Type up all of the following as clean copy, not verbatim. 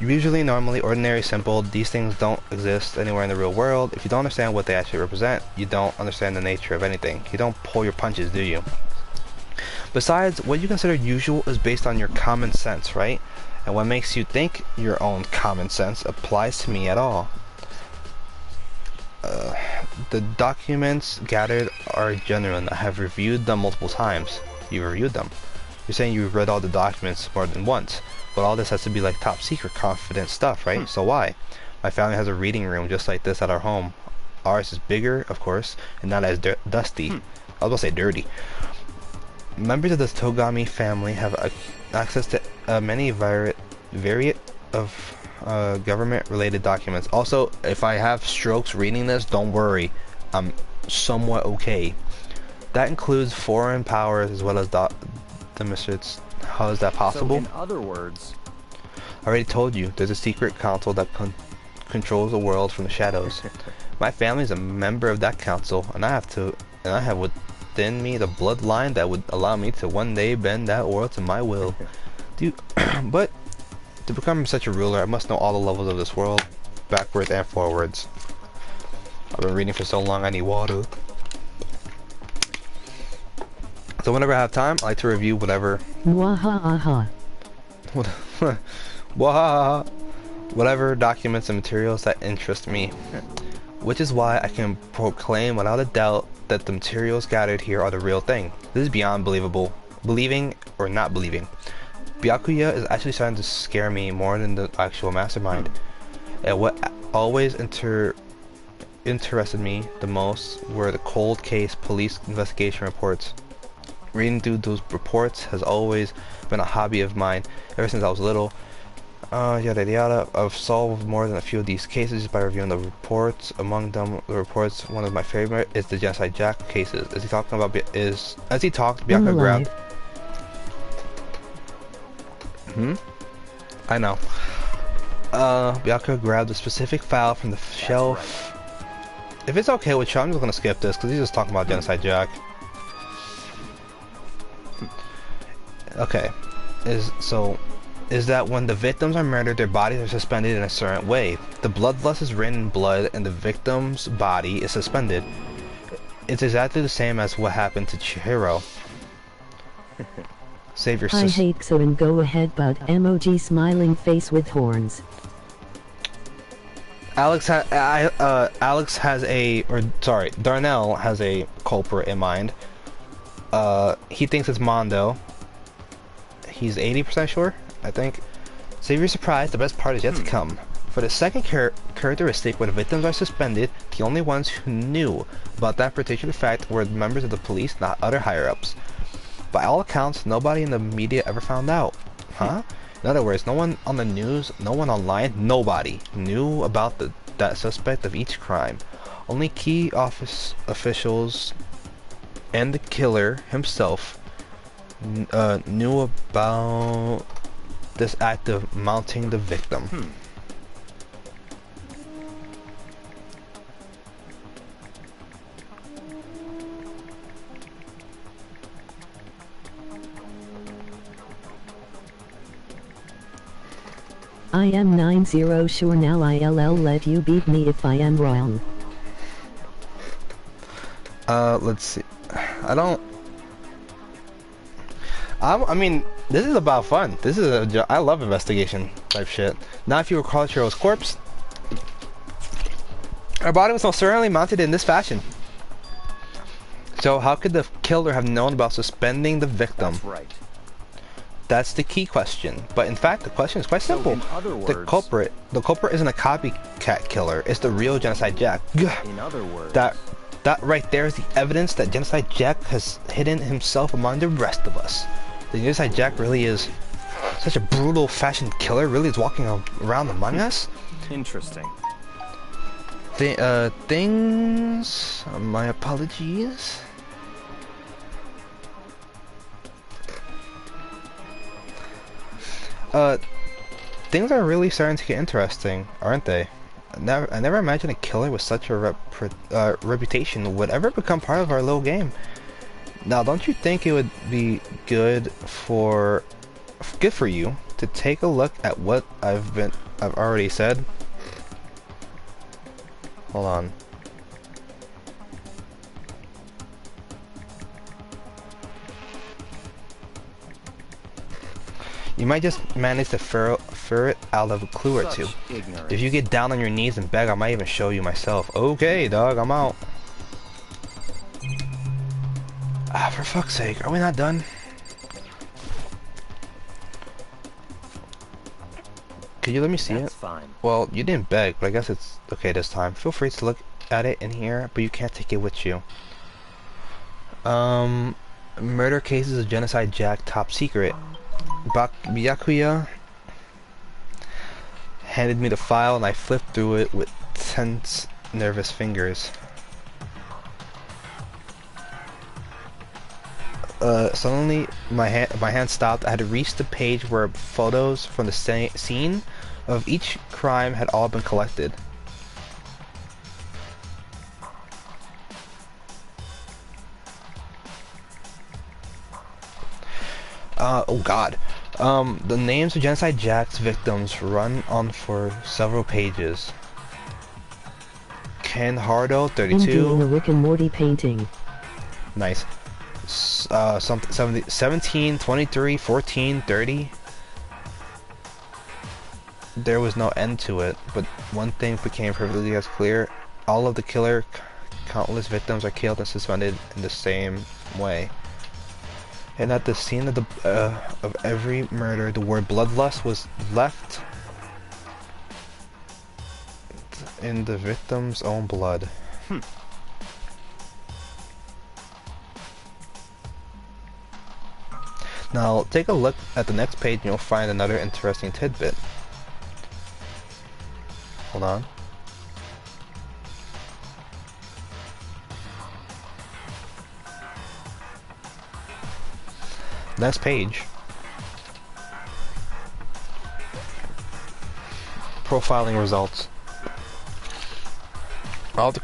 Usually, normally, ordinary, simple, these things don't exist anywhere in the real world. If you don't understand what they actually represent, you don't understand the nature of anything. You don't pull your punches, do you? Besides, what you consider usual is based on your common sense, right? And what makes you think your own common sense applies to me at all. The documents gathered are genuine. I have reviewed them multiple times. You reviewed them. You're saying you read all the documents more than once, but all this has to be like top secret, confident stuff, right? So why? My family has a reading room just like this at our home. Ours is bigger, of course, and not as dusty. I was about to say dirty. Members of the Togami family have access to many variety of government-related documents. Also, if I have strokes reading this, don't worry. I'm somewhat okay. That includes foreign powers as well as domestics. How is that possible? So in other words, I already told you, there's a secret council that controls the world from the shadows. My family is a member of that council, and I have within me the bloodline that would allow me to one day bend that world to my will. But to become such a ruler, I must know all the levels of this world, backwards and forwards. I've been reading for so long, I need water. So whenever I have time, I like to review whatever. Wahaha. Wahaha. Whatever documents and materials that interest me. Which is why I can proclaim without a doubt that the materials gathered here are the real thing. This is beyond believable. Believing or not believing. Byakuya is actually starting to scare me more than the actual mastermind. And what always interested me the most were the cold case police investigation reports. Reading through those reports has always been a hobby of mine ever since I was little. Yada yada. I've solved more than a few of these cases by reviewing the reports. Among them, the reports, one of my favorite is the Genocide Jack cases. As he talked, Byakuya grabbed. I know. Byakuya grabbed a specific file from the shelf. Right. If it's okay with you, I'm just gonna skip this because he's just talking about Genocide Jack. Okay, is that when the victims are murdered, their bodies are suspended in a certain way. The bloodlust is written in blood and the victim's body is suspended. It's exactly the same as what happened to Chihiro. Save your I hate so and go ahead but emoji smiling face with horns. Darnell has a culprit in mind. He thinks it's Mondo. He's 80% sure, I think. Save your surprise, the best part is yet to come. For the second characteristic, where the victims are suspended, the only ones who knew about that particular fact were members of the police, not other higher-ups. By all accounts, nobody in the media ever found out. Huh? In other words, no one on the news, no one online, nobody knew about that suspect of each crime. Only key office officials and the killer himself knew about this act of mounting the victim. I am 90 sure now. I'll let you beat me if I am wrong. Let's see. I mean, this is about fun. This is I love investigation type shit. Now, if you recall Chihiro's corpse, her body was most certainly mounted in this fashion. So how could the killer have known about suspending the victim? That's right. That's the key question. But in fact, the question is quite simple. In other words, the culprit isn't a copycat killer. It's the real Genocide Jack. In other words, that right there is the evidence that Genocide Jack has hidden himself among the rest of us. The Genocide Jack really is such a brutal fashion killer. Really is walking around among us. Interesting. Things. My apologies. Things are really starting to get interesting, aren't they? I never imagined a killer with such a reputation would ever become part of our little game. Now, don't you think it would be good for you to take a look at what I've been I've already said. Hold on. You might just manage to ferret out of a clue or two. Ignorance. If you get down on your knees and beg, I might even show you myself. Okay, dog, I'm out. Ah, for fuck's sake, are we not done? Could you let me see That's it? fine. Well, you didn't beg, but I guess it's okay this time. Feel free to look at it in here, but you can't take it with you. Murder cases of Genocide Jack, top secret. Byakuya handed me the file and I flipped through it with tense, nervous fingers. Suddenly my hand stopped. I had reached the page where photos from the scene of each crime had all been collected. Oh god. The names of Genocide Jack's victims run on for several pages. Ken Hardo, I'm doing a 32. Rick and Morty painting. Nice. 17, 23, 14, 30. There was no end to it, but one thing became perfectly as clear. All of the killer, countless victims are killed and suspended in the same way. And at the scene of every murder, the word bloodlust was left in the victim's own blood. Now, take a look at the next page and you'll find another interesting tidbit. Hold on. Next page. Profiling results. All the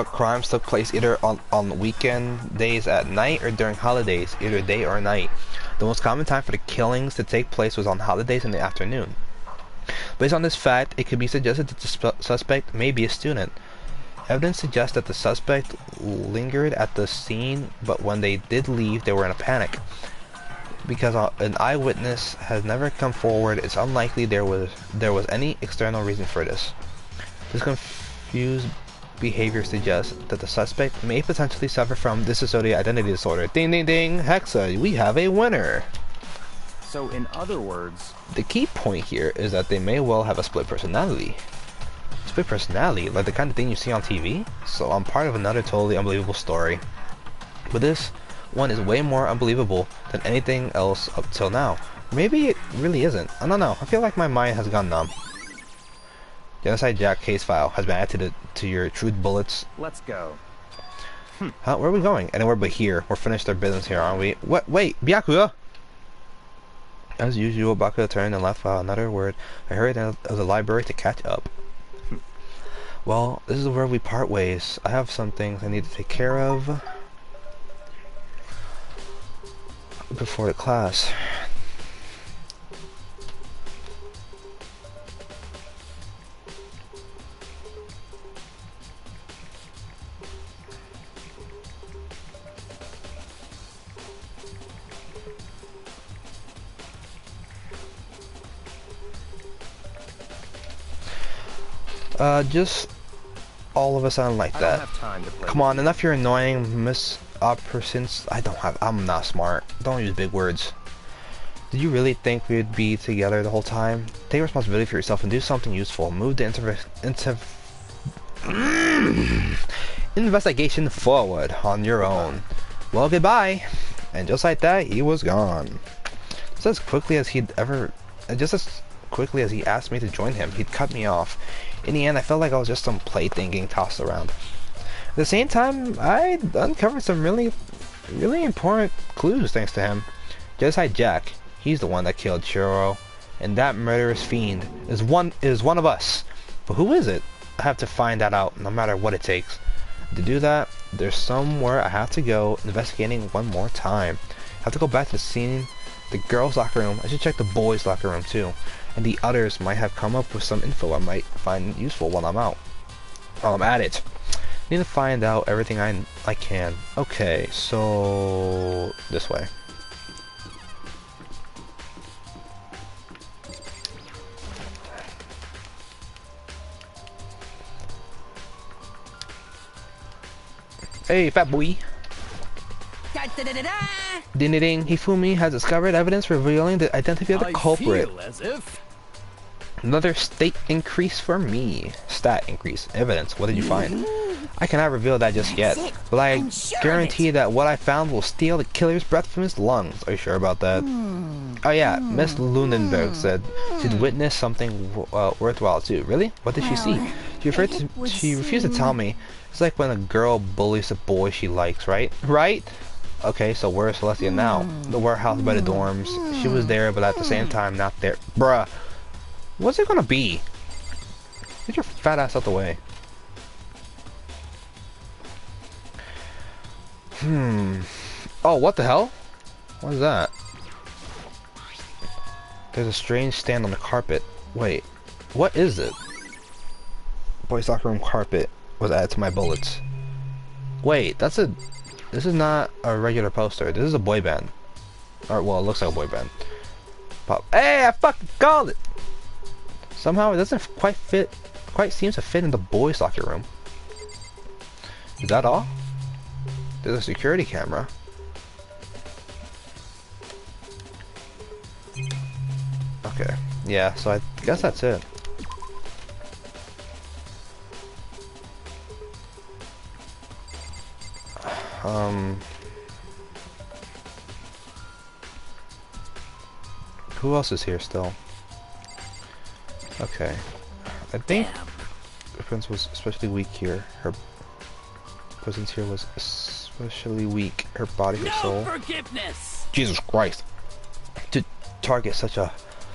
crimes took place either on weekend days at night or during holidays, either day or night. The most common time for the killings to take place was on holidays in the afternoon. Based on this fact, it could be suggested that the suspect may be a student. Evidence suggests that the suspect lingered at the scene, but when they did leave, they were in a panic. Because an eyewitness has never come forward, it's unlikely there was any external reason for this. This confused behavior suggests that the suspect may potentially suffer from dissociative identity disorder. Ding ding ding! Hexa, we have a winner! So, in other words, The key point here is that they may well have a split personality. Split personality, like the kind of thing you see on TV? So I'm part of another totally unbelievable story. But this one is way more unbelievable than anything else up till now. Maybe it really isn't. I don't know. I feel like my mind has gone numb. Genocide Jack case file has been added to your truth bullets. let's go. Huh? Where are we going? Anywhere but here. We're finished our business here, aren't we? What? Wait, Byakuya! As usual, Byakuya turned and left without another word. I hurried out of the library to catch up. Well, this is where we part ways. I have some things I need to take care of before the class. Just all of a sudden like I don't that. have time to play. Come on, enough you're annoying, Miss Oppersons. I'm not smart. Don't use big words. Did you really think we'd be together the whole time? Take responsibility for yourself and do something useful. Move the investigation forward on your own. Well, goodbye. And just like that, he was gone. Just as quickly as he asked me to join him, he'd cut me off. In the end, I felt like I was just some plaything getting tossed around. At the same time, I uncovered some really important clues thanks to him. Genocide Jack, he's the one that killed Chiro, and that murderous fiend is one of us. But who is it? I have to find that out, no matter what it takes. To do that, there's somewhere I have to go investigating one more time. I have to go back to the scene, the girls' locker room. I should check the boys' locker room too. and the others might have come up with some info I might find useful while I'm out. While I'm at it. Need to find out everything I can. Okay, so this way. Hey, fat boy. Ding ding ding. Hifumi has discovered evidence revealing the identity of the culprit. Feel as if Another state increase for me. Stat increase. Evidence. What did you find? I cannot reveal that just yet, but I guarantee that what I found will steal the killer's breath from his lungs. Are you sure about that? Oh yeah, Miss Lunenberg said she'd witnessed something worthwhile too. Really? What did she see? She refused to tell me. It's like when a girl bullies a boy she likes, right? Right? Okay, so where's Celestia now? The warehouse by the dorms. She was there, but at the same time not there. Bruh. What's it gonna be? Get your fat ass out the way. Oh, what the hell? What is that? There's a strange stand on the carpet. Wait, what is it? Boys' locker room carpet was added to my bullets. Wait, this is not a regular poster. This is a boy band. Or, well, it looks like a boy band. Pop. Hey, I fucking called it! Somehow it doesn't quite seems to fit in the boys' locker room. Is that all? There's a security camera. Okay, yeah, so I guess that's it. Who else is here still? Okay, I think the prince was especially weak here. Her presence here was especially weak. Her body, her soul. forgiveness. Jesus Christ! To target such a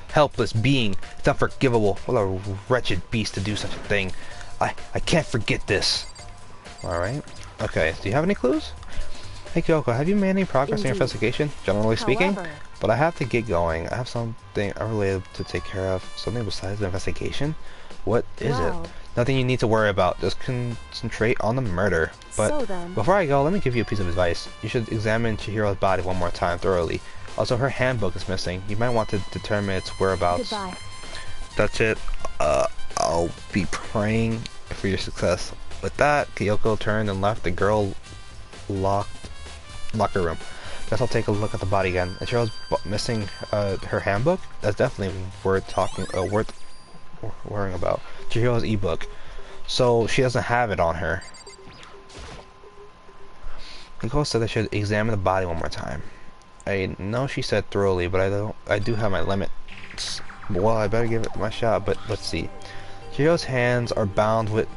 helpless being, it's unforgivable. What a wretched beast to do such a thing. I can't forget this. All right. Okay. Do you have any clues? Hey Kyoko, have you made any progress in your investigation? Generally speaking. But I have to get going. I have something unrelated to take care of. Something besides the investigation? What is it? Nothing you need to worry about. Just concentrate on the murder. But before I go, let me give you a piece of advice. You should examine Chihiro's body one more time thoroughly. Also, her handbook is missing. You might want to determine its whereabouts. Goodbye. That's it. I'll be praying for your success. With that, Kyoko turned and left the girl locker room. Guess I'll take a look at the body again. And Cheryl's missing her handbook. That's definitely worth worrying about. Chihiro's ebook. So she doesn't have it on her. Nicole said I should examine the body one more time. I know she said thoroughly, but I do have my limits. Well, I better give it my shot, but let's see. Chihiro's hands are bound with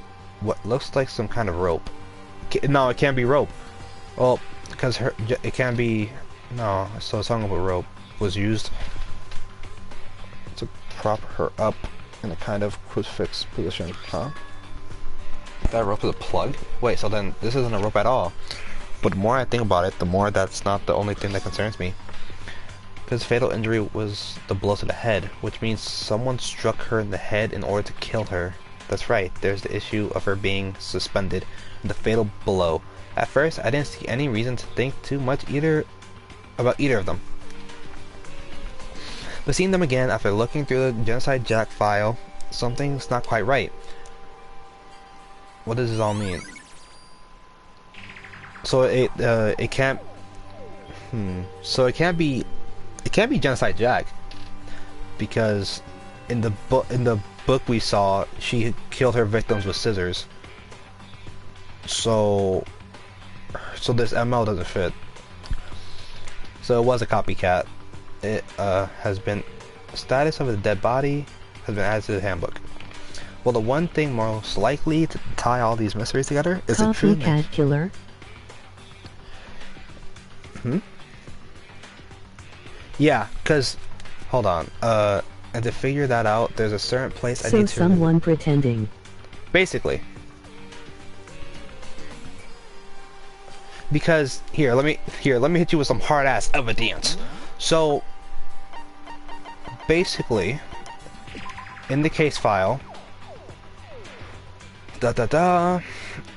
what looks like some kind of rope. No, it can't be rope. Well, because it can be. No, so some of a rope was used to prop her up in a kind of crucifix position, huh? That rope is a plug? Wait, so then this isn't a rope at all. But the more I think about it, the more that's not the only thing that concerns me. Because fatal injury was the blow to the head, which means someone struck her in the head in order to kill her. That's right, there's the issue of her being suspended, and the fatal blow. At first, I didn't see any reason to think too much about either of them. But seeing them again after looking through the Genocide Jack file, something's not quite right. What does this all mean? So it can't. So it can't be Genocide Jack, because in the book we saw, she killed her victims with scissors. So this ML doesn't fit. So it was a copycat. It has been status of the dead body has been added to the handbook. Well, the one thing most likely to tie all these mysteries together is a true copycat killer. Yeah, cause hold on. And to figure that out, there's a certain place I need to. So someone pretending. Basically. Because let me hit you with some hard ass evidence. So basically, In the case file,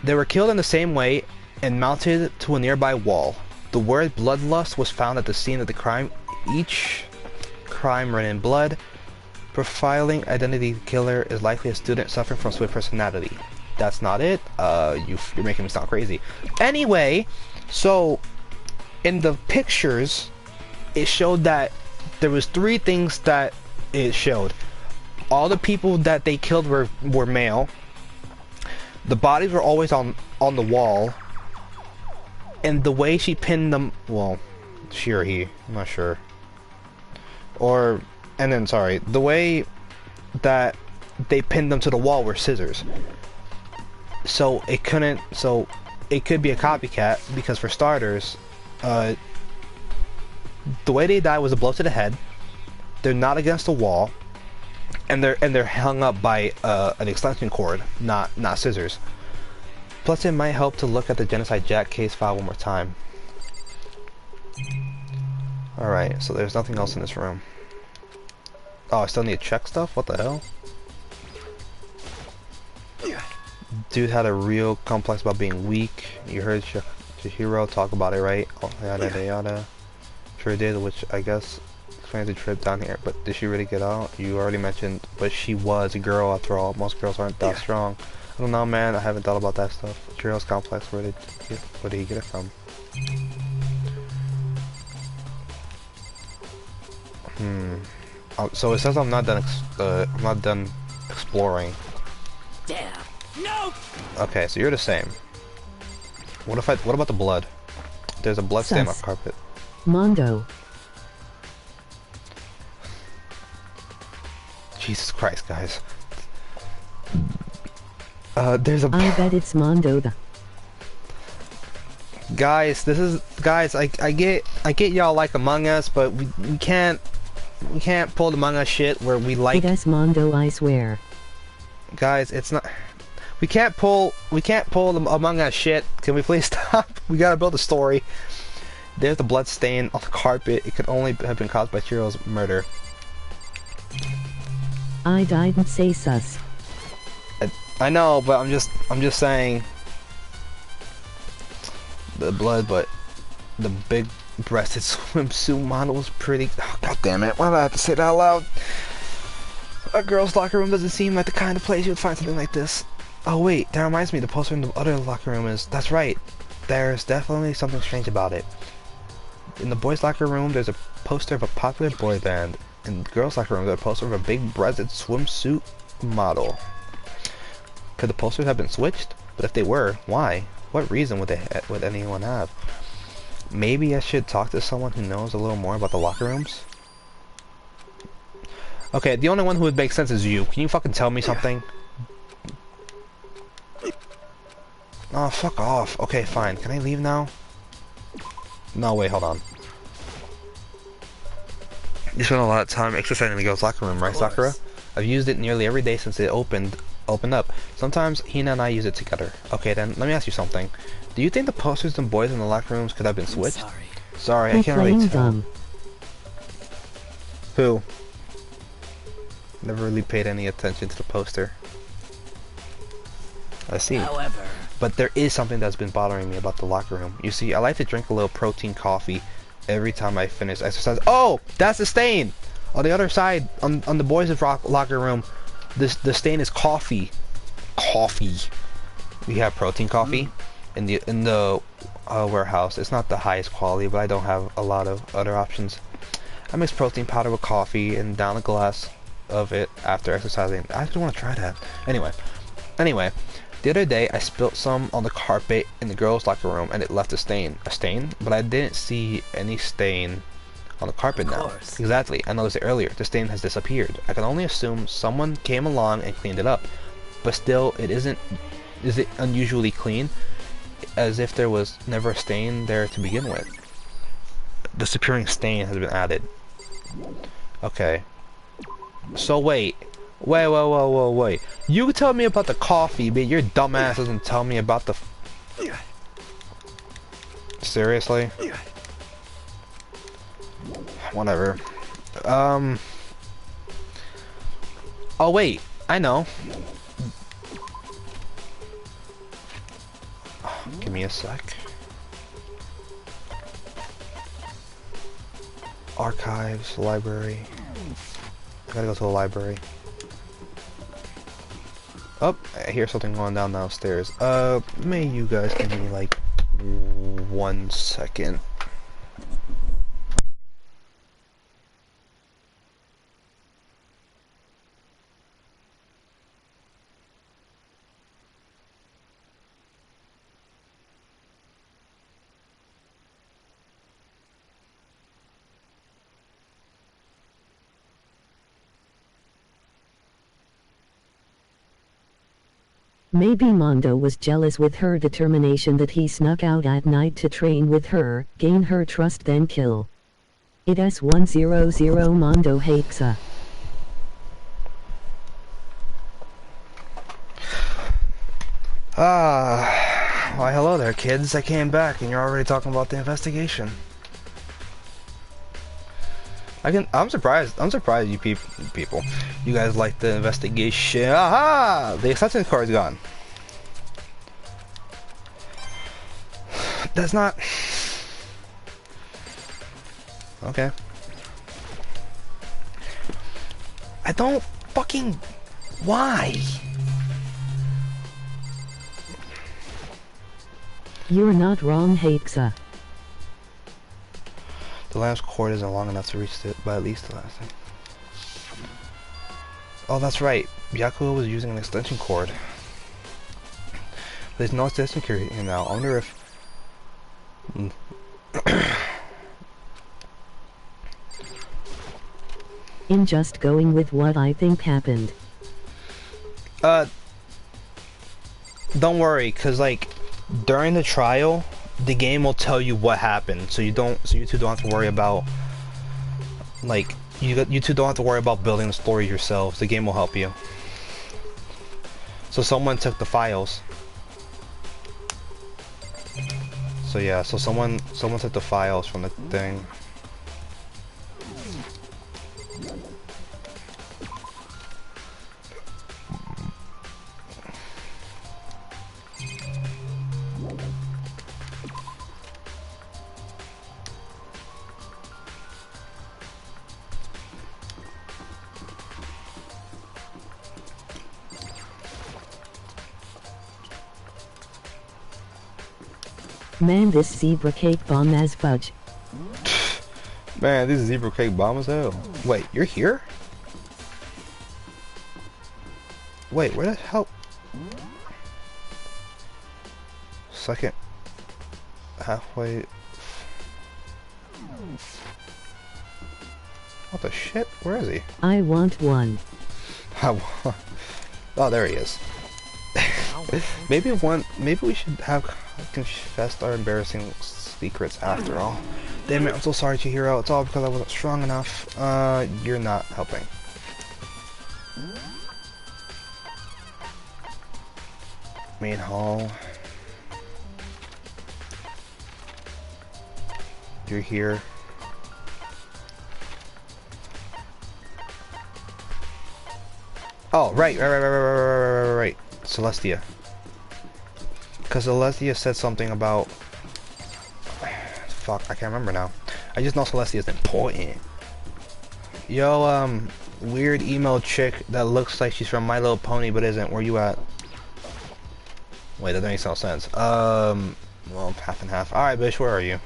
they were killed in the same way and mounted to a nearby wall. The word bloodlust was found at the scene of the crime. Each crime ran in blood. Profiling identity killer is likely a student suffering from split personality. That's not it. You're making me sound crazy. Anyway, so in the pictures, it showed that there was 3 things that it showed. All the people that they killed were male. The bodies were always on the wall. And the way she pinned them, well, she or he, I'm not sure. And then, sorry, the way that they pinned them to the wall were scissors. So it could be a copycat, because for starters, the way they died was a blow to the head. They're not against the wall, and they're hung up by an extension cord, not scissors. Plus, it might help to look at the Genocide Jack case file one more time. Alright, so there's nothing else in this room. Oh, I still need to check stuff? What the hell? Dude had a real complex about being weak. You heard Chihiro talk about it, right? Oh, yada yada yada. Sure did, which I guess explains the trip down here. But did she really get out? You already mentioned, but she was a girl after all. Most girls aren't that strong. I don't know, man. I haven't thought about that stuff. Chihiro's complex. Where did he get it from? So it says I'm not done exploring. Damn. No. Okay, so you're the same. What about the blood? There's a blood stain on the carpet. Mondo. Jesus Christ, guys. There's a. I bet it's Mondo. Guys, I get y'all like Among Us, but we can't pull the Among Us shit where we like. It's Mondo, I swear. Guys, it's not. We can't pull the Among Us shit. Can we please stop? We gotta build a story. There's the blood stain on the carpet. It could only have been caused by Chihiro's murder. I didn't say sus. I know, but I'm just saying the blood, but the big-breasted swimsuit model was pretty. Oh, God damn it! Why did I have to say that out loud? A girl's locker room doesn't seem like the kind of place you would find something like this. Oh wait, that reminds me. The poster in the other locker room is. That's right. There's definitely something strange about it. In the boys' locker room, there's a poster of a popular boy band. In the girls' locker room, there's a poster of a big-breasted swimsuit model. Could the posters have been switched? But if they were, why? What reason would anyone have? Maybe I should talk to someone who knows a little more about the locker rooms? Okay, the only one who would make sense is you. Can you fucking tell me something? Oh, fuck off. Okay, fine. Can I leave now? No, wait, hold on. You spend a lot of time exercising in the girls' locker room, right, Sakura? I've used it nearly every day since it opened up. Sometimes Hina and I use it together. Okay, then let me ask you something. Do you think the posters and boys in the locker rooms could have been switched? Sorry, I can't really tell. Dumb. Who? Never really paid any attention to the poster. I see. However, but there is something that's been bothering me about the locker room. You see, I like to drink a little protein coffee every time I finish exercise. Oh, that's the stain! On the other side, on the boys' locker room, the stain is coffee. Coffee. We have protein coffee in the warehouse. It's not the highest quality, but I don't have a lot of other options. I mix protein powder with coffee and down a glass of it after exercising. I actually want to try that. Anyway, the other day I spilt some on the carpet in the girls' locker room and it left a stain. A stain? But I didn't see any stain on the carpet now. Exactly, I noticed it earlier. The stain has disappeared. I can only assume someone came along and cleaned it up. But still, is it unusually clean? As if there was never a stain there to begin with. The disappearing stain has been added. Okay. So wait. Wait. You tell me about the coffee, but your dumbass doesn't tell me about the... Seriously? Whatever. Oh wait, I know. Give me a sec. Archives, library. I gotta go to the library. Oh, I hear something going down downstairs. May you guys give me like 1 second. Maybe Mondo was jealous with her determination that he snuck out at night to train with her, gain her trust then kill. It S100 Mondo Hatexa. Why hello there kids, I came back and you're already talking about the investigation. I'm surprised you people, you guys like the investigation. Aha! The acceptance card's gone. That's not... Okay. I don't fucking... Why? You're not wrong, Hatexa. The lamp's cord isn't long enough to reach it, but at least the last thing. Oh, that's right. Byakuya was using an extension cord. There's no extension cord here now. I wonder if... In just going with what I think happened. Don't worry, cause like during the trial, the game will tell you what happened, so you two don't have to worry about like you two don't have to worry about building the story yourselves. The game will help you. So someone took the files. So yeah, so someone took the files from the thing. Man, this zebra cake bomb as fudge. Man, this zebra cake bomb as hell. Wait, you're here? Wait, where the hell? Second. Halfway. What the shit? Where is he? I want one. Oh, there he is. Maybe we should have confessed our embarrassing secrets after all. Damn it, I'm so sorry, Chihiro. It's all because I wasn't strong enough. You're not helping. Main hall. You're here. Oh, right. Celestia. Because Celestia said something about... Fuck, I can't remember now. I just know Celestia is important. Yo, weird emo chick that looks like she's from My Little Pony but isn't. Where you at? Wait, that makes no sense. Well, half and half. Alright, bitch, where are you?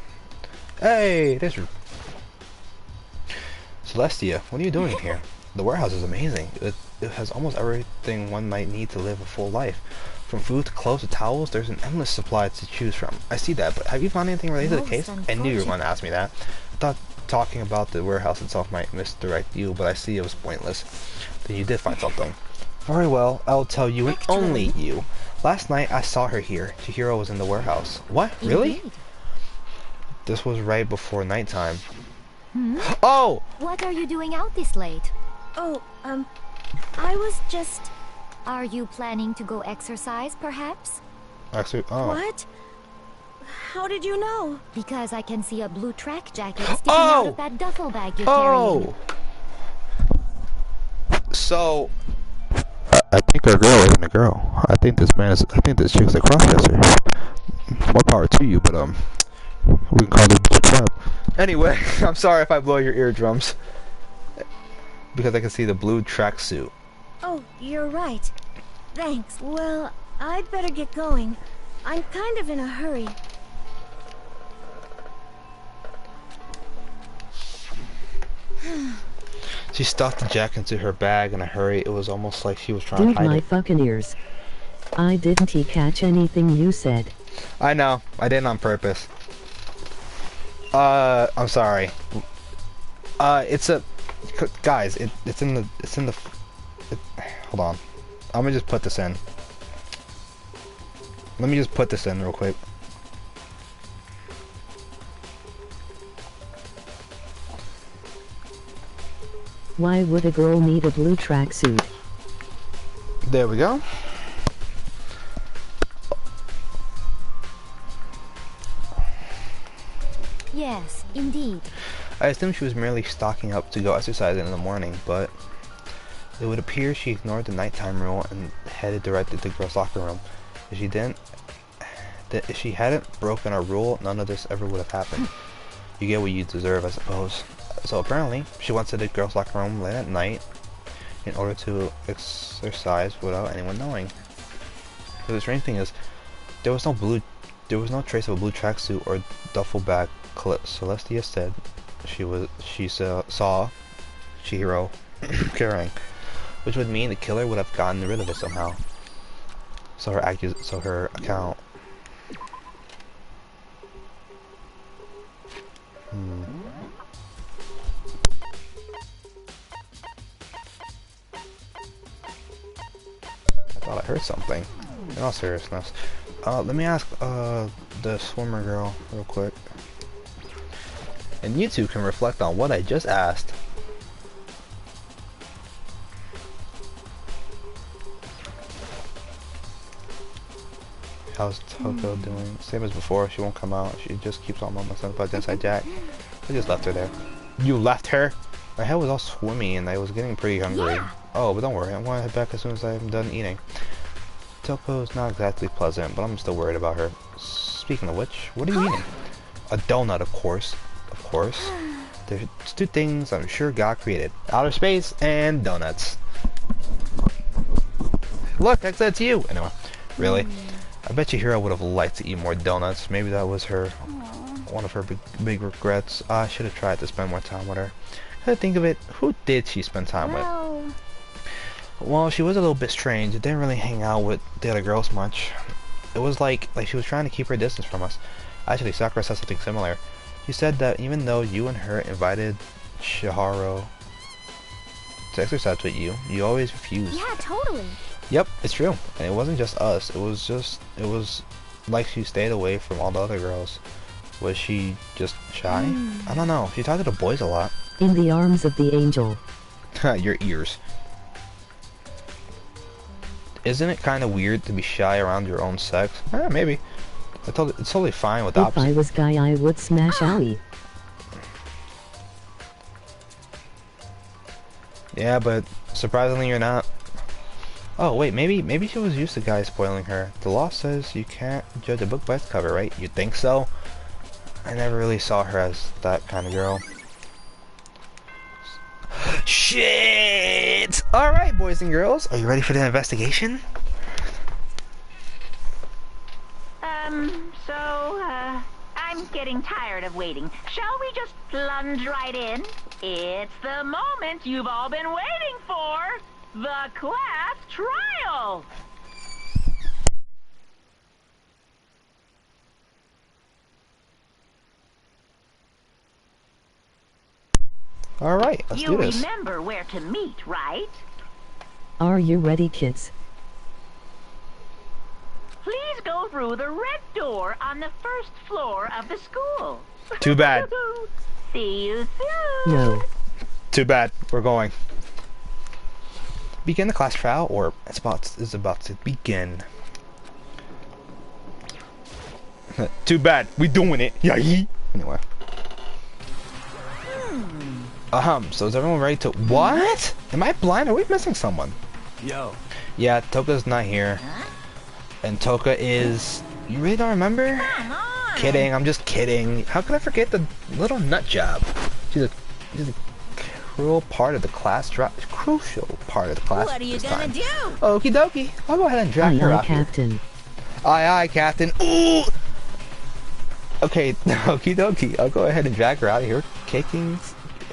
Hey, there's... Celestia, what are you doing here? The warehouse is amazing. It has almost everything one might need to live a full life. From food to clothes to towels, there's an endless supply to choose from. I see that, but have you found anything related to the case? I knew you were going to ask me that. I thought talking about the warehouse itself might misdirect you, but I see it was pointless. Then you did find something. Very well, I'll tell you and only you. Last night I saw her here. Chihiro was in the warehouse. What? Really? Indeed. This was right before nighttime. Hmm? Oh! What are you doing out this late? Oh, I was just... Are you planning to go exercise, perhaps? Actually, oh. What? How did you know? Because I can see a blue track jacket sticking out of that duffel bag you're carrying. So, think our girl isn't a girl. I think this man is. I think this chick's a crossdresser. More power to you, but we can call it a club. Anyway, I'm sorry if I blow your eardrums because I can see the blue tracksuit. Oh, you're right. Thanks. Well, I'd better get going. I'm kind of in a hurry. She stuffed the jacket into her bag in a hurry. It was almost like she was trying Dude, to hide my it. fucking ears. I didn't catch anything you said. I know. I did it on purpose. I'm sorry. It's a... Guys, it's in the... hold on. I'm gonna just put this in. Let me just put this in real quick. Why would a girl need a blue tracksuit? There we go. Yes, indeed. I assumed she was merely stocking up to go exercising in the morning, but it would appear she ignored the nighttime rule and headed directly to the girls' locker room. If she hadn't broken a rule, none of this ever would have happened. You get what you deserve, I suppose. So apparently, she went to the girls' locker room late at night in order to exercise without anyone knowing. But the strange thing is, there was no trace of a blue tracksuit or duffel bag clip. Celestia said she saw Chihiro carrying, which would mean the killer would have gotten rid of it somehow. So her account. I thought I heard something. In all seriousness, let me ask the swimmer girl real quick, and you two can reflect on what I just asked. How's Toko doing? Same as before. She won't come out. She just keeps on mumbling something about Inside Jack. I just left her there. You left her? My head was all swimmy and I was getting pretty hungry. Yeah. Oh, but don't worry. I want to head back as soon as I'm done eating. Toko's not exactly pleasant, but I'm still worried about her. Speaking of which, what are you eating? A donut, of course. Of course. There's two things I'm sure God created. Outer space and donuts. Look, I said to you. Anyway, really? I bet you Hiro would have liked to eat more donuts. Maybe that was one of her big regrets. I should have tried to spend more time with her. Come to think of it, who did she spend time with? Well, she was a little bit strange. Didn't really hang out with the other girls much. It was like she was trying to keep her distance from us. Actually, Sakura said something similar. She said that even though you and her invited Chihiro to exercise with you, you always refused. Yeah, totally. Yep, it's true. And it wasn't just us. It was like she stayed away from all the other girls. Was she just shy? I don't know. She talked to the boys a lot. In the arms of the angel. Your ears. Isn't it kind of weird to be shy around your own sex? Maybe. It's totally fine with the If opposite. I was guy, I would smash Aoi. Yeah, but surprisingly you're not. Oh wait, maybe she was used to guys spoiling her. The law says you can't judge a book by its cover, right? You think so? I never really saw her as that kind of girl. Shit! Alright, boys and girls, are you ready for the investigation? I'm getting tired of waiting. Shall we just plunge right in? It's the moment you've all been waiting for. The class trial. Alright, let's do You this. remember where to meet, right? Are you ready, kids? Please go through the red door on the first floor of the school. Too bad. See you soon. No. Too bad. We're going. Begin the class trial, or it's about to begin. Too bad. We doing it. Yay. Anyway. So is everyone ready to... What? Am I blind? Are we missing someone? Yo. Yeah, Toka's not here. And Toka is... You really don't remember? Come on. Kidding, I'm just kidding. How could I forget the little nut job? She's a cruel part of the class crucial part of the class. What are you gonna do? Okie dokie. I'll go ahead and drag her out Captain. here. Aye, Captain. Ooh! Okay, okie dokie. I'll go ahead and drag her out of here. Kicking...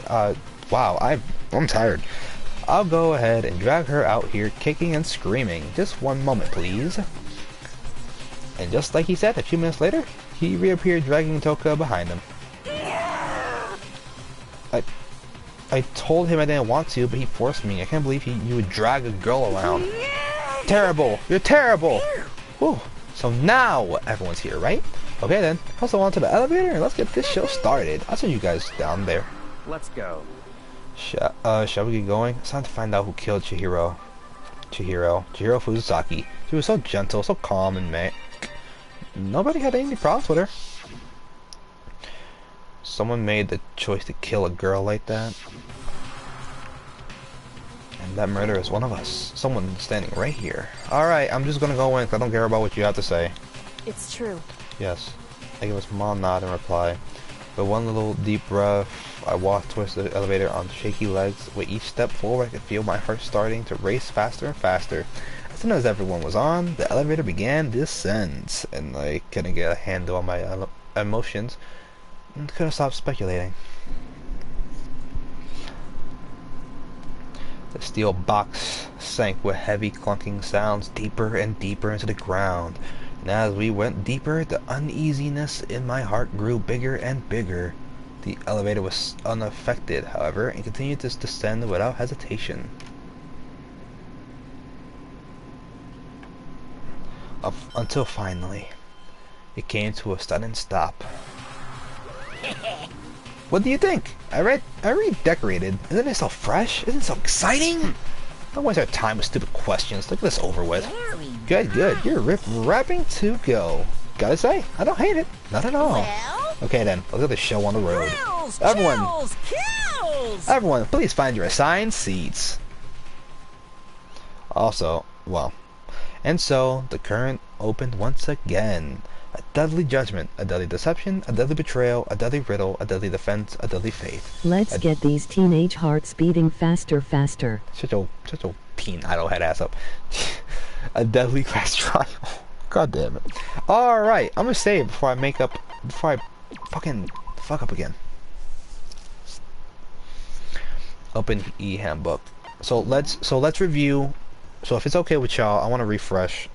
wow, I'm tired. I'll go ahead and drag her out here kicking and screaming. Just one moment, please. And just like he said, a few minutes later, he reappeared dragging Toka behind him. I told him I didn't want to, but he forced me. I can't believe you would drag a girl around. Terrible! You're terrible! Whew. So now everyone's here, right? Okay then, let's go on to the elevator and let's get this show started. I'll send you guys down there. Let's go. Shall we get going? It's time to find out who killed Chihiro. Chihiro Fuzusaki. She was so gentle, so calm and meek. Nobody had any problems with her. Someone made the choice to kill a girl like that. And that murderer is one of us. Someone standing right here. Alright, I'm just gonna go in because I don't care about what you have to say. It's true. Yes. I give a small nod in reply. With one little deep breath, I walked towards the elevator on shaky legs. With each step forward, I could feel my heart starting to race faster and faster. As soon as everyone was on, the elevator began to descend, and I couldn't get a handle on my emotions and couldn't stop speculating. The steel box sank with heavy clunking sounds deeper and deeper into the ground. And as we went deeper, the uneasiness in my heart grew bigger and bigger. The elevator was unaffected, however, and continued to descend without hesitation. Until finally, it came to a sudden stop. What do you think? I redecorated. Isn't it so fresh? Isn't it so exciting? Don't waste our time with stupid questions. Look at this over with. Good. You're rapping to go. Gotta say, I don't hate it. Not at all. Well, Okay then, let's get the show on the road. thrills, Everyone. chills, kills. Everyone, please find your assigned seats. Also, well, and so the current opened once again. A deadly judgment, a deadly deception, a deadly betrayal, a deadly riddle, a deadly defense, a deadly faith. Let's get these teenage hearts beating faster. Shut your teen idol head ass up. A deadly class trial. God damn it. Alright, I'm gonna save before I fucking fuck up again. Open e-handbook. So let's review. So if it's okay with y'all, I wanna refresh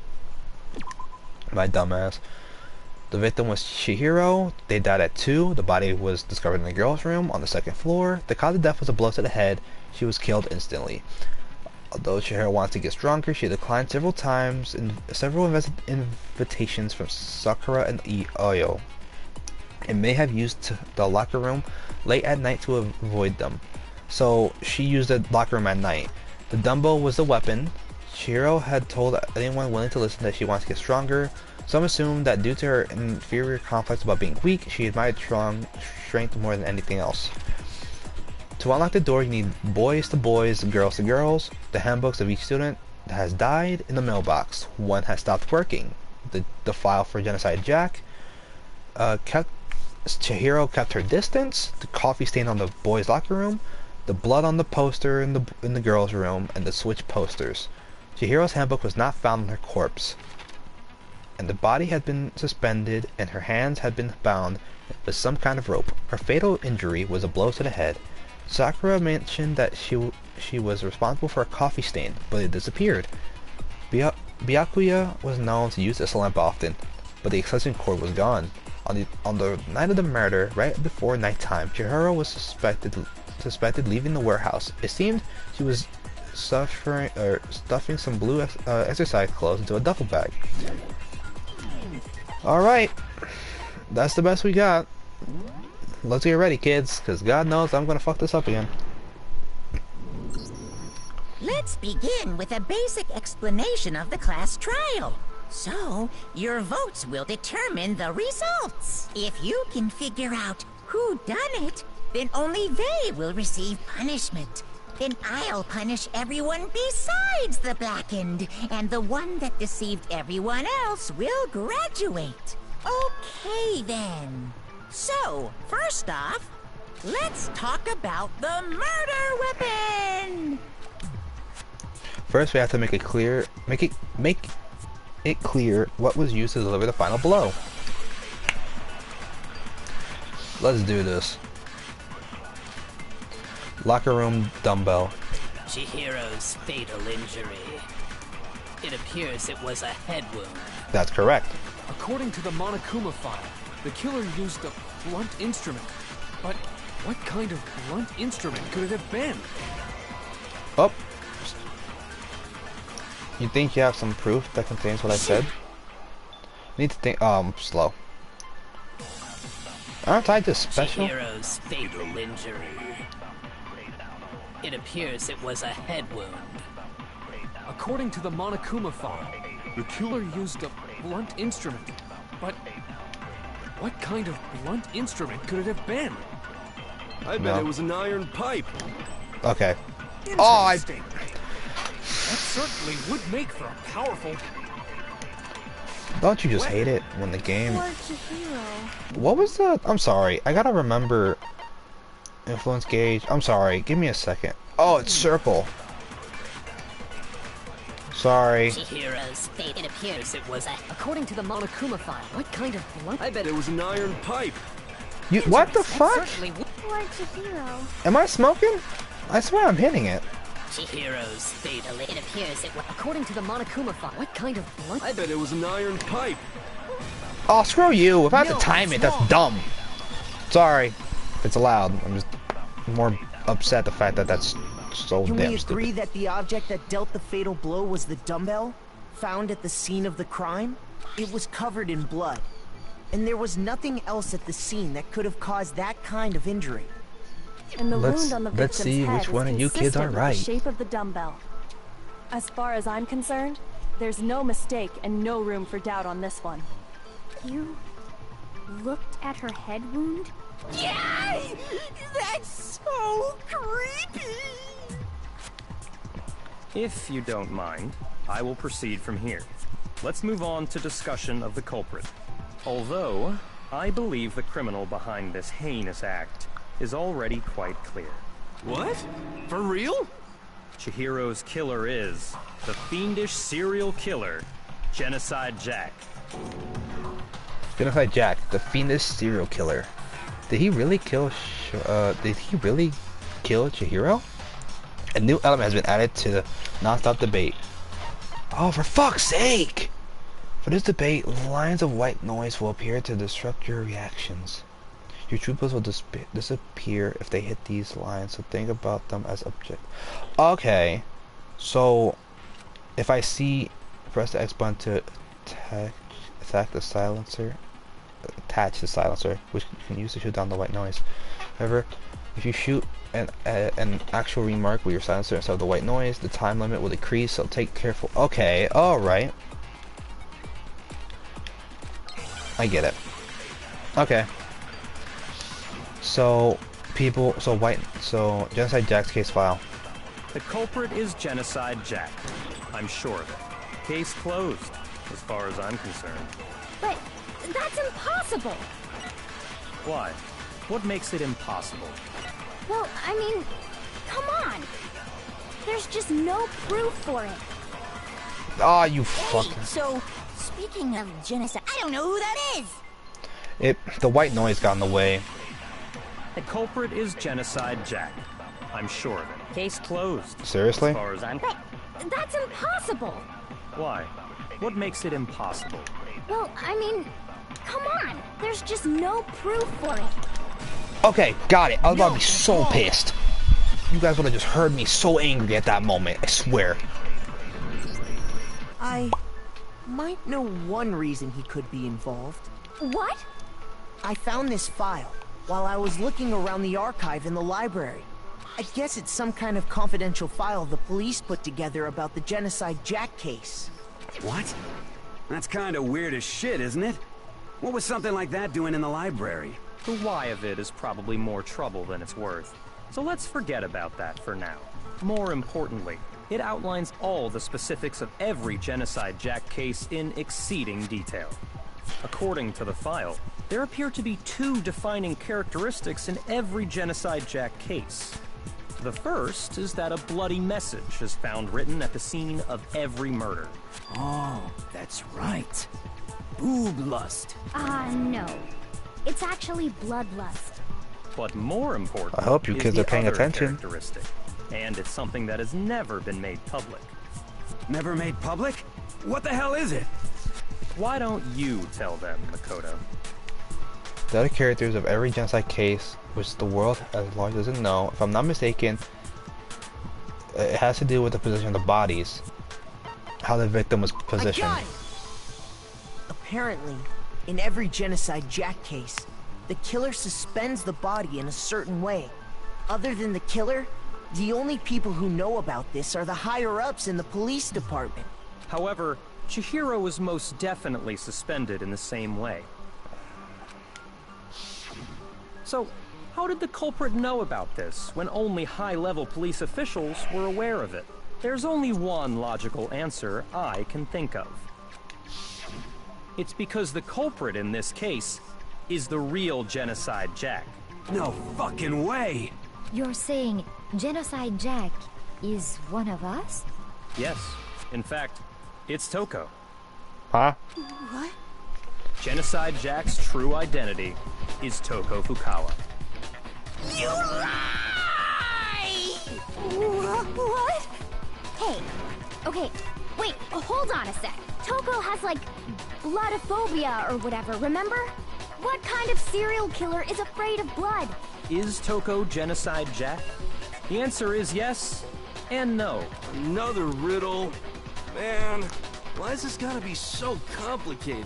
my dumbass. The victim was Chihiro. They died at 2. The body was discovered in the girl's room on the 2nd floor. The cause of death was a blow to the head. She was killed instantly. Although Chihiro wanted to get stronger, she declined several times in several invitations from Sakura and Oyo, and may have used the locker room late at night to avoid them. So she used the locker room at night. The dumbbell was the weapon. Chihiro had told anyone willing to listen that she wants to get stronger. Some assumed that due to her inferior complex about being weak, she admired strength more than anything else. To unlock the door, you need boys to boys, girls to girls. The handbooks of each student has died in the mailbox. One has stopped working. The file for Genocide Jack. Chihiro kept her distance. The coffee stain on the boys' locker room. The blood on the poster in the girls' room, and the switch posters. Chihiro's handbook was not found on her corpse, and the body had been suspended and her hands had been bound with some kind of rope. Her fatal injury was a blow to the head. Sakura mentioned that she was responsible for a coffee stain, but it disappeared. Byakuya was known to use this lamp often, but the extension cord was gone. On the night of the murder, right before nighttime, Chihiro was suspected leaving the warehouse. It seemed she was stuffing some blue exercise clothes into a duffel bag. Alright, that's the best we got. Let's get ready, kids, because God knows I'm gonna fuck this up again. Let's begin with a basic explanation of the class trial. So, your votes will determine the results. If you can figure out who done it, then only they will receive punishment. then I'll punish everyone besides the blackened, and the one that deceived everyone else will graduate. Okay, then. So, first off, let's talk about the murder weapon! First, we have to make it clear what was used to deliver the final blow. Let's do this. Locker room dumbbell. Chihiro's fatal injury. It appears it was a head wound. That's correct. According to the Monokuma file, the killer used a blunt instrument. But what kind of blunt instrument could it have been? Oh. You think you have some proof that contains what I said? Need to think. Oh, I'm slow. Aren't I just special? Chihiro's fatal injury. It appears it was a head wound. According to the Monokuma file, the killer used a blunt instrument. But what kind of blunt instrument could it have been? I bet it was an iron pipe. Okay. Oh, Interesting. That certainly would make for a powerful... Don't you just hate it when the game... Poor Chihiro. What was the... I'm sorry. I gotta remember... Influence gauge. I'm sorry. Give me a second. Oh, it's circle. Sorry. Chihiro's fate. It appears it was a... According to the Monokuma file, what kind of blunt... I bet it was an iron pipe. You... What the fuck? Poor Chihiro. Am I smoking? I swear I'm hitting it. Chihiro's fatal. It appears it was... According to the Monokuma file, what kind of blunt... I bet it was an iron pipe. Oh, screw you. If I have to time it, that's dumb. Sorry. If it's allowed. I'm just more upset the fact that that's so Can damn we stupid. agree that the object that dealt the fatal blow was the dumbbell found at the scene of the crime? It was covered in blood, and there was nothing else at the scene that could have caused that kind of injury. And the Let's- wound on the let's victim's see head which is one of you kids are consistent with right. the shape of the dumbbell. As far as I'm concerned, there's no mistake and no room for doubt on this one. You looked at her head wound? Yay! That's so creepy! If you don't mind, I will proceed from here. Let's move on to discussion of the culprit. Although, I believe the criminal behind this heinous act is already quite clear. What? For real? Chihiro's killer is the fiendish serial killer, Genocide Jack. Genocide Jack, the fiendish serial killer. Did he really kill Chihiro? A new element has been added to the non-stop debate. Oh, for fuck's sake! For this debate, lines of white noise will appear to disrupt your reactions. Your true pulse will disappear if they hit these lines, so think about them as object. Okay, so if I press the X button to attach the silencer, which you can use to shoot down the white noise. However, if you shoot an actual remark with your silencer instead of the white noise, the time limit will decrease, so take careful. Okay, alright. I get it. Okay. So, Genocide Jack's case file. The culprit is Genocide Jack. I'm sure of it. Case closed, as far as I'm concerned. But that's impossible! Why? What makes it impossible? Well, I mean, come on! There's just no proof for it. Ah, you Hey, fucking... so, speaking of genocide, I don't know who that is! The white noise got in the way. The culprit is Genocide Jack. I'm sure of it. Case closed. Seriously? As far as I'm... But that's impossible! Why? What makes it impossible? Well, I mean, come on! There's just no proof for it. Okay, got it. I was about to be so pissed. You guys would have just heard me so angry at that moment, I swear. I might know one reason he could be involved. What? I found this file while I was looking around the archive in the library. I guess it's some kind of confidential file the police put together about the Genocide Jack case. What? That's kind of weird as shit, isn't it? What was something like that doing in the library? The why of it is probably more trouble than it's worth. So let's forget about that for now. More importantly, it outlines all the specifics of every Genocide Jack case in exceeding detail. According to the file, there appear to be two defining characteristics in every Genocide Jack case. The first is that a bloody message is found written at the scene of every murder. Oh, that's right. Boob lust. No. It's actually bloodlust. But more important, I hope you kids are paying attention. Characteristic, and it's something that has never been made public. Never made public? What the hell is it? Why don't you tell them, Makoto? The other characters of every genocide case, which the world as large doesn't know, if I'm not mistaken, it has to do with the position of the bodies. How the victim was positioned. I got it. Apparently, in every Genocide Jack case, the killer suspends the body in a certain way. Other than the killer, the only people who know about this are the higher-ups in the police department. However, Chihiro was most definitely suspended in the same way. So, how did the culprit know about this when only high-level police officials were aware of it? There's only one logical answer I can think of. It's because the culprit in this case is the real Genocide Jack. No fucking way! You're saying Genocide Jack is one of us? Yes. In fact, it's Toko. Huh? What? Genocide Jack's true identity is Toko Fukawa. You lie! What? Hey, okay, wait, hold on a sec. Toko has, like, bloodophobia or whatever, remember? What kind of serial killer is afraid of blood? Is Toko Genocide Jack? The answer is yes and no. Another riddle? Man, why is this gotta be so complicated?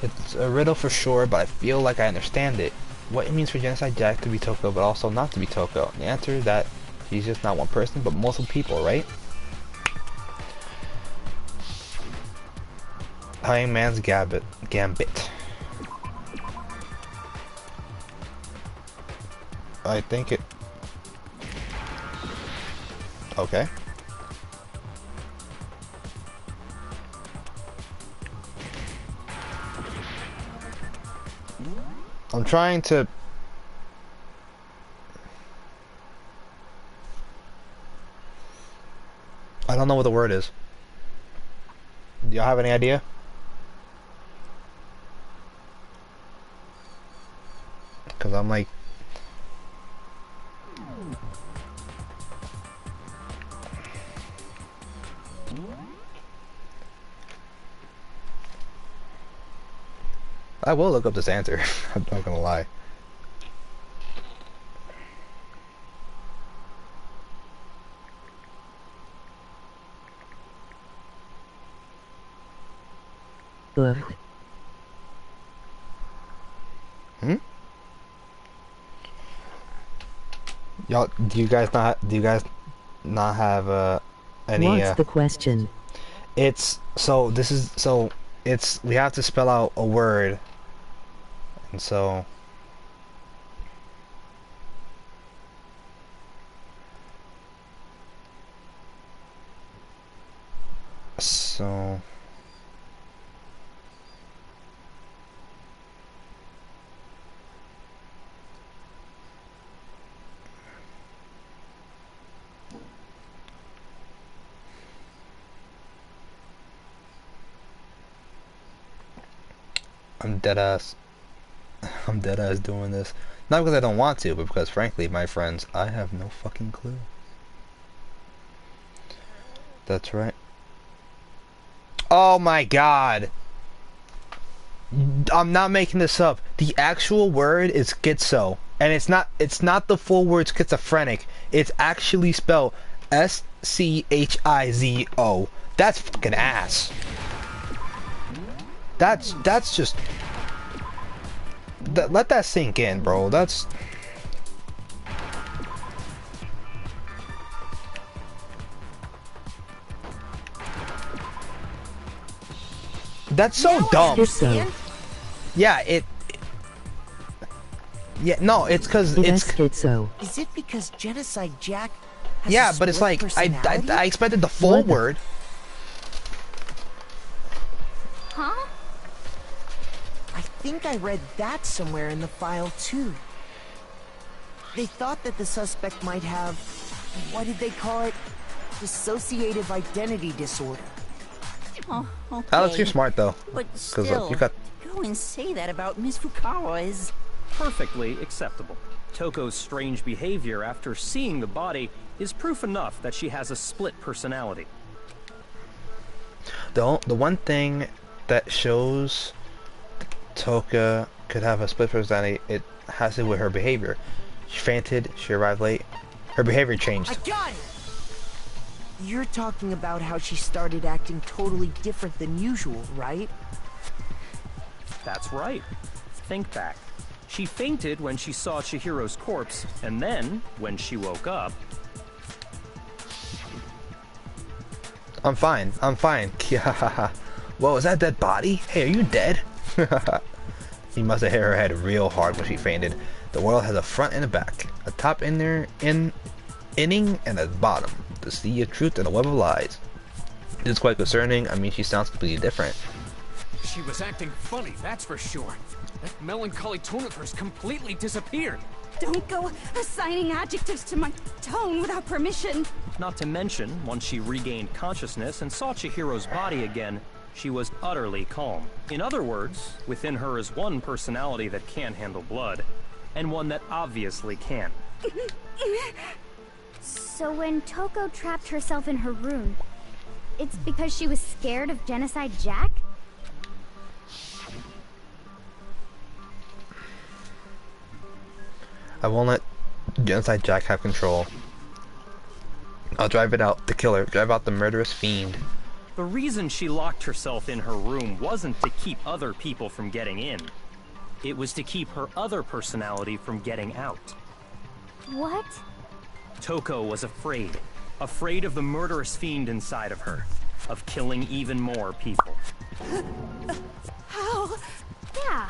It's a riddle for sure, but I feel like I understand it. What it means for Genocide Jack to be Toko, but also not to be Toko. The answer is that he's just not one person, but multiple people, right? Hangman's Gambit. I think it... Okay. I'm trying to... I don't know what the word is. Do y'all have any idea? Because I'm like... I will look up this answer. I'm not gonna lie. Ugh. Y'all, do you guys not have any? What's the question? It's we have to spell out a word, and so I'm dead ass doing this. Not because I don't want to, but because frankly, my friends, I have no fucking clue. That's right. Oh my god. I'm not making this up. The actual word is schizo. And it's not the full word schizophrenic. It's actually spelled S-C-H-I-Z-O. That's fucking ass. That's just... let that sink in, bro. That's so dumb. Yeah, Yeah, no, it's because It it's... is schizo. Is it because Genocide Jack has Yeah, a but it's split like, I personality? expected the full word. Huh? I think I read that somewhere in the file, too. They thought that the suspect might have... what did they call it? Dissociative identity disorder. Oh, okay. Alex, you're smart, though. But 'Cause, still, look, you got... to go and say that about Miss Fukawa is... Perfectly acceptable. Toko's strange behavior after seeing the body is proof enough that she has a split personality. The one thing that shows Toka could have a split personality, it has to do with her behavior. She fainted, she arrived late, her behavior changed. I got it! You're talking about how she started acting totally different than usual, right? That's right. Think back. She fainted when she saw Chihiro's corpse, and then, when she woke up... I'm fine. Whoa, is that a dead body? Hey, are you dead? He must have hit her head real hard when she fainted. The world has a front and a back, a top inning and a bottom. The sea of truth and a web of lies. It's quite concerning. I mean, she sounds completely different. She was acting funny, that's for sure. That melancholy tone of hers completely disappeared. Don't go assigning adjectives to my tone without permission. Not to mention, once she regained consciousness and saw Chihiro's body again, she was utterly calm. In other words, within her is one personality that can handle blood, and one that obviously can. So when Toko trapped herself in her room, it's because she was scared of Genocide Jack? I won't let Genocide Jack have control. I'll drive it out, the killer, drive out the murderous fiend. The reason she locked herself in her room wasn't to keep other people from getting in. It was to keep her other personality from getting out. What? Toko was afraid. Afraid of the murderous fiend inside of her. Of killing even more people. How? Yeah.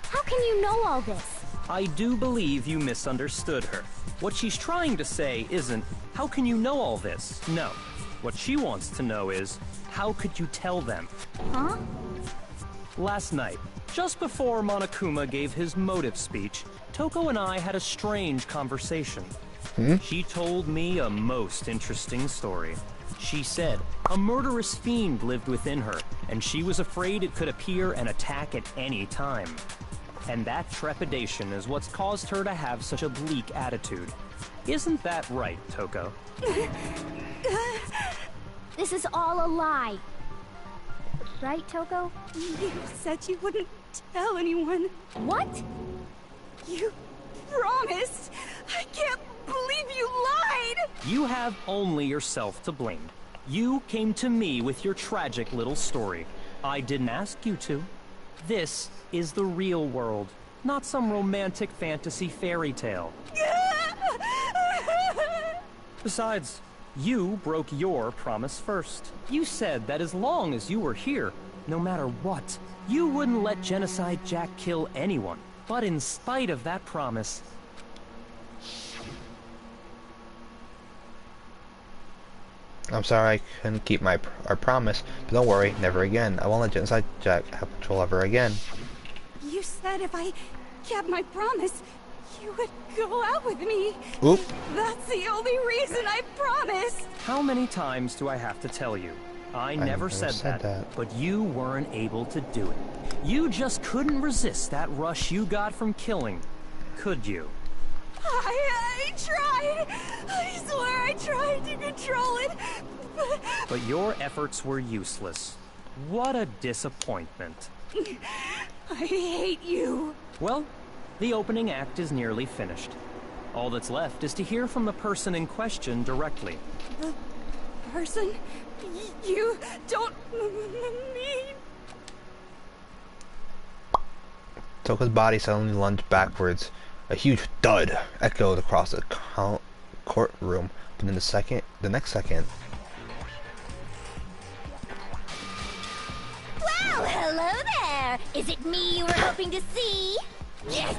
How can you know all this? I do believe you misunderstood her. What she's trying to say isn't, how can you know all this? No. What she wants to know is, how could you tell them? Huh? Last night, just before Monokuma gave his motive speech, Toko and I had a strange conversation. She told me a most interesting story. She said a murderous fiend lived within her, and she was afraid it could appear and attack at any time. And that trepidation is what's caused her to have such a bleak attitude. Isn't that right, Toko? This is all a lie. Right, Toko? You said you wouldn't tell anyone. What? You promised. I can't believe you lied. You have only yourself to blame. You came to me with your tragic little story. I didn't ask you to. This is the real world, not some romantic fantasy fairy tale. Besides, you broke your promise first. You said that as long as you were here, no matter what, you wouldn't let Genocide Jack kill anyone. But in spite of that promise... I'm sorry I couldn't keep our promise, but don't worry, never again. I won't let Genocide Jack have control of her again. You said if I kept my promise, you would go out with me. Oop. That's the only reason I promised. How many times do I have to tell you? I never said that, but you weren't able to do it. You just couldn't resist that rush you got from killing, could you? I tried. I swear I tried to control it, but your efforts were useless. What a disappointment. I hate you. Well, the opening act is nearly finished. All that's left is to hear from the person in question directly. The person? You don't mean... Toka's body suddenly lunged backwards. A huge thud echoed across the courtroom, but in the next second... Well, hello there! Is it me you were hoping to see? Yes!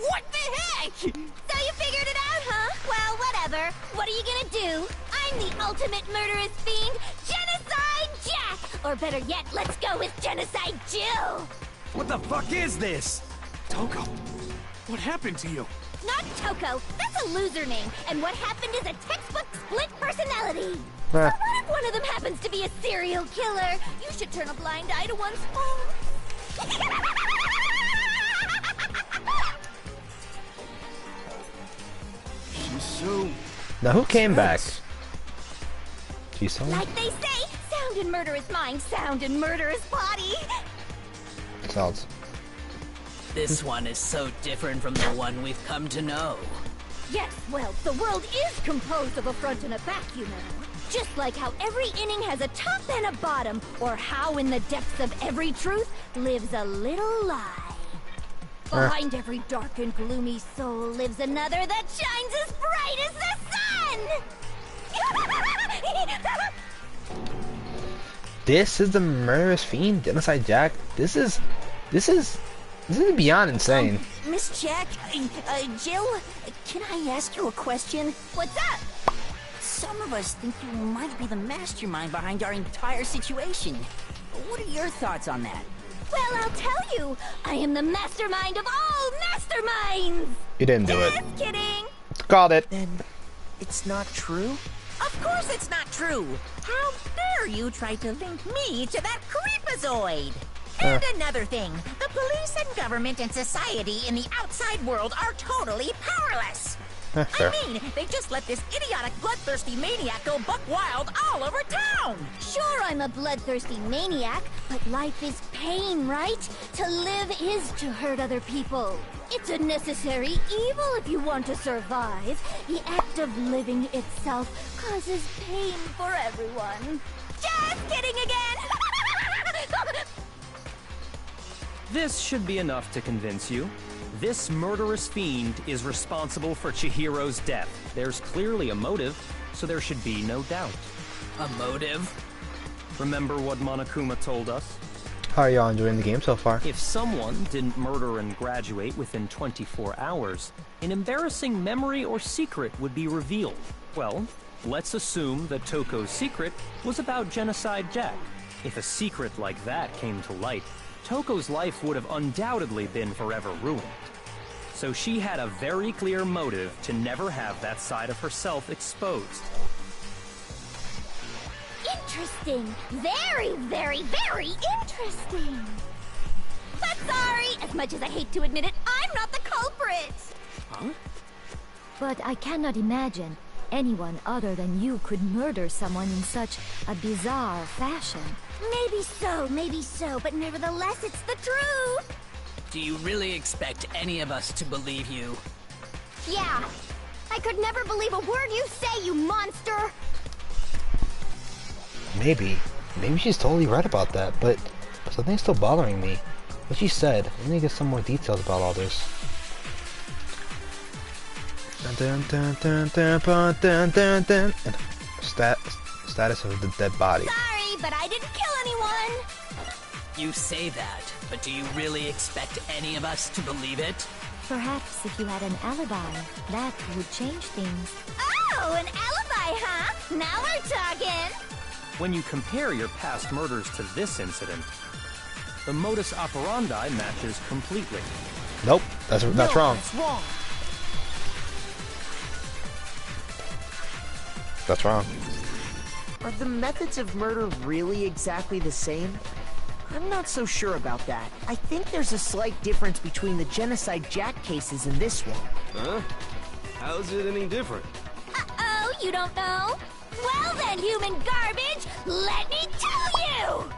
What the heck? So you figured it out, huh? Well, whatever. What are you gonna do? I'm the ultimate murderous fiend, Genocide Jack! Or better yet, let's go with Genocide Jill! What the fuck is this? Toko, what happened to you? Not Toko, that's a loser name, and what happened is a textbook split personality. Huh. But what if one of them happens to be a serial killer? You should turn a blind eye to one's faults. She's so... Now who came back? Jisung? Like they say, sound in murderous mind, sound in murderous body. Sounds. This one is so different from the one we've come to know. Yes, well, the world is composed of a front and a back, you know. Just like how every inning has a top and a bottom, or how in the depths of every truth lives a little lie. Behind every dark and gloomy soul lives another that shines as bright as the sun! This is the murderous fiend, Genocide Jack. This is beyond insane. Miss Jack, Jill, can I ask you a question? What's up? Some of us think you might be the mastermind behind our entire situation. What are your thoughts on that? Well, I'll tell you. I am the mastermind of all masterminds! You didn't do it. Just kidding! Called it. Then it's not true? Of course it's not true! How dare you try to link me to that creepazoid! And another thing, the police and government and society in the outside world are totally powerless! Fair. I mean, they just let this idiotic, bloodthirsty maniac go buck wild all over town! Sure, I'm a bloodthirsty maniac, but life is pain, right? To live is to hurt other people. It's a necessary evil if you want to survive. The act of living itself causes pain for everyone. Just kidding again! This should be enough to convince you. This murderous fiend is responsible for Chihiro's death. There's clearly a motive, so there should be no doubt. A motive? Remember what Monokuma told us? How are y'all enjoying the game so far? If someone didn't murder and graduate within 24 hours, an embarrassing memory or secret would be revealed. Well, let's assume that Toko's secret was about Genocide Jack. If a secret like that came to light, Toko's life would have undoubtedly been forever ruined. So she had a very clear motive to never have that side of herself exposed. Interesting. Very, very, very interesting. But sorry, as much as I hate to admit it, I'm not the culprit. Huh? But I cannot imagine anyone other than you could murder someone in such a bizarre fashion. Maybe so, but nevertheless, it's the truth. Do you really expect any of us to believe you? Yeah. I could never believe a word you say, you monster. Maybe she's totally right about that, but something's still bothering me. What she said, let me get some more details about all this. Status of the dead body. Sorry, but I didn't kill anyone. You say that, but do you really expect any of us to believe it? Perhaps if you had an alibi, that would change things. Oh, an alibi, huh? Now we're talking. When you compare your past murders to this incident, the modus operandi matches completely. Nope, that's wrong. That's wrong. That's wrong. Are the methods of murder really exactly the same? I'm not so sure about that. I think there's a slight difference between the Genocide Jack cases and this one. Huh? How's it any different? Uh-oh, you don't know? Well then, human garbage, let me tell you!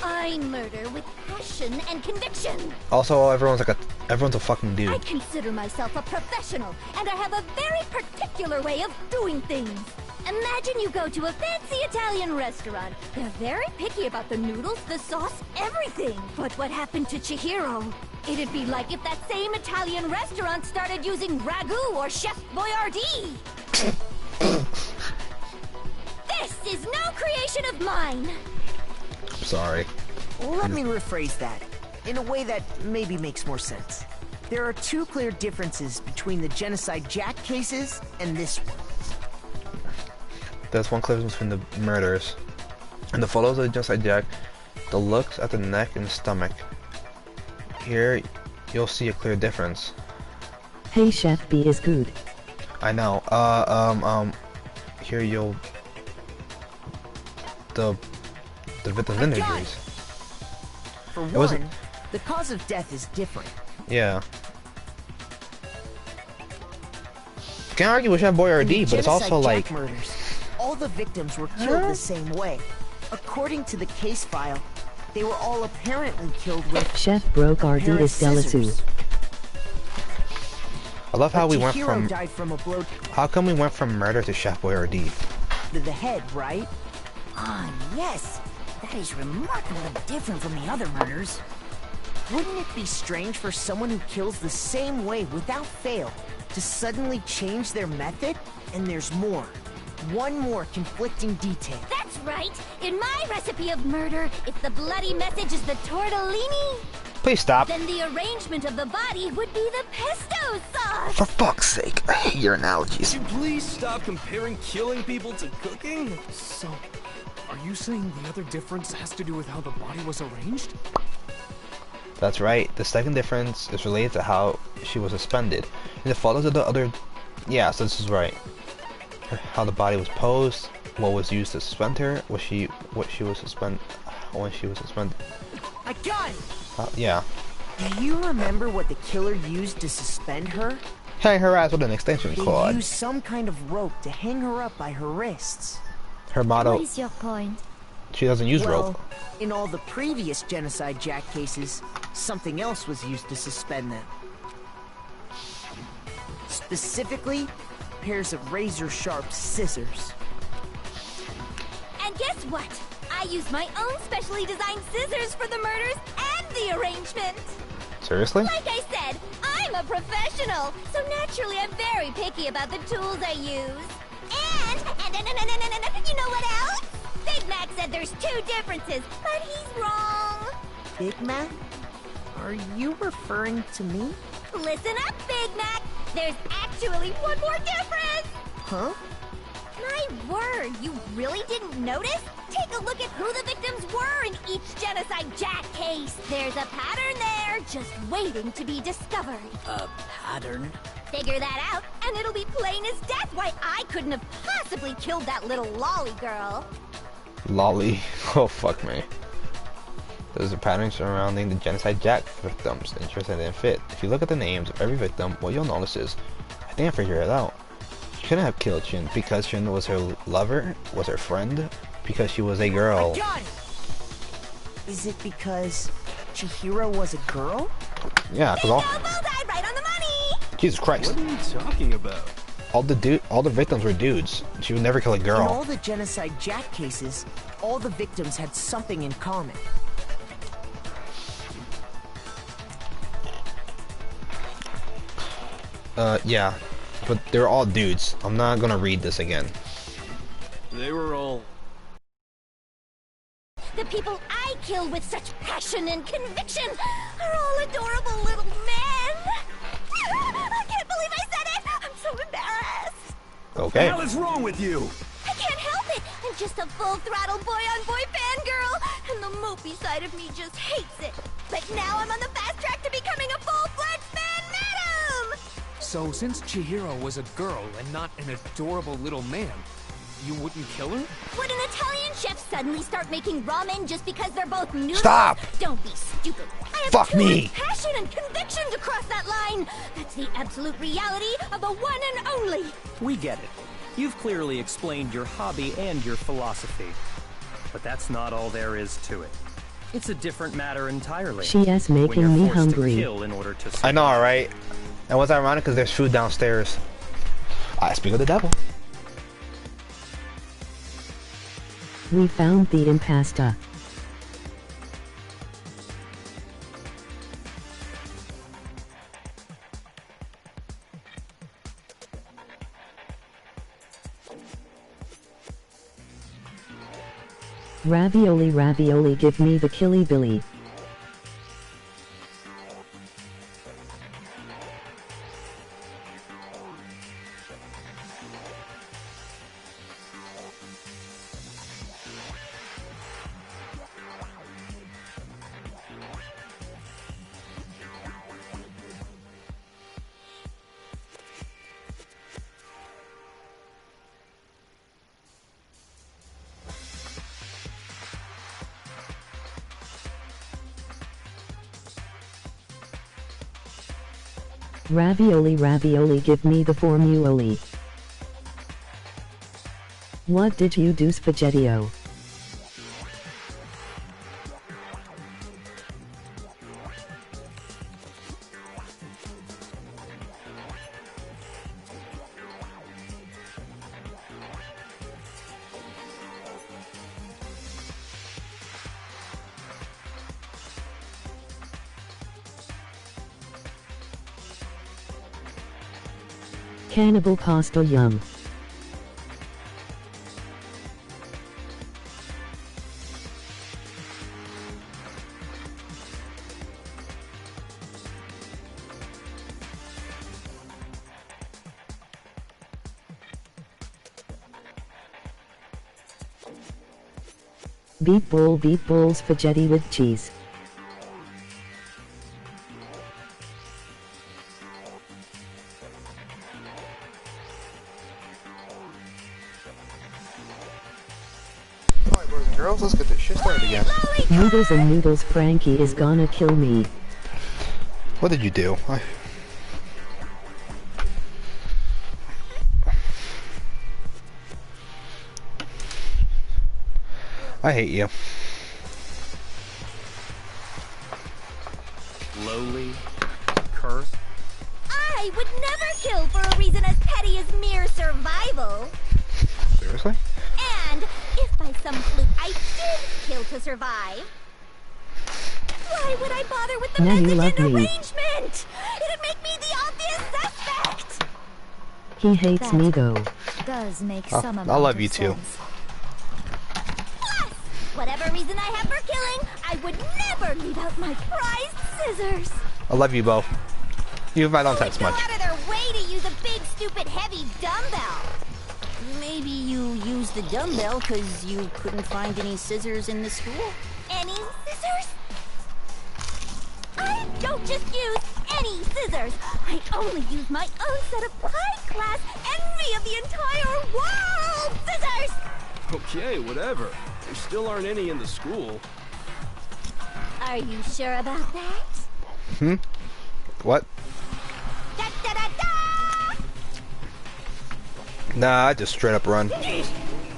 I murder with passion and conviction. Also, everyone's a fucking dude. I consider myself a professional, and I have a very particular way of doing things. Imagine you go to a fancy Italian restaurant. They're very picky about the noodles, the sauce, everything. But what happened to Chihiro? It'd be like if that same Italian restaurant started using ragu or Chef Boyardee. This is no creation of mine. Sorry. Let me rephrase that, in a way that maybe makes more sense. There are two clear differences between the Genocide Jack cases and this one. There's one clear difference between the murders. In the photos of the Genocide Jack, the looks at the neck and stomach. Here, you'll see a clear difference. Hey Chef B is good. I know. Here you'll the victim's injuries. For one, the cause of death is different. Yeah. Can't argue with Chef Boyardee, but it's also like murders, all the victims were killed the same way. According to the case file, they were all apparently killed with Chef Boyardee is Delasu. I love how we went from died from a blow how come we went from murder to Chef Boyardee? To the head, right? Ah, yes. That is remarkably different from the other murders. Wouldn't it be strange for someone who kills the same way without fail to suddenly change their method? And there's more. One more conflicting detail. That's right! In my recipe of murder, if the bloody message is the tortellini, please stop. Then the arrangement of the body would be the pesto sauce! For fuck's sake, I hate your analogies. Would you please stop comparing killing people to cooking? So, are you saying the other difference has to do with how the body was arranged? That's right. The second difference is related to how she was suspended. In the photos of the other... Yeah, so this is right. How the body was posed, what was used to suspend her, when she was suspended. I got it! Yeah. Do you remember what the killer used to suspend her? Hang her ass with an extension cord. They used some kind of rope to hang her up by her wrists. Her motto... What is your point? She doesn't use rope. In all the previous Genocide Jack cases, something else was used to suspend them. Specifically, pairs of razor-sharp scissors. And guess what? I used my own specially designed scissors for the murders and the arrangement. Seriously? Like I said, I'm a professional, so naturally I'm very picky about the tools I use. And you know what else? Big Mac said there's two differences, but he's wrong. Big Mac? Are you referring to me? Listen up, Big Mac. There's actually one more difference. Huh? My word, you really didn't notice? Take a look at who the victims were in each Genocide Jack case. There's a pattern there, just waiting to be discovered. A pattern? Figure that out, and it'll be plain as death why I couldn't have possibly killed that little lolly girl. Lolly? Oh, fuck me. There's a pattern surrounding the Genocide Jack victims. Interesting didn't fit. If you look at the names of every victim, what you'll notice is, I think I figured it out. She couldn't have killed Shin because Shin was her lover, was her friend, because she was a girl. I got it! Is it because Chihiro was a girl? Yeah, because all... Bullseye, right on the money! Jesus Christ. What are you talking about? All the victims were dudes. She would never kill a girl. In all the Genocide Jack cases, all the victims had something in common. Yeah. But they're all dudes. I'm not gonna read this again. They were all... The people I kill with such passion and conviction are all adorable little men. I can't believe I said it! I'm so embarrassed. Okay. What the hell is wrong with you? I can't help it. I'm just a full-throttle boy-on-boy fangirl, and the mopey side of me just hates it. But now I'm on the fast track to becoming a full-fledged fan madam! So, since Chihiro was a girl and not an adorable little man, you wouldn't kill her? Would an Italian chef suddenly start making ramen just because they're both noodles? Stop! Don't be stupid. I have Fuck too me! much passion and conviction to cross that line. That's the absolute reality of the one and only. We get it. You've clearly explained your hobby and your philosophy. But that's not all there is to it. It's a different matter entirely. She is when making you're me forced hungry. To kill in order to I know, right? And what's ironic is there's food downstairs. I speak of the devil. We found the impasta. Ravioli, ravioli, give me the killy billy. Ravioli, ravioli, give me the formuoli. What did you do, Spaghettio? Cannibal pasta, yum. Beat bowl spaghetti with cheese. Alright, boys and girls, let's get this shit started again. Noodles and noodles, Frankie is gonna kill me. What did you do? I hate you. Lowly, cursed. I would never kill for a reason as petty as mere survival. Seriously? And if by some fluke I did kill to survive, why would I bother with the Now you message love and me. arrangement? It'd make me the obvious suspect. He hates me though. Does make Oh, some I amount love of you too. sense. Plus, whatever reason I have for killing, I would never leave out my prized scissors. I love you both. Even if I don't text Go much. out of their way to use a big, stupid, heavy dumbbell. Maybe you used the dumbbell because you couldn't find any scissors in the school? Any scissors? I don't just use any scissors. I only use my own set of high-class, envy of the entire world scissors. Okay, whatever. There still aren't any in the school. Are you sure about that? Hmm? What? Da da da da! Nah, I just straight up run.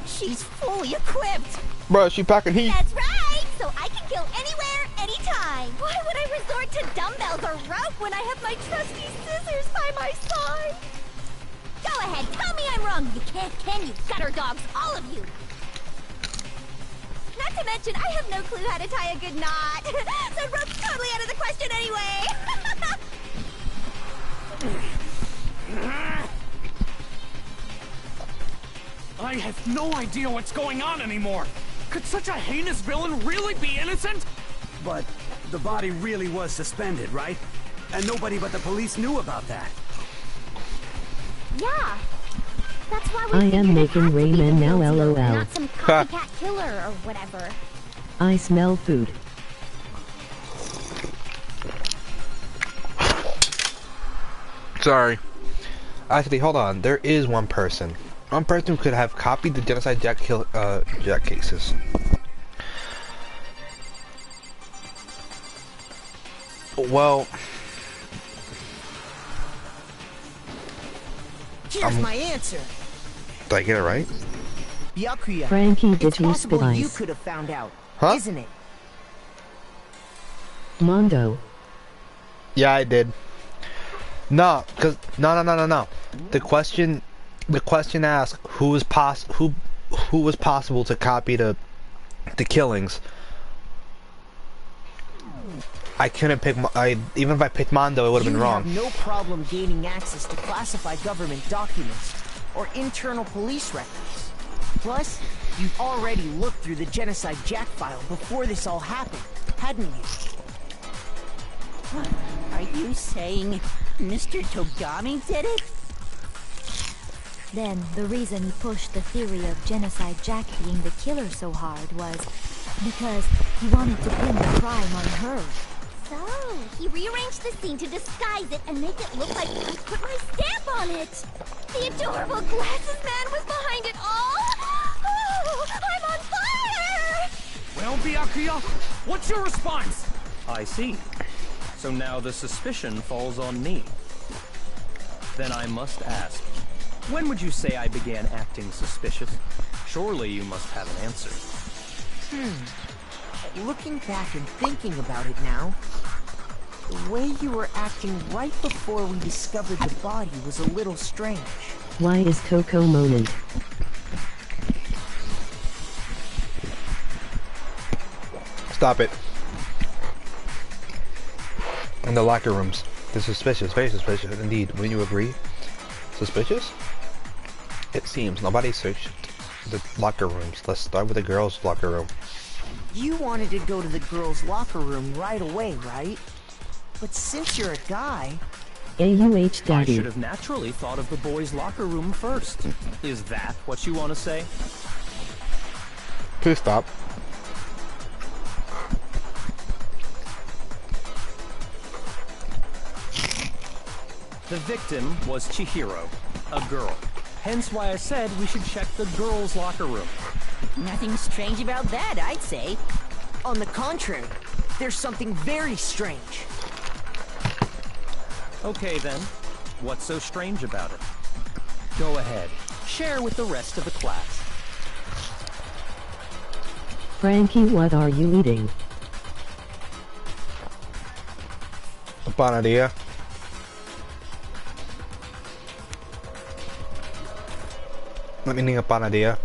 She's fully equipped. Bro, she packing heat. That's right! So I can kill anywhere, anytime. Why would I resort to dumbbells or rope when I have my trusty scissors by my side? Go ahead, tell me I'm wrong. You can't, can you, gutter dogs, all of you? Not to mention, I have no clue how to tie a good knot. So rope's totally out of the question anyway. I have no idea what's going on anymore. Could such a heinous villain really be innocent? But the body really was suspended, right? And nobody but the police knew about that. Yeah. That's why we I am making ramen now, lol. not some copycat killer or whatever. I smell food. Sorry. Actually, hold on. There is one person. One person who could have copied the genocide Jack cases. Well, Here's my answer. did I get it right? Byakuya. Frankie, did it's you possible spit you ice? could have found out, Huh? isn't it? Mondo. Yeah, I did. No, cause no. The question asked who was possible to copy the killings. I couldn't pick. Even if I picked Mondo, it would have been wrong. You have no problem gaining access to classified government documents or internal police records. Plus, You've already looked through the Genocide Jack file before this all happened, hadn't you? Are you saying Mr. Togami did it? Then, the reason he pushed the theory of Genocide Jack being the killer so hard was because he wanted to pin the crime on her. So, he rearranged the scene to disguise it and make it look like I put my stamp on it. The adorable glasses man was behind it all. Oh, I'm on fire! Well, Byakuya, what's your response? I see. So now the suspicion falls on me. Then I must ask, when would you say I began acting suspicious? Surely you must have an answer. Looking back and thinking about it now, the way you were acting right before we discovered the body was a little strange. Why is Coco moaning? Stop it. In the locker rooms. This is suspicious, very suspicious indeed. Wouldn't you agree? Suspicious? It seems nobody searched the locker rooms. Let's start with the girls' locker room. You wanted to go to the girls' locker room right away, right? But since you're a guy... AUH I Daddy. should have naturally thought of the boys' locker room first. Is that what you want to say? Please stop. The victim was Chihiro, a girl. Hence why I said we should check the girls' locker room. Nothing strange about that, I'd say. On the contrary, there's something very strange. Okay then, what's so strange about it? Go ahead, share with the rest of the class. Frankie, what are you eating? A panadilla. I'm eating a panadilla.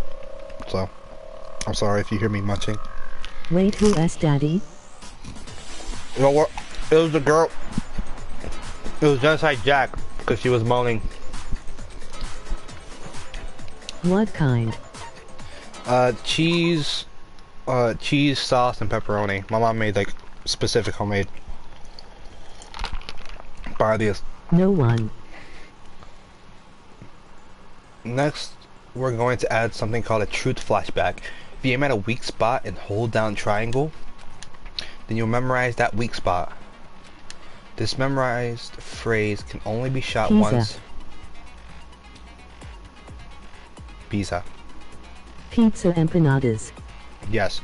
So, I'm sorry if you hear me munching. Wait, who is Daddy? Well, what? It was the girl. It was Genocide Jack, because she was moaning. What kind? Cheese, cheese, sauce, and pepperoni. My mom made, like, specific homemade panadillas. No one. Next, we're going to add something called a truth flashback. If you aim at a weak spot and hold down triangle, then you'll memorize that weak spot. This memorized phrase can only be shot Pizza. once. Pizza. Pizza empanadas. Yes.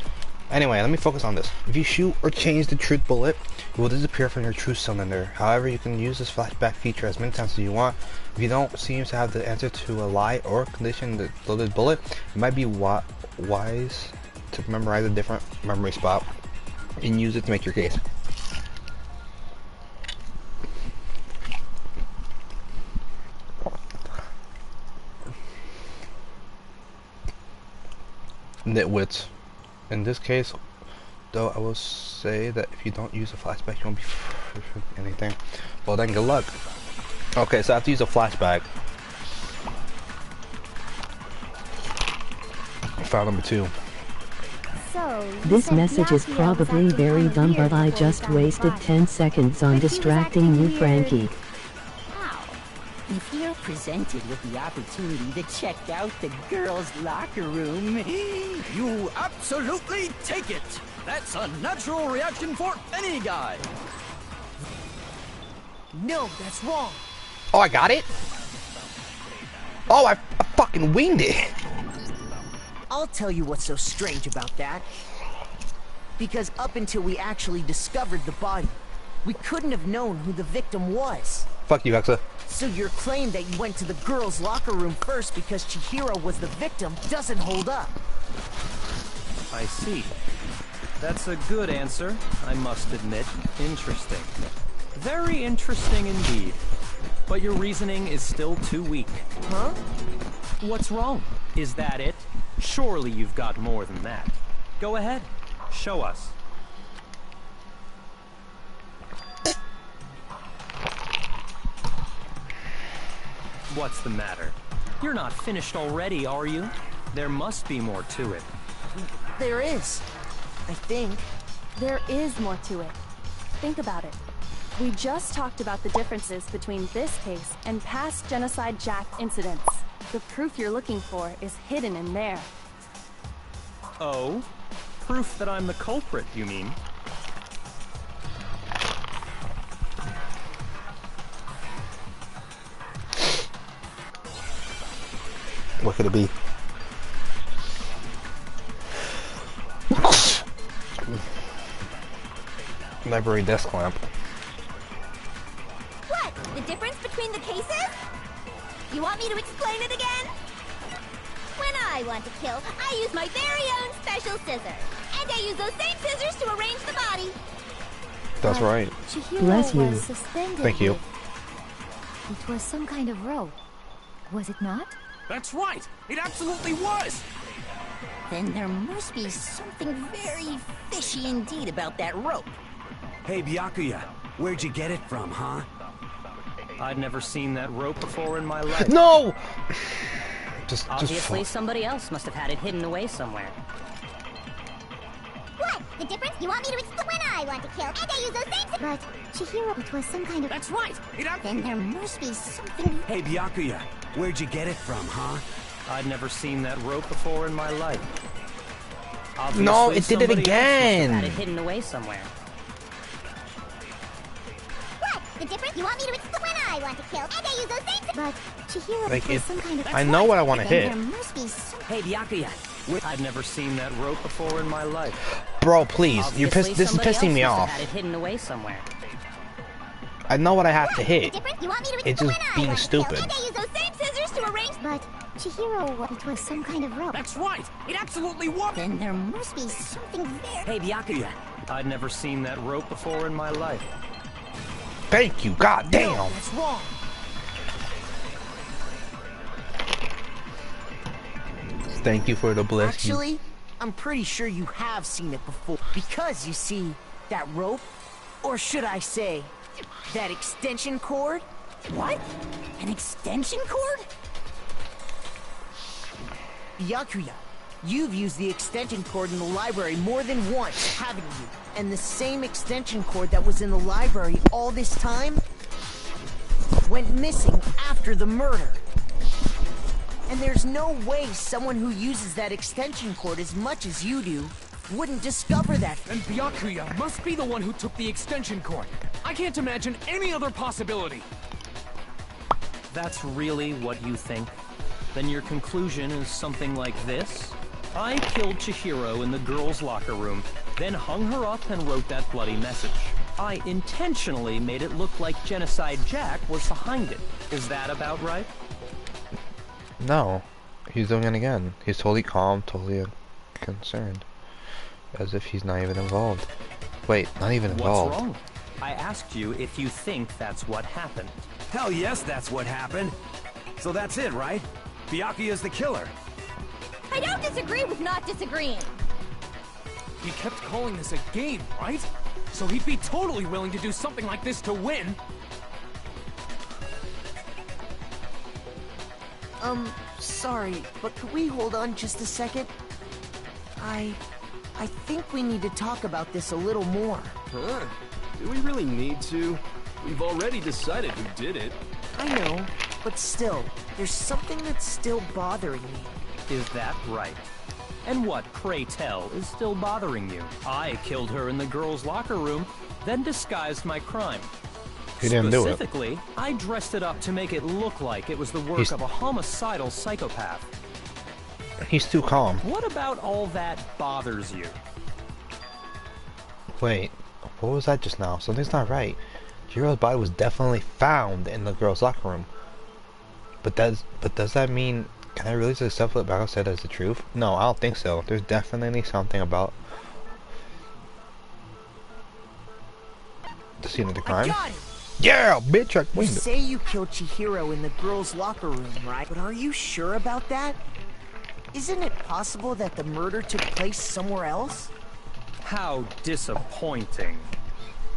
Anyway, let me focus on this. If you shoot or change the truth bullet, it will disappear from your truth cylinder. However, you can use this flashback feature as many times as you want. If you don't seem to have the answer to a lie or condition in the loaded bullet, it might be wise to memorize a different memory spot and use it to make your case. Nitwits. In this case, though, I will say that if you don't use a flashback, you won't be anything. Well then, good luck. Okay, so I have to use a flashback. File number 2. So, This message is probably very dumb, but I just wasted 10 seconds on distracting you, Frankie. If you're presented with the opportunity to check out the girls' locker room, You absolutely take it! That's a natural reaction for any guy! No, that's wrong. Oh, I got it? Oh, I fucking winged it! I'll tell you what's so strange about that. Because up until we actually discovered the body, we couldn't have known who the victim was. Fuck you, Hexa. So your claim that you went to the girls' locker room first because Chihiro was the victim doesn't hold up. I see. That's a good answer, I must admit. Interesting. Very interesting indeed. But your reasoning is still too weak. Huh? What's wrong? Is that it? Surely you've got more than that. Go ahead. Show us. What's the matter? You're not finished already, are you? There must be more to it. There is. I think. There is more to it. Think about it. We just talked about the differences between this case and past Genocide Jack incidents. The proof you're looking for is hidden in there. Oh? Proof that I'm the culprit, you mean? What could it be? Library desk lamp. What? The difference between the cases? You want me to explain it again? When I want to kill, I use my very own special scissors. And I use those same scissors to arrange the body. That's right. Chihiro Bless you. was suspended. Thank you. It was some kind of rope. Was it not? That's right! It absolutely was! Then there must be something very fishy indeed about that rope. Hey, Byakuya, where'd you get it from, huh? I'd never seen that rope before in my life. No! Obviously, somebody else must have had it hidden away somewhere. What? The difference? You want me to explain? When I want to kill, and I use those same scissors. But Chihiro, it was some kind of... That's right! Then there must be something... Hey, Byakuya, where'd you get it from, huh? I'd never seen that rope before in my life. Obviously, No, it did it somebody else must have again! Had it hidden away somewhere. What? The difference? You want me to explain? When I want to kill, and I use those same scissors. But Chihiro, Like it was it, some kind of... I know what I want to Then hit. there must be some... Hey, Byakuya. I'd never seen that rope before in my life. Bro, please. You're Obviously, this is somebody pissing me else must off. have had it hidden away somewhere. I know what I have to The hit. difference? You want me to It's explain? just When I being want to kill, stupid. and I use those same scissors to arrange... But Chihiro, it was some kind of rope. That's right! It absolutely was! Then there must be something very... Hey, Byakuya. I'd never seen that rope before in my life. Thank you, god damn. That's wrong. Thank you for the bless. Actually, I'm pretty sure you have seen it before. Because, you see, that rope, or should I say, that extension cord? What? An extension cord? Byakuya, you've used the extension cord in the library more than once, haven't you? And the same extension cord that was in the library all this time went missing after the murder. And there's no way someone who uses that extension cord as much as you do wouldn't discover that. And Byakuya must be the one who took the extension cord. I can't imagine any other possibility. That's really what you think? Then your conclusion is something like this? I killed Chihiro in the girls' locker room, then hung her up and wrote that bloody message. I intentionally made it look like Genocide Jack was behind it. Is that about right? No, he's doing it again. He's totally calm, totally concerned, as if he's not even involved. Wait, not even involved. What's wrong? I asked you if you think that's what happened. Hell yes, that's what happened. So that's it, right? Byakuya's the killer. I don't disagree with not disagreeing. He kept calling this a game, right? So he'd be totally willing to do something like this to win. Sorry, but could we hold on just a second? I think we need to talk about this a little more. Huh? Do we really need to? We've already decided who did it. I know, but still, there's something that's still bothering me. Is that right? And what, pray tell, is still bothering you? I killed her in the girls' locker room, then disguised my crime. He didn't do it. Specifically, I dressed it up to make it look like it was the work of a homicidal psychopath. He's too calm. What about all that bothers you? Wait, what was that just now? Something's not right. Jiro's body was definitely found in the girls' locker room. But does that mean, can I really say stuff that Bako said as the truth? No, I don't think so. There's definitely something about the scene of the crime. I got it! Yeah, bitch, I You winged it. say you killed Chihiro in the girls' locker room, right? But are you sure about that? Isn't it possible that the murder took place somewhere else? How disappointing.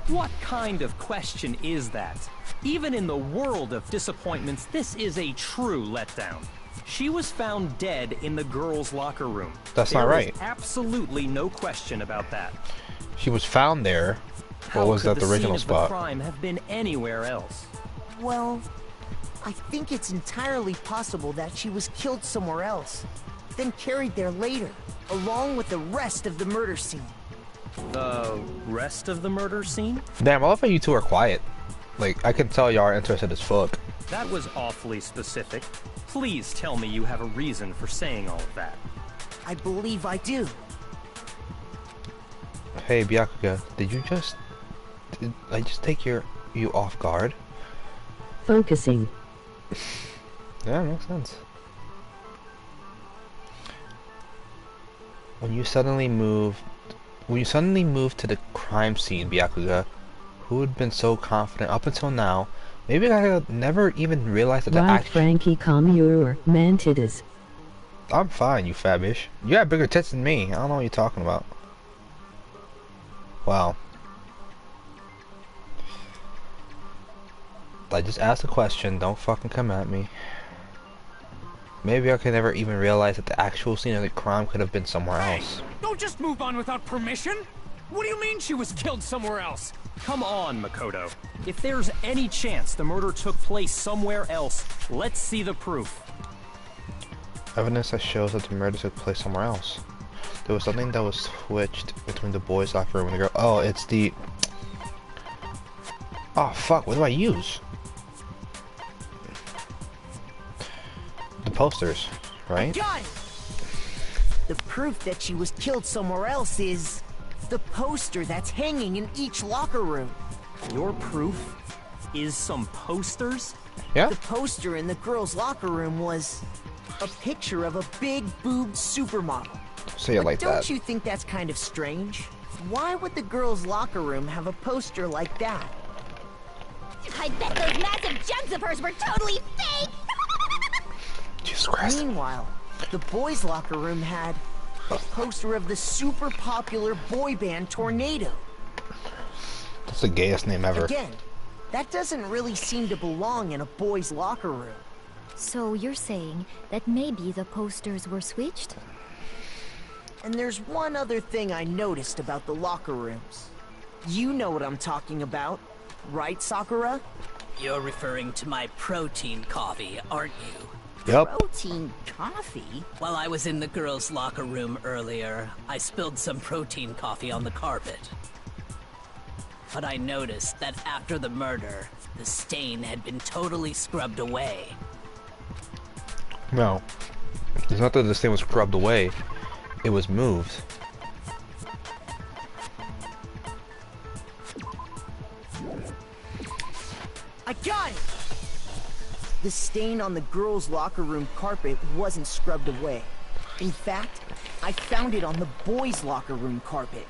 What kind of question is that? Even in the world of disappointments, this is a true letdown. She was found dead in the girls' locker room. That's not right. There is absolutely no question about that. She was found there. Or was that the original spot? How could the scene of the crime have been anywhere else? Well, I think it's entirely possible that she was killed somewhere else, then carried there later, along with the rest of the murder scene. The rest of the murder scene? Damn, I love how you two are quiet. Like, I can tell y'all are interested as fuck. That was awfully specific. Please tell me you have a reason for saying all of that. I believe I do. Hey, Byakuya, did I just take you off guard? Focusing. Yeah, makes sense. When you suddenly moved to the crime scene, Byakuya, who had been so confident up until now, maybe I never even realized that the Right, Frankie, calm your mantitas. I'm fine, you fat bitch. You got bigger tits than me. I don't know what you're talking about. Wow. I just asked a question, don't fucking come at me. Maybe I could never even realize that the actual scene of the crime could have been somewhere else. Don't just move on without permission! What do you mean she was killed somewhere else? Come on, Makoto. If there's any chance the murder took place somewhere else, let's see the proof. Evidence that shows that the murder took place somewhere else. There was something that was switched between the boys' locker room and the girl. Oh, it's the... Oh, fuck, what do I use? The posters, right? Got it! The proof that she was killed somewhere else is the poster that's hanging in each locker room. Your proof is some posters? Yeah? The poster in the girls' locker room was a picture of a big boobed supermodel. Say it like that. Don't you think that's kind of strange? Why would the girls' locker room have a poster like that? I bet those massive jugs of hers were totally fake! Jesus Christ. Meanwhile, the boys' locker room had a poster of the super popular boy band Tornado. That's the gayest name ever. Again, that doesn't really seem to belong in a boys' locker room. So you're saying that maybe the posters were switched? And there's one other thing I noticed about the locker rooms. You know what I'm talking about, right, Sakura? You're referring to my protein coffee, aren't you? Yep. Protein coffee? While I was in the girls' locker room earlier, I spilled some protein coffee on the carpet. But I noticed that after the murder, the stain had been totally scrubbed away. No. It's not that this thing was scrubbed away. It was moved. I got it! The stain on the girls' locker room carpet wasn't scrubbed away. In fact, I found it on the boys' locker room carpet.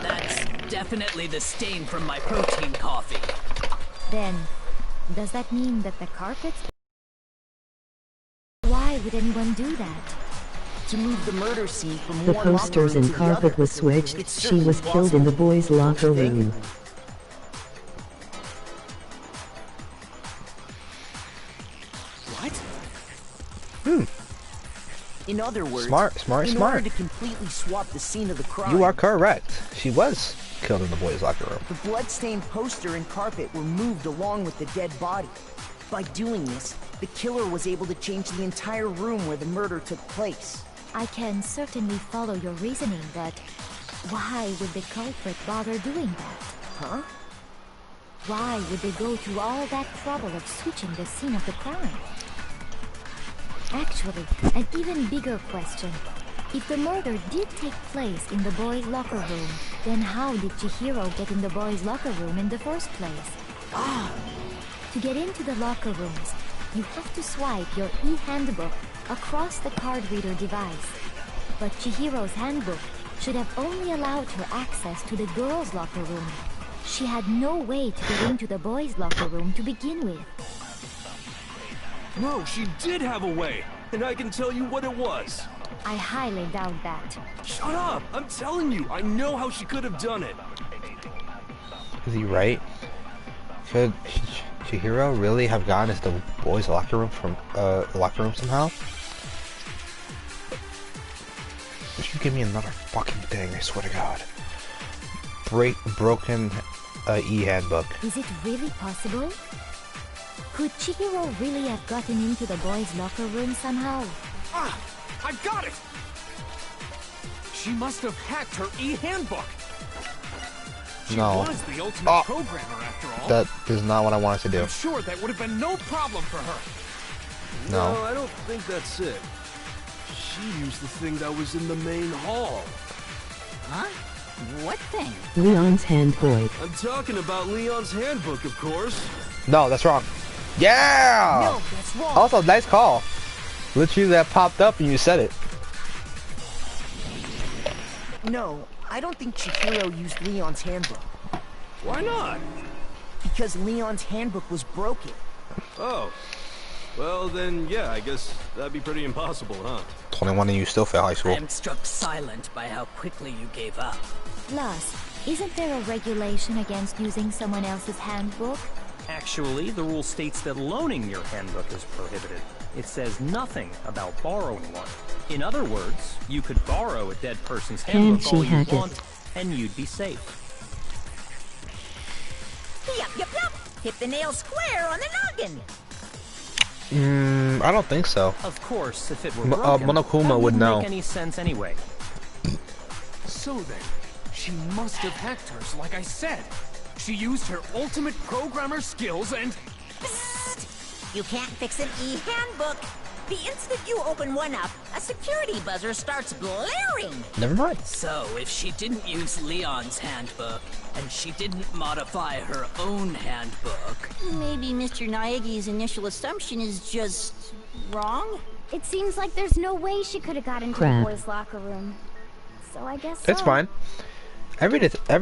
That's definitely the stain from my protein coffee. Then, does that mean that the carpets... Why would anyone do that? To move the murder scene from The one locker posters room and to the carpet other. was switched. It's She certainly was killed in the possible, boys' locker don't you think? room. What? In other words, Smart. in order to completely swap the scene of the crime, You are correct. She was killed in the boys' locker room. the blood-stained poster and carpet were moved along with the dead body. By doing this, the killer was able to change the entire room where the murder took place. I can certainly follow your reasoning, but why would the culprit bother doing that? Huh? Why would they go through all that trouble of switching the scene of the crime? Actually, an even bigger question. If the murder did take place in the boys' locker room, then how did Chihiro get in the boys' locker room in the first place? To get into the locker rooms, you have to swipe your e-handbook across the card reader device. But Chihiro's handbook should have only allowed her access to the girls' locker room. She had no way to get into the boys' locker room to begin with. No, she did have a way, and I can tell you what it was. I highly doubt that. Shut up! I'm telling you, I know how she could have done it. Is he right? Could Chihiro really have gotten into the boys' locker room somehow? you give me another fucking thing, I swear to God. Broken e-handbook. Is it really possible? Could Chihiro really have gotten into the boys' locker room somehow? Ah! I've got it! She must have hacked her e-handbook! She No. was the ultimate programmer after all. That is not what I wanted to do. I'm sure that would have been no problem for her. No. No, I don't think that's it. She used the thing that was in the main hall. Huh? What thing? Leon's handbook. I'm talking about Leon's handbook, of course. No, that's wrong. Yeah! No, that's wrong. Also, nice call. Literally that popped up and you said it. No, I don't think Chihiro used Leon's handbook. Why not? Because Leon's handbook was broken. Oh. Well, then, yeah, I guess that'd be pretty impossible, huh? 21 and you still fail high school. I am struck silent by how quickly you gave up. Plus, isn't there a regulation against using someone else's handbook? Actually, the rule states that loaning your handbook is prohibited. It says nothing about borrowing one. In other words, you could borrow a dead person's handbook all you want, and you'd be safe. Yup, yup, yup. Hit the nail square on the noggin. I don't think so. Of course, if it were broken, Monokuma that would wouldn't know. make any sense anyway. So then, she must have hacked hers, like I said. She used her ultimate programmer skills and... Psst! You can't fix an e-handbook. The instant you open one up, a security buzzer starts blaring. Never mind. So, if she didn't use Leon's handbook, and she didn't modify her own handbook... Maybe Mr. Naegi's initial assumption is just... wrong? It seems like there's no way she could have got into Crap. the boys' locker room. So I guess It's fine. Every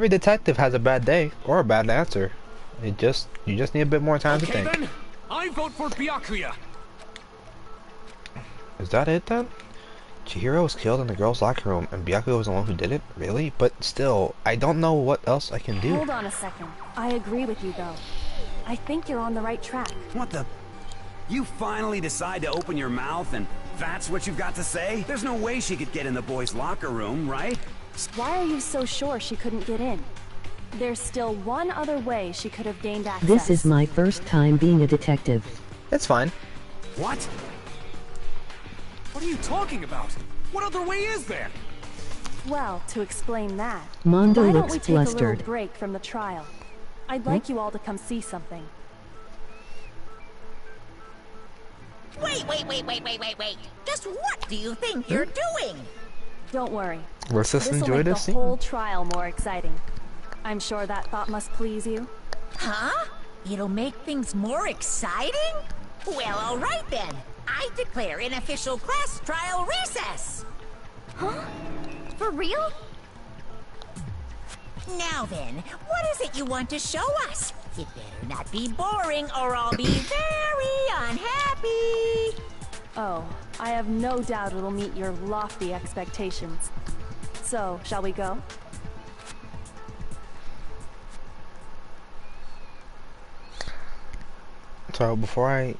detective has a bad day or a bad answer. You just need a bit more time to Okay think. then, I vote for Byakuya. Is that it then? Chihiro was killed in the girls' locker room, and Byakuya was the one who did it? Really? But still, I don't know what else I can do. Hold on a second. I agree with you, though. I think you're on the right track. What the? You finally decide to open your mouth and that's what you've got to say? There's no way she could get in the boys' locker room, right? Why are you so sure she couldn't get in? There's still one other way she could have gained access. This is my first time being a detective. It's fine. What? What are you talking about? What other way is there? Well, to explain that, Mondo why don't looks we take a flustered. little break from the trial? I'd like you all to come see something. Wait. Just what do you think you're doing? Don't worry. Let's just This'll enjoy make this the scene. whole trial more exciting. I'm sure that thought must please you. Huh? It'll make things more exciting? Well, all right then. I declare an official class trial recess. Huh? For real? Now then, what is it you want to show us? It better not be boring or I'll be very unhappy. Oh, I have no doubt it'll meet your lofty expectations. So, shall we go? So before I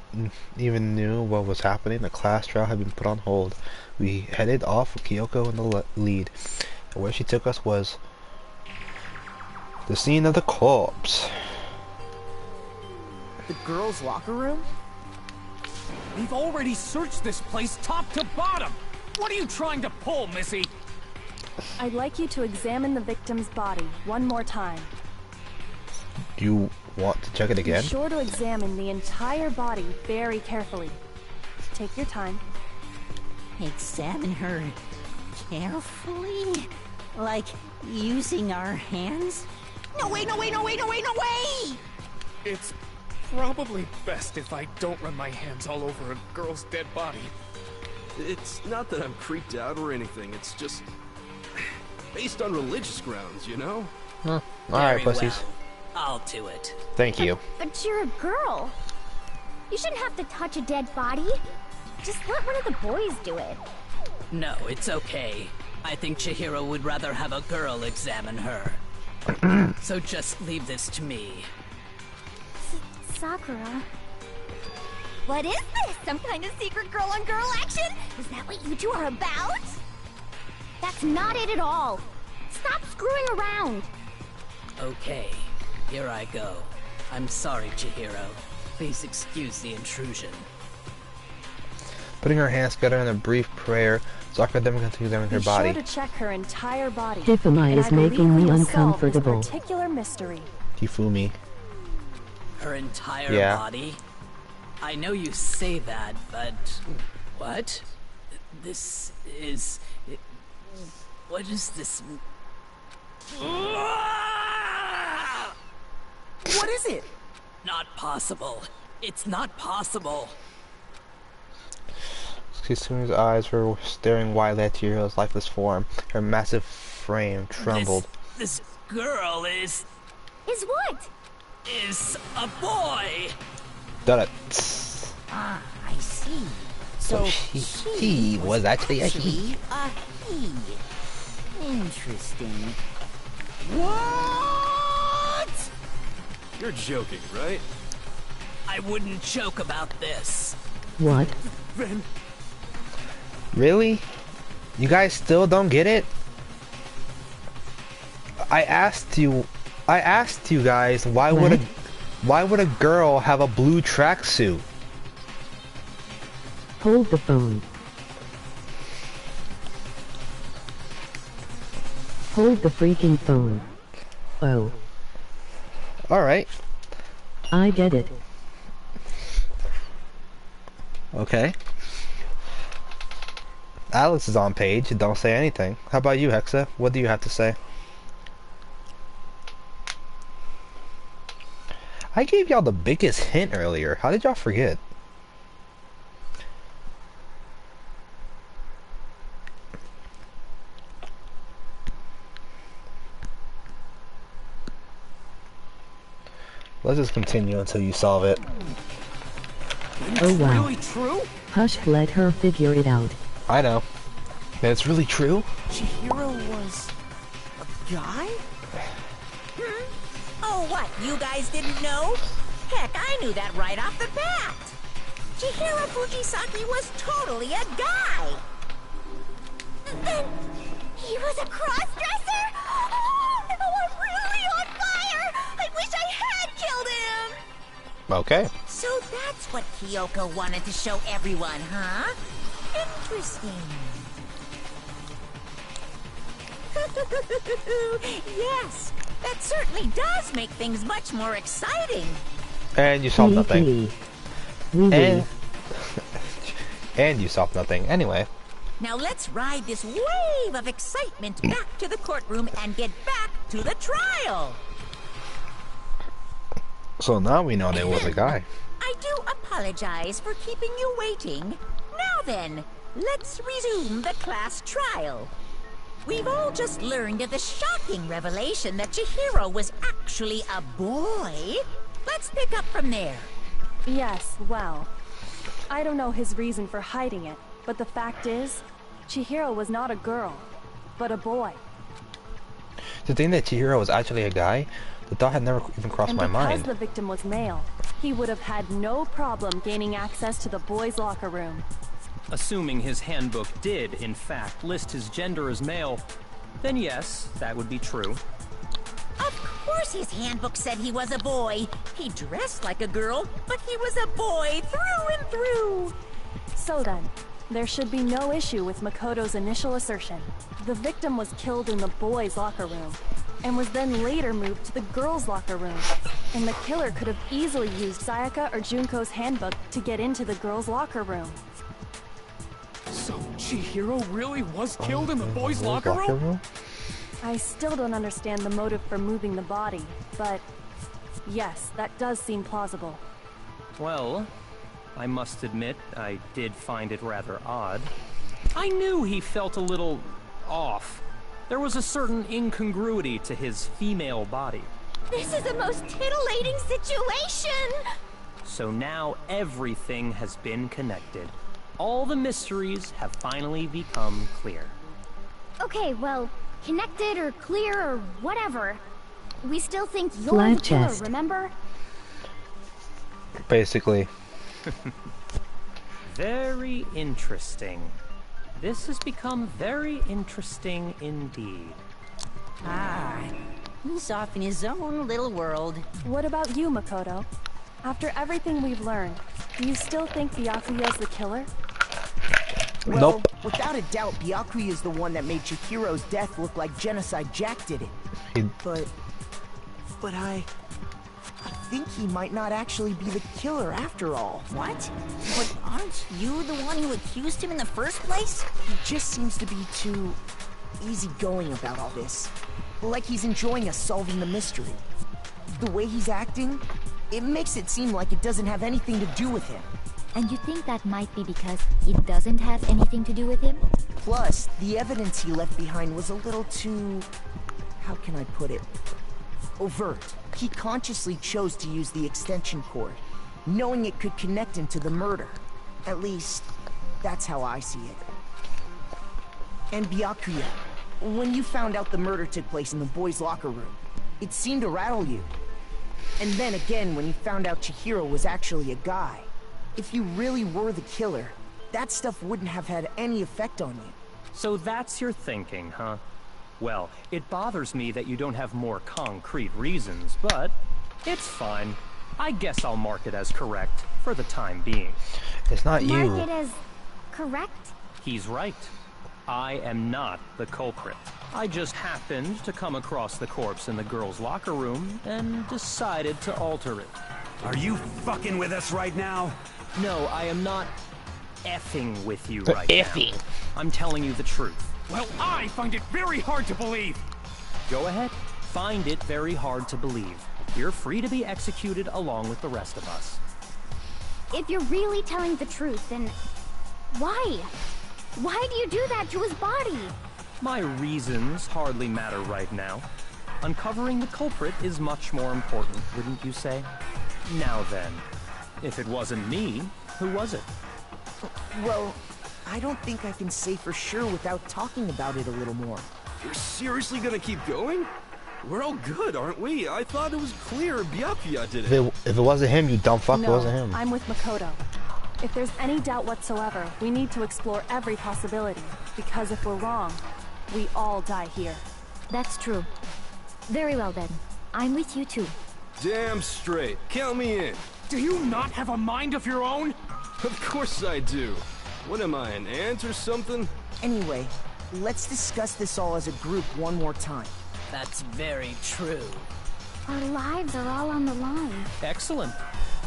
even knew what was happening, the class trial had been put on hold. We headed off with Kyoko in the lead. And where she took us was the scene of the corpse. The girls' locker room? We've already searched this place top to bottom. What are you trying to pull, Missy? I'd like you to examine the victim's body one more time. Do you want to check it again? Be sure to examine the entire body very carefully. Take your time. Examine her carefully? Like using our hands? No way! It's probably best if I don't run my hands all over a girl's dead body. It's not that I'm creeped out or anything, it's just... based on religious grounds, you know? Huh. Alright, Very pussies. well. I'll do it. Thank you. But you're a girl. You shouldn't have to touch a dead body. Just let one of the boys do it. No, it's okay. I think Chihiro would rather have a girl examine her. So just leave this to me. Sakura. What is this? Some kind of secret girl-on-girl action? Is that what you two are about? That's not it at all. Stop screwing around. Okay, here I go. I'm sorry, Chihiro. Please excuse the intrusion. Putting her hands together in a brief prayer, Sakura then began to examine her body. Be sure to check her entire body. Tifumi is making me uncomfortable. Particular mystery. Tifumi. Her entire body? I know you say that, but... What? This is... What is this... What is it? Not possible. It's not possible. Kisumi's eyes were staring wildly at Chihiro's lifeless form. Her massive frame trembled. This girl is... Is what? Is a boy! Done it. Ah, I see. So he was actually a he. A he. Interesting. What? You're joking, right? I wouldn't joke about this. What? Then... Really? You guys still don't get it? I asked you guys why would a girl have a blue tracksuit? Hold the phone. Hold the freaking phone. Oh. Alright. I get it. Okay. Alex is on page. Don't say anything. How about you, Hexa? What do you have to say? I gave y'all the biggest hint earlier. How did y'all forget? Let's just continue until you solve it. Oh wow. Really true? Hush, let her figure it out. I know. And it's really true? Chihiro was... a guy? Oh, what? You guys didn't know? Heck, I knew that right off the bat. Chihiro Fujisaki was totally a guy. Then he was a cross-dresser? Oh, no, I'm really on fire! I wish I had killed him! Okay. So that's what Kyoko wanted to show everyone, huh? Interesting. Yes, that certainly does make things much more exciting. And you solved nothing. And and you solved nothing. Anyway. Now let's ride this wave of excitement back to the courtroom and get back to the trial. So now we know there was a guy. I do apologize for keeping you waiting. Now then, let's resume the class trial. We've all just learned of the shocking revelation that Chihiro was actually a boy. Let's pick up from there. Yes, well, I don't know his reason for hiding it, but the fact is, Chihiro was not a girl, but a boy. To think that Chihiro was actually a guy, the thought had never even crossed my mind. And because the victim was male, he would have had no problem gaining access to the boys' locker room. Assuming his handbook did, in fact, list his gender as male, then yes, that would be true. Of course his handbook said he was a boy. He dressed like a girl, but he was a boy through and through. So then, there should be no issue with Makoto's initial assertion. The victim was killed in the boys' locker room, and was then later moved to the girls' locker room. And the killer could have easily used Sayaka or Junko's handbook to get into the girls' locker room. So, Chihiro really was killed in the boys' locker room? I still don't understand the motive for moving the body, but yes, that does seem plausible. Well, I must admit, I did find it rather odd. I knew he felt a little off. There was a certain incongruity to his female body. This is the most titillating situation! So now everything has been connected. All the mysteries have finally become clear. Okay, well, connected or clear or whatever. We still think you're Flat the killer, chest. remember? Basically. Very interesting. This has become very interesting indeed. Ah, he's off in his own little world. What about you, Makoto? After everything we've learned, do you still think Byakuya's the killer? Well, Nope. without a doubt, Byakuya is the one that made Chihiro's death look like Genocide Jack did it. But I think he might not actually be the killer after all. What? But aren't you the one who accused him in the first place? He just seems to be too easygoing about all this. Like he's enjoying us solving the mystery. The way he's acting, it makes it seem like it doesn't have anything to do with him. And you think that might be because it doesn't have anything to do with him? Plus, the evidence he left behind was a little too... how can I put it? Overt. He consciously chose to use the extension cord, knowing it could connect him to the murder. At least, that's how I see it. And Byakuya, when you found out the murder took place in the boys' locker room, it seemed to rattle you. And then again, when you found out Chihiro was actually a guy. If you really were the killer, that stuff wouldn't have had any effect on you. So that's your thinking, huh? Well, it bothers me that you don't have more concrete reasons, but it's fine. I guess I'll mark it as correct for the time being. It's not you. Mark it as correct? He's right. I am not the culprit. I just happened to come across the corpse in the girls' locker room and decided to alter it. Are you fucking with us right now? No, I am not effing with you But right effing. now. I'm telling you the truth. Well, I find it very hard to believe. Go ahead. Find it very hard to believe. You're free to be executed along with the rest of us. If you're really telling the truth, then why? Why do you do that to his body? My reasons hardly matter right now. Uncovering the culprit is much more important, wouldn't you say? Now then, if it wasn't me, who was it? Well, I don't think I can say for sure without talking about it a little more. You're seriously gonna keep going? We're all good, aren't we? I thought it was clear Byakuya did it. If it wasn't him, you dumb fuck, it No, wasn't him. I'm with Makoto. If there's any doubt whatsoever, we need to explore every possibility. Because if we're wrong, we all die here. That's true. Very well then. I'm with you too. Damn straight. Count me in. Do you not have a mind of your own? Of course I do. What am I, an ant or something? Anyway, let's discuss this all as a group one more time. That's very true. Our lives are all on the line. Excellent.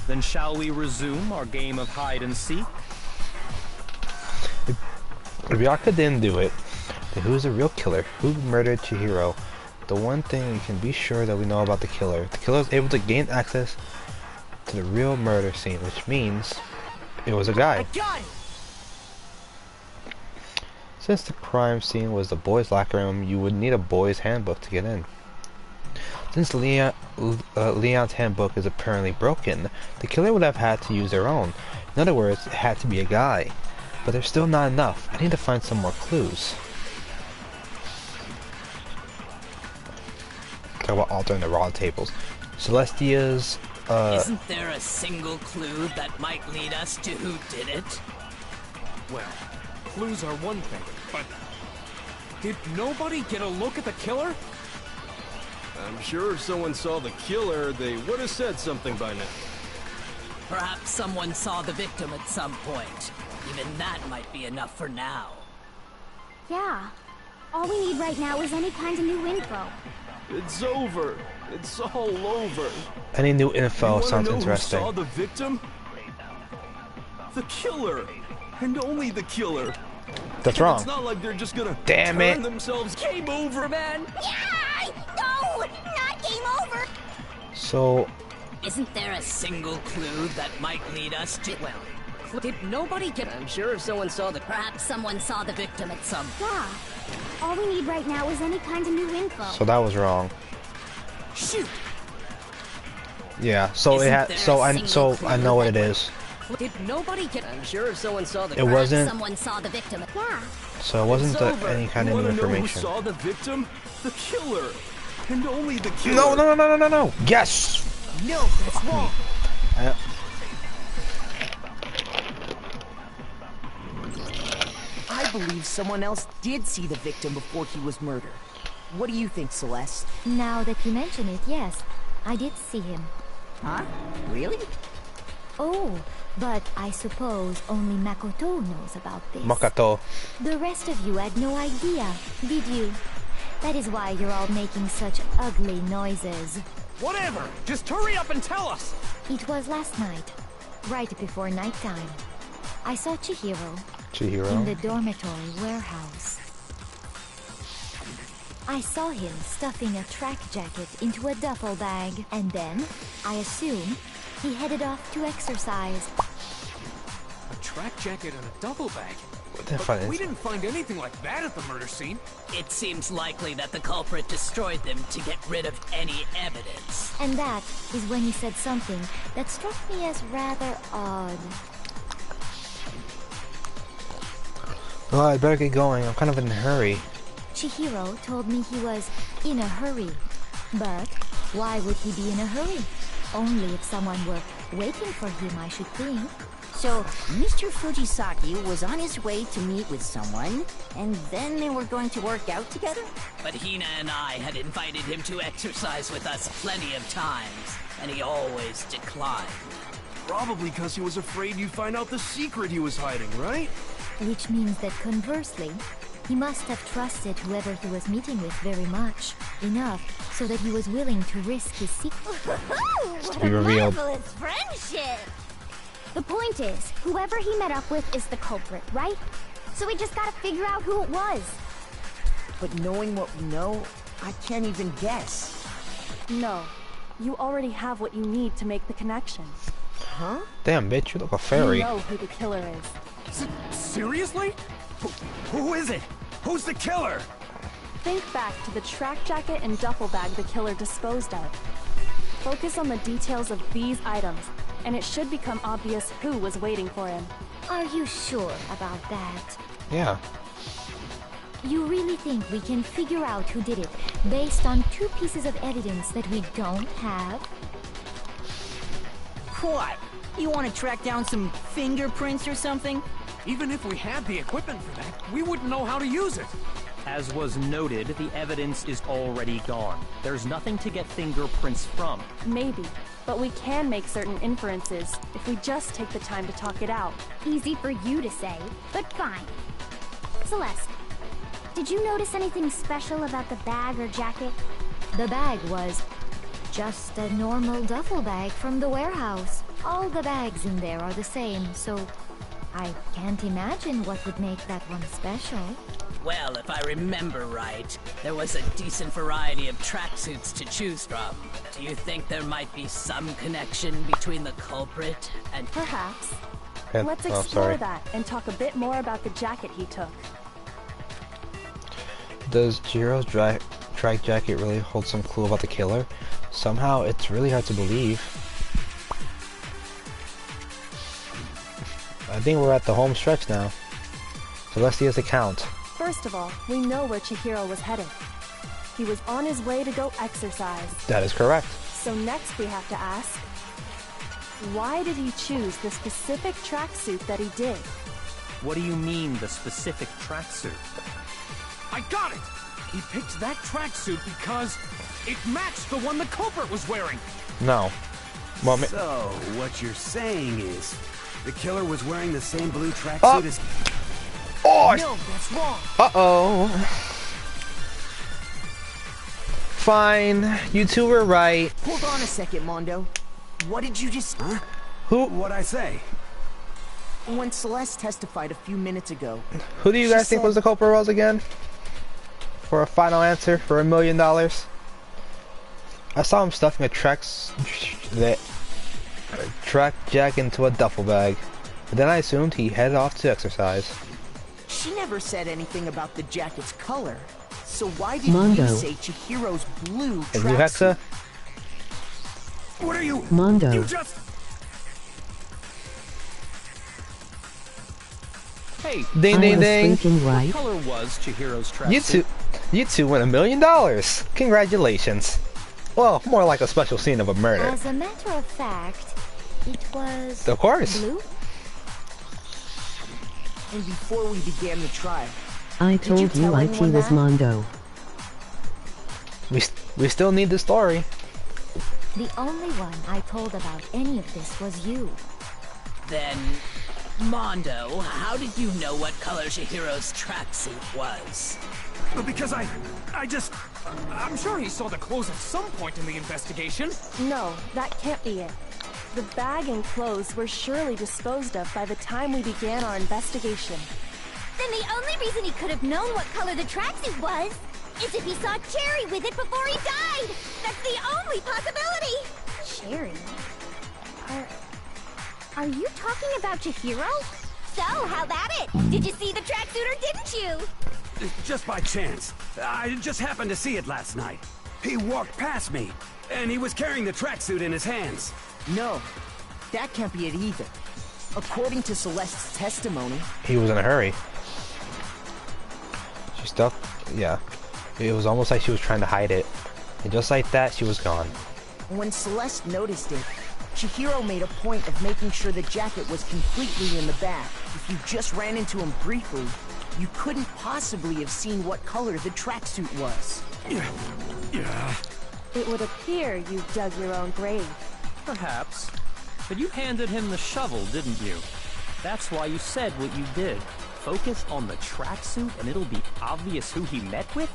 Then shall we resume our game of hide and seek? If Yaka didn't do it, then who's the real killer? Who murdered Chihiro? The one thing we can be sure that we know about the killer is able to gain access to the real murder scene, which means it was a guy. I got it! Since the crime scene was the boys' locker room, you would need a boys' handbook to get in. Since Leon's handbook is apparently broken, the killer would have had to use their own. In other words, it had to be a guy. But there's still not enough. I need to find some more clues. Talk about altering the raw tables. Celestia's, Isn't there a single clue that might lead us to who did it? Well, clues are one thing, but did nobody get a look at the killer? I'm sure if someone saw the killer, they would have said something by now. Perhaps someone saw the victim at some point. Even that might be enough for now. Yeah. All we need right now is any kind of new info. It's over. It's all over. any new info You sounds wanna know interesting. Who saw the victim? The killer, and only the killer. That's And wrong. It's not like they're just gonna Damn turn it. themselves. Game over, man. Yeah! No! Not game over! So, Isn't there a single clue that might lead us to... Well, Did nobody get... I'm sure if someone saw the... perhaps someone saw the victim at some... Yeah. All we need right now is any kind of new info. so that was wrong. Shoot! Yeah, so Isn't it had, there so a I, single so I clue know what that it is. Did nobody get... I'm sure if someone saw the... It wasn't, Someone saw the victim at... Yeah. so it wasn't It's the, over. any kind You of new wanna know who information. saw the victim? The killer, and only the killer. No, no, no, no, no, no, no. Yes. No, that's wrong. I believe someone else did see the victim before he was murdered. What do you think, Celeste? Now that you mention it, yes, I did see him. Huh? Really? Oh, but I suppose only Makoto knows about this. Makoto. The rest of you had no idea, did you? That is why you're all making such ugly noises. Whatever! Just hurry up and tell us! It was last night, right before nighttime. I saw Chihiro in the dormitory warehouse. I saw him stuffing a track jacket into a duffel bag, and then, I assume, he headed off to exercise. A track jacket and a duffel bag? What the fuck is We didn't find anything like that at the murder scene. It seems likely that the culprit destroyed them to get rid of any evidence. And that is when he said something that struck me as rather odd. Well, I better get going. I'm kind of in a hurry. Chihiro told me he was in a hurry. But why would he be in a hurry? Only if someone were waiting for him, I should think. So, Mr. Fujisaki was on his way to meet with someone, and then they were going to work out together? But Hina and I had invited him to exercise with us plenty of times, and he always declined. Probably because he was afraid you'd find out the secret he was hiding, right? Which means that conversely, he must have trusted whoever he was meeting with very much, enough so that he was willing to risk his secret. To be revealed. Marvelous friendship! The point is, whoever he met up with is the culprit, right? So we just gotta figure out who it was. But knowing what we know, I can't even guess. No. You already have what you need to make the connection. Huh? Damn, bitch, you look a fairy. You know who the killer is. Seriously? Who is it? Who's the killer? Think back to the track jacket and duffel bag the killer disposed of. Focus on the details of these items, and it should become obvious who was waiting for him. Are you sure about that? Yeah. You really think we can figure out who did it based on two pieces of evidence that we don't have? What? You want to track down some fingerprints or something? Even if we had the equipment for that, we wouldn't know how to use it. As was noted, the evidence is already gone. There's nothing to get fingerprints from. Maybe, but we can make certain inferences if we just take the time to talk it out. Easy for you to say, but fine. Celeste, did you notice anything special about the bag or jacket? The bag was just a normal duffel bag from the warehouse. All the bags in there are the same, so I can't imagine what would make that one special. Well, if I remember right, there was a decent variety of tracksuits to choose from. Do you think there might be some connection between the culprit and... Perhaps. Yeah. Let's Oh, explore sorry. that and talk a bit more about the jacket he took. Does Jiro's track jacket really hold some clue about the killer? Somehow, it's really hard to believe. I think we're at the home stretch now. So let's see his account. First of all, we know where Chihiro was headed. He was on his way to go exercise. That is correct. So next we have to ask, why did he choose the specific tracksuit that he did? What do you mean, the specific tracksuit? I got it! He picked that tracksuit because it matched the one the culprit was wearing. No. Well, So, what you're saying is, the killer was wearing the same blue tracksuit Oh. as... Oh! No, that's wrong. Uh-oh. Fine. You two were right. Hold on a second, Mondo. What did you just... Huh? Who? What'd I say? When Celeste testified a few minutes ago... Who do you she guys think said- was the culprit was again? For a final answer for $1 million? I saw him stuffing a track jack into a duffel bag. But then I assumed he headed off to exercise. She never said anything about the jacket's color. So why did Mondo. you say Chihiro's blue And you, tracksuit? Hexa? What are you... Mondo. You just... Hey, Ding, I ding, was ding. thinking right. what color was Chihiro's tracksuit? You two win $1 million. Congratulations. Well, more like a special scene of a murder. As a matter of fact, it was Of course. blue. and before we began the trial. I Did you told you tell IT anyone was that? Mondo. We still need the story. The only one I told about any of this was you. Then, Mondo, how did you know what color Chihiro's tracksuit was? Because I'm sure he saw the clothes at some point in the investigation. No, that can't be it. The bag and clothes were surely disposed of by the time we began our investigation. Then the only reason he could have known what color the tracksuit was is if he saw Cherry with it before he died! That's the only possibility! Cherry? Are you talking about Chihiro? So, how about it? Did you see the tracksuit or didn't you? Just by chance. I just happened to see it last night. He walked past me, and he was carrying the tracksuit in his hands. No, that can't be it either. According to Celeste's testimony, He was in a hurry. She stuck. Yeah. It was almost like she was trying to hide it. And just like that, she was gone. when Celeste noticed it, Chihiro made a point of making sure the jacket was completely in the bag. If you just ran into him briefly, you couldn't possibly have seen what color the tracksuit was. Yeah. It would appear you dug your own grave. Perhaps. But you handed him the shovel, didn't you? That's why you said what you did. Focus on the tracksuit and it'll be obvious who he met with?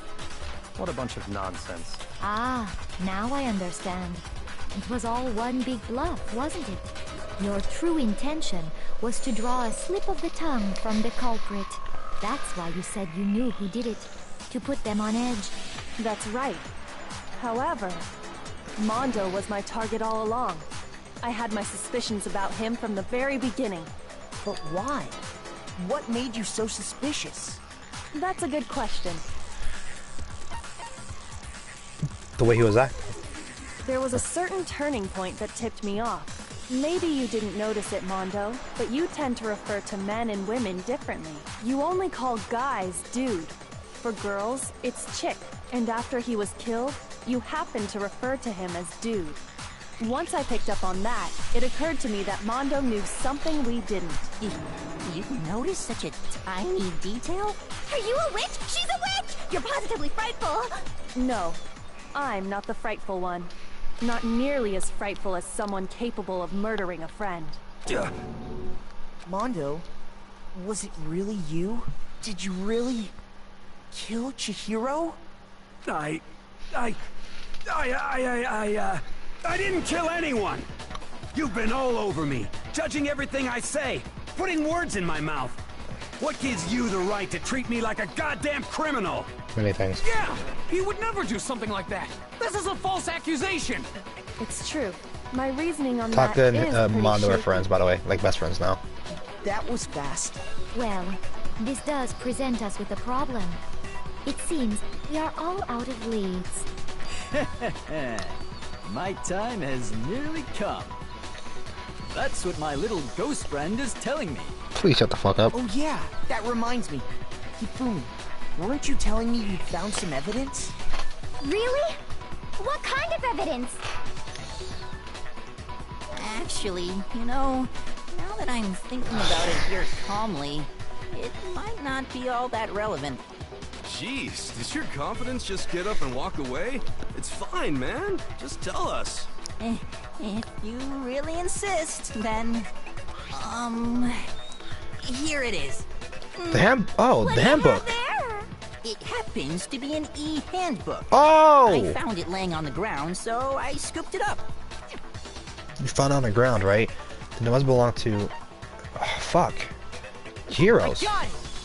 What a bunch of nonsense. Ah, now I understand. It was all one big bluff, wasn't it? Your true intention was to draw a slip of the tongue from the culprit. That's why you said you knew who did it. To put them on edge. That's right. However, Mondo was my target all along. I had my suspicions about him from the very beginning. But why? What made you so suspicious? That's a good question. The way he was acting. There was a certain turning point that tipped me off. Maybe you didn't notice it, Mondo, but you tend to refer to men and women differently. You only call guys dude. For girls, it's chick. And after he was killed, you happened to refer to him as dude. Once I picked up on that, it occurred to me that Mondo knew something we didn't. You noticed such a tiny detail? Are you a witch? She's a witch! You're positively frightful! No, I'm not the frightful one. Not nearly as frightful as someone capable of murdering a friend. Mondo, was it really you? Did you really kill Chihiro? I didn't kill anyone! You've been all over me, judging everything I say, putting words in my mouth. What gives you the right to treat me like a goddamn criminal? Many things. Yeah! He would never do something like that! This is a false accusation! It's true. My reasoning on Taka that is and pretty Mondo are shaky. friends, by the way. Like best friends now. That was fast. Well, this does present us with a problem. It seems we are all out of leads. My time has nearly come. That's what my little ghost friend is telling me. Please shut the fuck up. Oh yeah, that reminds me. Hifumi, weren't you telling me you'd found some evidence? Really? What kind of evidence? Actually, you know, now that I'm thinking about it here calmly, it might not be all that relevant. Jeez, does your confidence just get up and walk away? It's fine, man. Just tell us. If you really insist, then... here it is. The handbook. It happens to be an e-handbook. Oh! I found it laying on the ground, so I scooped it up. You found it on the ground, right? Then it must belong to... Oh, fuck. Chihiro's.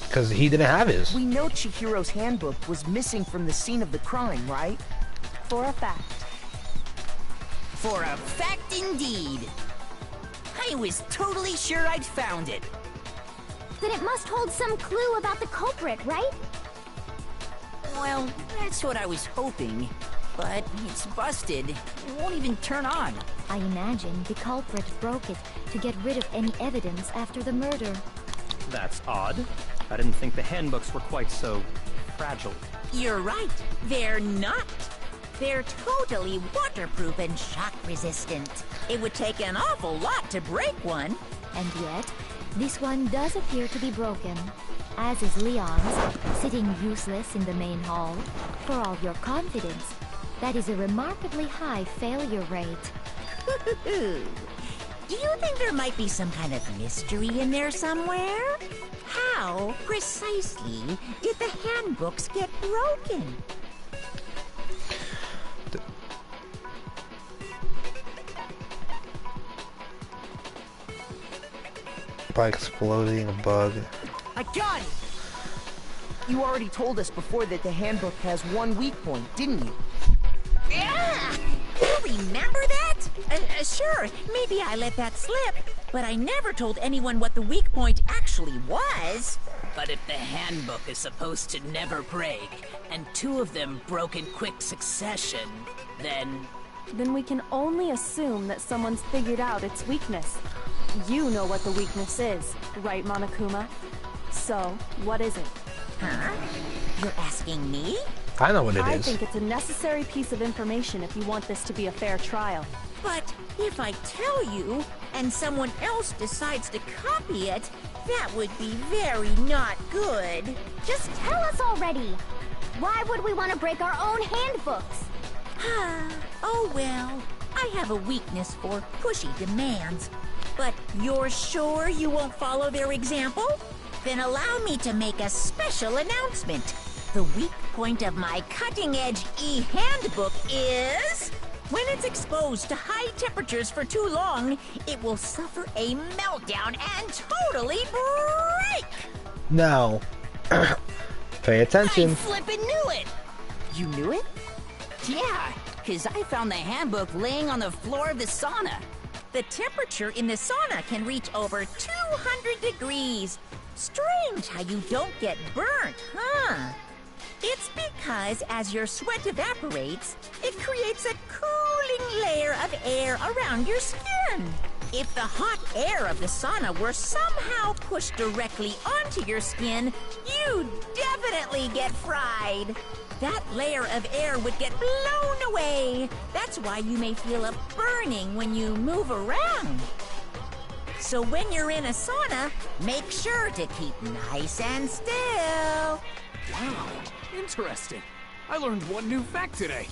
Because he didn't have his. We know Chihiro's handbook was missing from the scene of the crime, right? For a fact. For a fact indeed. I was totally sure I'd found it. Then it must hold some clue about the culprit, right? Well, that's what I was hoping. But it's busted. It won't even turn on. I imagine the culprit broke it to get rid of any evidence after the murder. That's odd. I didn't think the handbooks were quite so fragile. You're right. They're not. They're totally waterproof and shock resistant. It would take an awful lot to break one. And yet, This one does appear to be broken, as is Leon's, sitting useless in the main hall. For all your confidence, that is a remarkably high failure rate. Do you think there might be some kind of mystery in there somewhere? How, precisely, did the handbooks get broken? By exploding a bug. I got it! You already told us before that the handbook has one weak point, didn't you? Yeah! You remember that? Sure, maybe I let that slip, but I never told anyone what the weak point actually was. But if the handbook is supposed to never break, and two of them broke in quick succession, then... Then we can only assume that someone's figured out its weakness. You know what the weakness is, right, Monokuma? So, what is it? Huh? You're asking me? I know what it is. I think it's a necessary piece of information if you want this to be a fair trial. But if I tell you, and someone else decides to copy it, that would be very not good. Just tell us already! Why would we want to break our own handbooks? Oh well, I have a weakness for pushy demands. But you're sure you won't follow their example? Then allow me to make a special announcement. The weak point of my cutting-edge e-handbook is... when it's exposed to high temperatures for too long, it will suffer a meltdown and totally break! Now, pay attention. I flippin' knew it! You knew it? Yeah, because I found the handbook laying on the floor of the sauna. The temperature in the sauna can reach over 200 degrees. Strange how you don't get burnt, huh? It's because as your sweat evaporates, it creates a cooling layer of air around your skin. If the hot air of the sauna were somehow pushed directly onto your skin, you'd definitely get fried. That layer of air would get blown away. That's why you may feel a burning when you move around. So when you're in a sauna, make sure to keep nice and still. Wow, interesting. I learned one new fact today.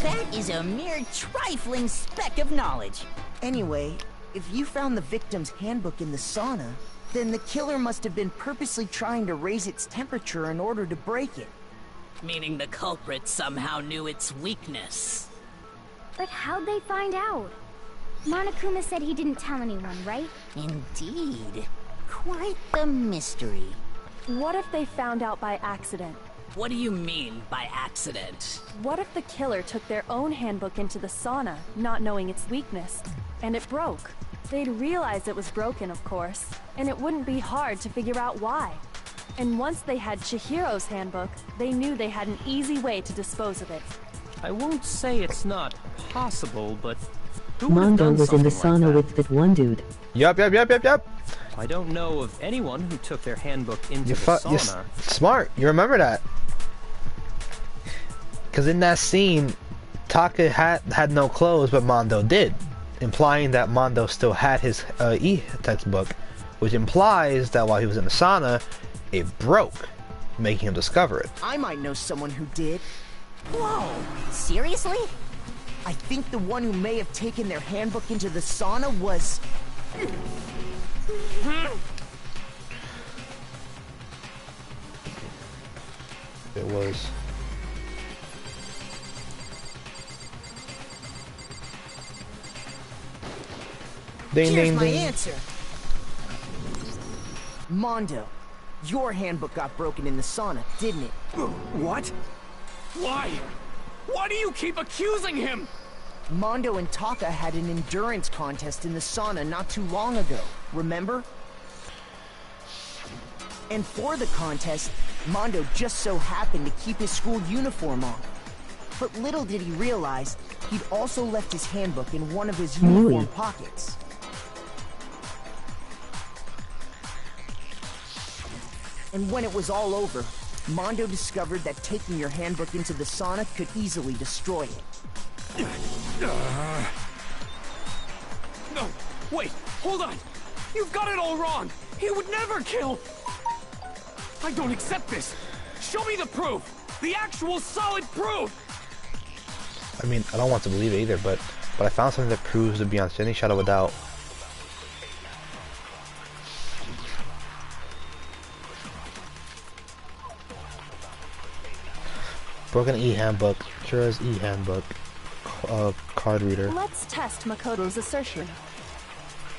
That is a mere trifling speck of knowledge. Anyway, if you found the victim's handbook in the sauna, then the killer must have been purposely trying to raise its temperature in order to break it. Meaning the culprit somehow knew its weakness. But how'd they find out? Monokuma said he didn't tell anyone, right? Indeed. Quite the mystery. What if they found out by accident? What do you mean by accident? What if the killer took their own handbook into the sauna, not knowing its weakness, and it broke? They'd realize it was broken, of course, and it wouldn't be hard to figure out why. And once they had Chihiro's handbook, they knew they had an easy way to dispose of it. I won't say it's not possible, but who would have Mondo done was in the something like sauna that? with that one dude. Yup. I don't know of anyone who took their handbook into You're the sauna. smart. You remember that. Because in that scene, Taka had no clothes, but Mondo did. Implying that Mondo still had his e-textbook. Which implies that while he was in the sauna, it broke, making him discover it. I might know someone who did. Whoa, seriously? I think the one who may have taken their handbook into the sauna was... It was... Ding, Here's ding, my ding. answer. Mondo, your handbook got broken in the sauna, didn't it? What? Why? Why do you keep accusing him? Mondo and Taka had an endurance contest in the sauna not too long ago, remember? And for the contest, Mondo just so happened to keep his school uniform on. But little did he realize, he'd also left his handbook in one of his uniform pockets. And when it was all over, Mondo discovered that taking your handbook into the sauna could easily destroy it. No, wait, hold on. You've got it all wrong. He would never kill! I don't accept this! Show me the proof! The actual solid proof! I mean, I don't want to believe it either, but I found something that proves it beyond any shadow of a doubt. Broken e-handbook, Kira's e-handbook, card reader. Let's test Makoto's assertion.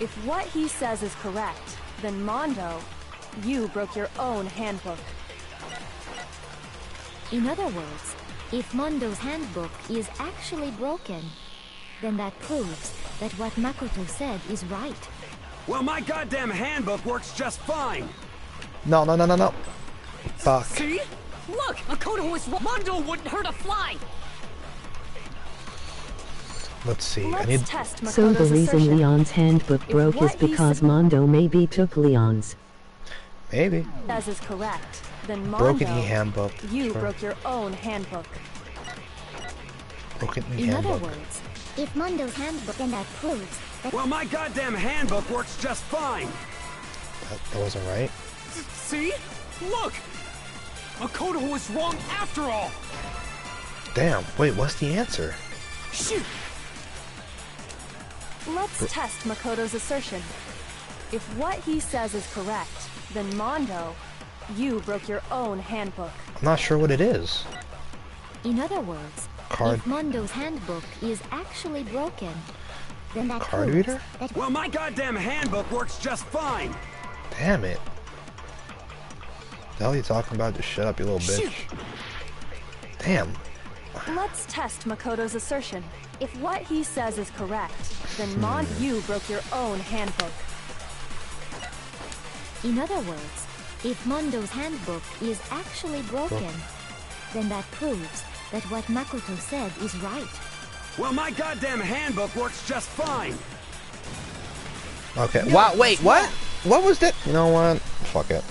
If what he says is correct, then Mondo, you broke your own handbook. In other words, if Mondo's handbook is actually broken, then that proves that what Makoto said is right. Well, my goddamn handbook works just fine. No. Fuck. See? Look, Makoto was wrong. Mondo wouldn't hurt a fly. Let's see. Let's test Makoto's So the reason assertion. Leon's handbook broke is because Mondo maybe took Leon's. Maybe. As is correct, then Mondo, Broken e-handbook. you Sure. broke your own handbook. Broken In e-handbook. other words, if Mondo's handbook, then that proves that... Well, my goddamn handbook works just fine. That wasn't right. See? Look! Makoto was wrong after all! Damn. Wait, what's the answer? Shoot! Let's test Makoto's assertion. If what he says is correct, then Mondo, you broke your own handbook. I'm not sure what it is. In other words, Card. if Mondo's handbook is actually broken, then that Card proves reader? that... Well, my goddamn handbook works just fine. Damn it. The hell are you talking about? Just shut up, you little bitch. Damn. Let's test Makoto's assertion. If what he says is correct, then you broke your own handbook. In other words, if Mondo's handbook is actually broken, then that proves that what Makoto said is right. Well, my goddamn handbook works just fine. Okay. Wow, wait, what? What was that? You know what? Fuck it.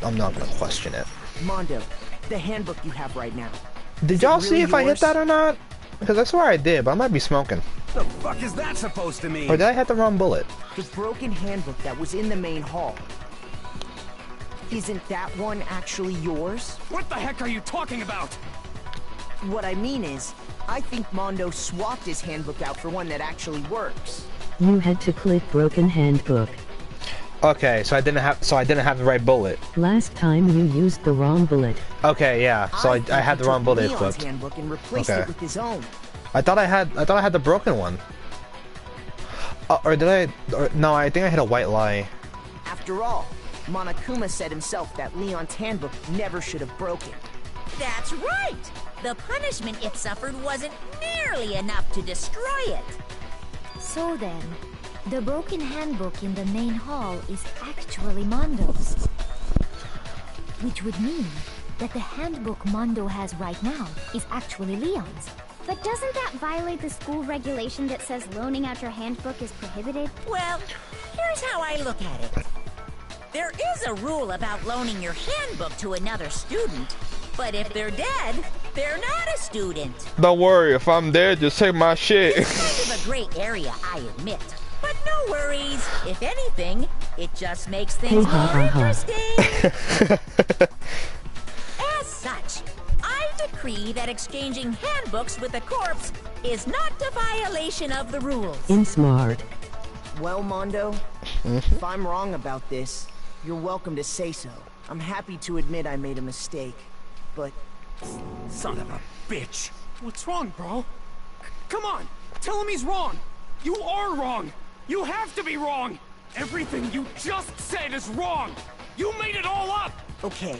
I'm not gonna question it. Mondo, the handbook you have right now. Did y'all see if I hit that or not? Because I swear I did, but I might be smoking. The fuck is that supposed to mean? Or did I hit the wrong bullet? The broken handbook that was in the main hall. Isn't that one actually yours? What the heck are you talking about? What I mean is, I think Mondo swapped his handbook out for one that actually works. You had to click broken handbook. Okay, so I didn't have the right bullet. Last time you used the wrong bullet. Okay, yeah. So I had the wrong bullet Leon's equipped. handbook and replaced Okay. it with his own. I thought I had the broken one. Or did I? No, I think I hit a white lie. After all, Monokuma said himself that Leon's handbook never should have broken. That's right! The punishment it suffered wasn't nearly enough to destroy it. So then, the broken handbook in the main hall is actually Mondo's. Which would mean that the handbook Mondo has right now is actually Leon's. But doesn't that violate the school regulation that says loaning out your handbook is prohibited? Well, here's how I look at it. There is a rule about loaning your handbook to another student, but if they're dead, they're not a student. Don't worry, if I'm dead, just take my shit. It's kind of a gray area, I admit. But no worries. If anything, it just makes things more interesting. As such, I decree that exchanging handbooks with a corpse is not a violation of the rules. In smart. Well, Mondo, if I'm wrong about this, you're welcome to say so. I'm happy to admit I made a mistake, but... Son of a bitch. What's wrong, bro? Come on, tell him he's wrong. You are wrong. You have to be wrong. Everything you just said is wrong. You made it all up. Okay,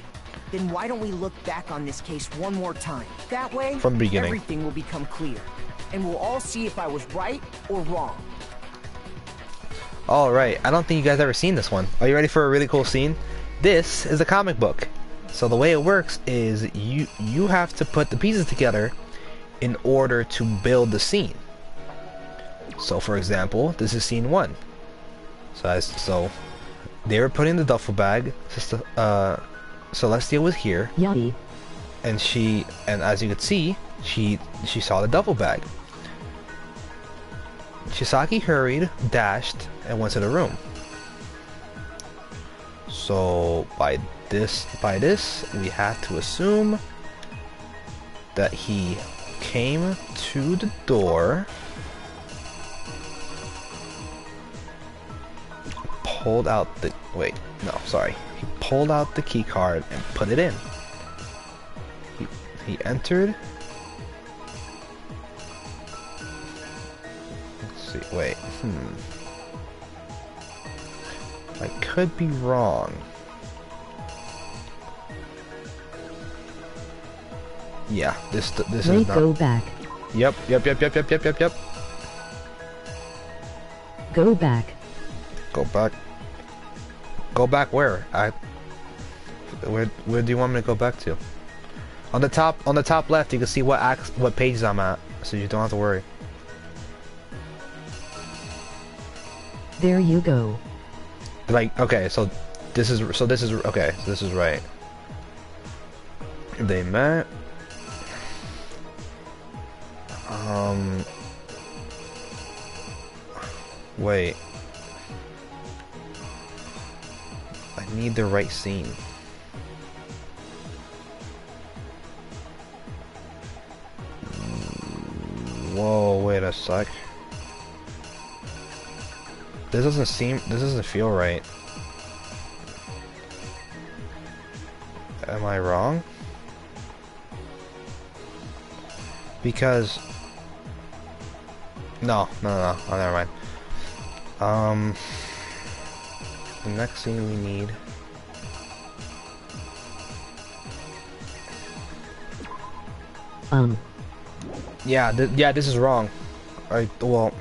then why don't we look back on this case one more time? That way, From the beginning. everything will become clear. And we'll all see if I was right or wrong. Alright, I don't think you guys ever seen this one. Are you ready for a really cool scene? This is a comic book. So the way it works is you have to put the pieces together in order to build the scene. So for example, this is scene 1. So they were putting the duffel bag. Celestia was here. Yachty. And as you could see, she saw the duffel bag. Chisaki hurried, dashed, and went to the room. So by this, we have to assume that he came to the door, pulled out the, wait, no, sorry. He pulled out the key card and put it in. He entered. Let's see, wait, I could be wrong. Yeah, this is not. Go back. Yep. Go back. Go back. Go back where? Where do you want me to go back to? On the top left, you can see what pages I'm at, so you don't have to worry. There you go. Like, okay, so this is okay, so this is right. They met. Wait. I need the right scene. Whoa, wait a sec. This doesn't feel right. Am I wrong? Because no, oh, never mind. The next scene we need. Yeah, this is wrong. Well.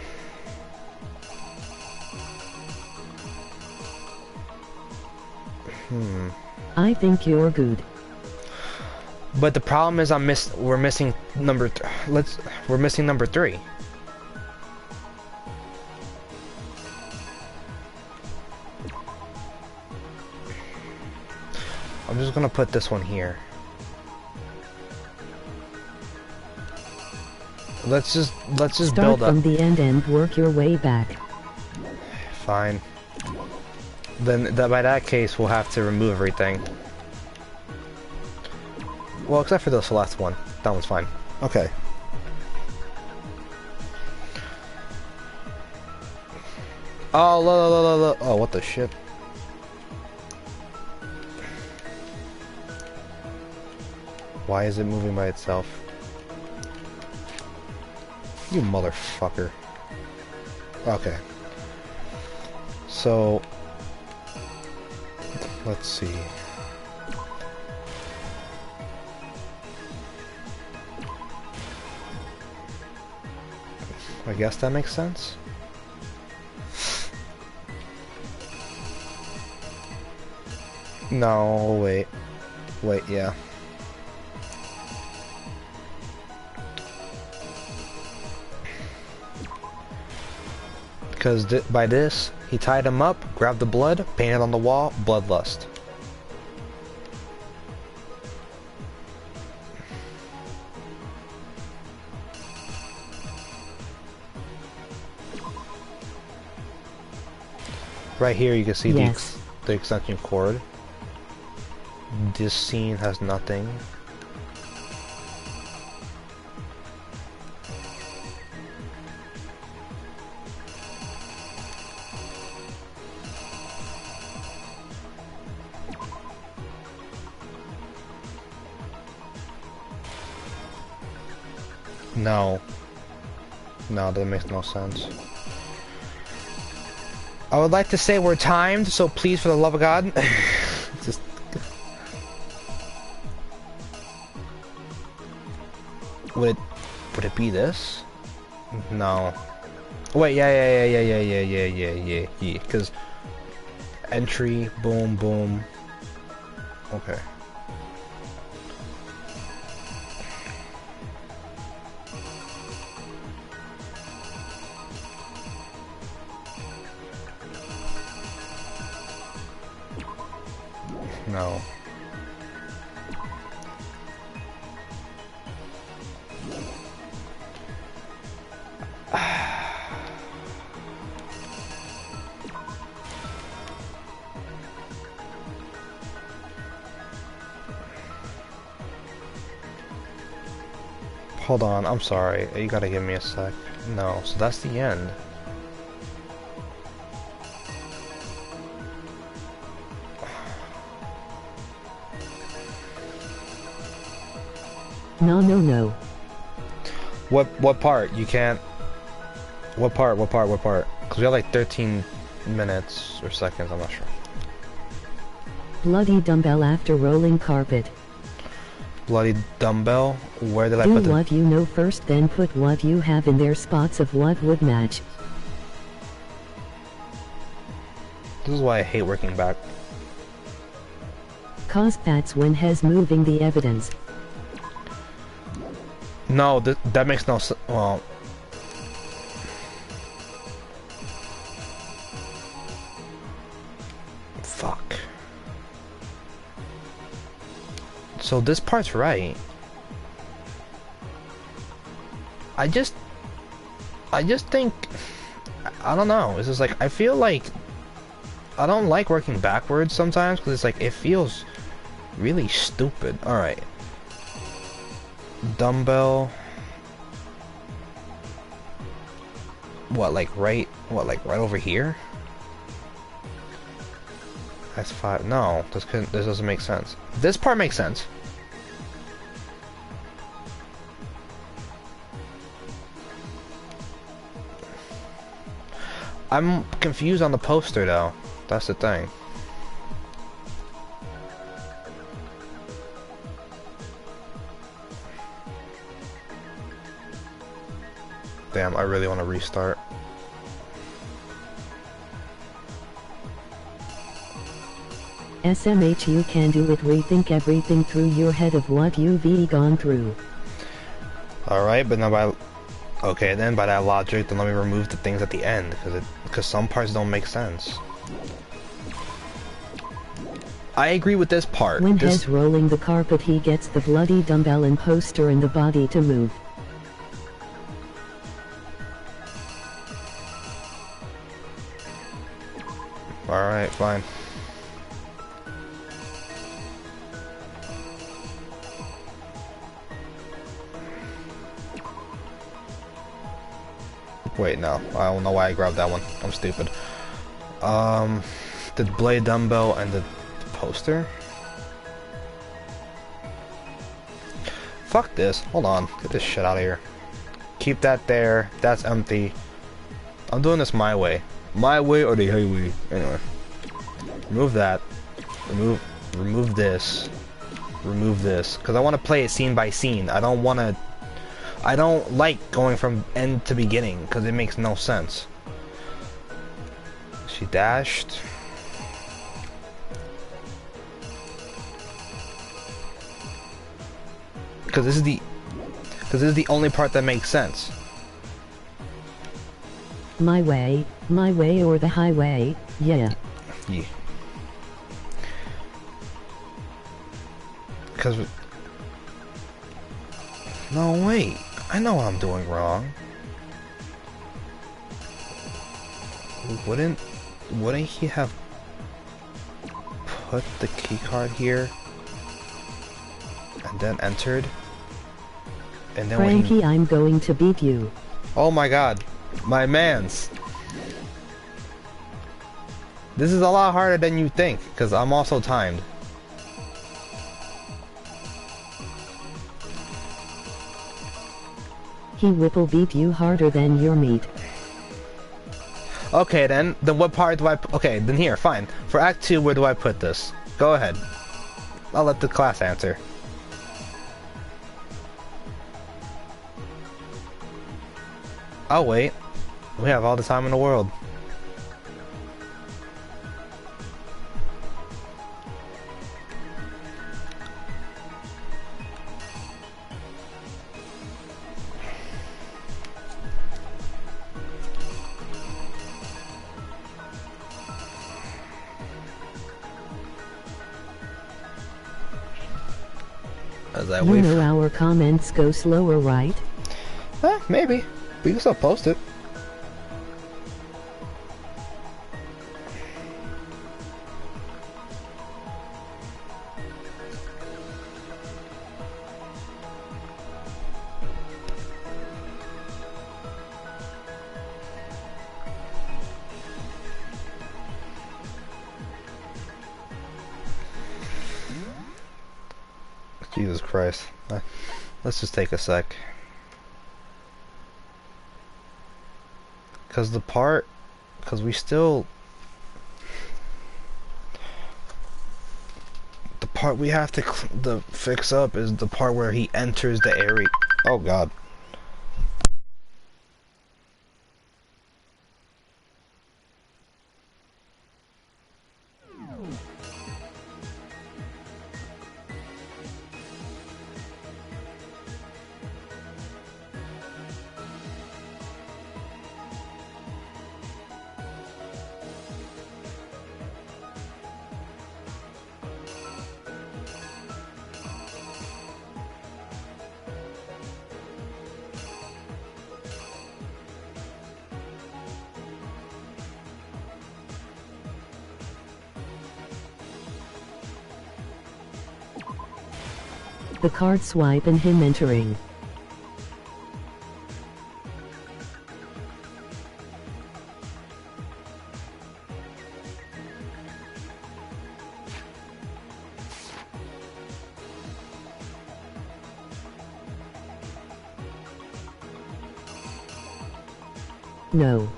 I think you're good. But the problem is we're missing number 3. I'm just gonna put this one here. Let's just Start build up. from the end and work your way back. Fine. Then by that case, we'll have to remove everything. Well, except for this last one. That one's fine. Okay. Oh, look. Oh, what the shit? Why is it moving by itself? You motherfucker. Okay. So, let's see. I guess that makes sense. No, wait, yeah. Because by this, he tied him up, grabbed the blood, painted on the wall, bloodlust. Right here you can see the extension cord. This scene has nothing. No, that makes no sense. I would like to say we're timed, so please, for the love of God, just. Would it be this? No. Wait, yeah. Because entry, boom. Okay. No. Hold on, I'm sorry. You gotta give me a sec. No, so that's the end. No, no, no. What part? You can't... What part? Because we have like 13 minutes or seconds, I'm not sure. Bloody dumbbell after rolling carpet. Bloody dumbbell? Where did I Do put the... what you know first, then put what you have in their spots of what would match. This is why I hate working back. Cause that's when has moving the evidence. No, that makes no sense. Well... Fuck. So this part's right. I just think, I don't know, it's just like, I feel like, I don't like working backwards sometimes, because it's like, it feels really stupid. Alright. Dumbbell. What, like right over here? That's 5. No, this doesn't make sense. This part makes sense. I'm confused on the poster though. That's the thing. Damn, I really want to restart. SMH, you can do it. Rethink everything through your head of what you've gone through. Alright, but now by... Okay, then by that logic, then let me remove the things at the end, because some parts don't make sense. I agree with this part. When he's rolling the carpet, he gets the bloody dumbbell and poster in the body to move. Alright, fine. Wait, no. I don't know why I grabbed that one. I'm stupid. The blade dumbbell and the poster? Fuck this. Hold on. Get this shit out of here. Keep that there. That's empty. I'm doing this my way. My way or the highway. Anyway. Remove that. Remove this. Remove this. Because I want to play it scene by scene. I don't want to... I don't like going from end to beginning, because it makes no sense. She dashed. Because this is the only part that makes sense. My way or the highway, yeah. Yeah. Because... No, wait. I know what I'm doing wrong. Wouldn't he have put the key card here and then entered? And then Frankie, I'm going to beat you. Oh my god. My mans. This is a lot harder than you think, because I'm also timed. He will beat you harder than your meat. Okay then what part do I... Okay, then here, fine. For Act 2, where do I put this? Go ahead. I'll let the class answer. I'll wait. We have all the time in the world. As I wait. You know our comments go slower, right? Maybe. We can still post it. Jesus Christ. Let's just take a sec. Because we still... The part we have to fix up is the part where he enters the area. Oh God. The card swipe and him entering. No.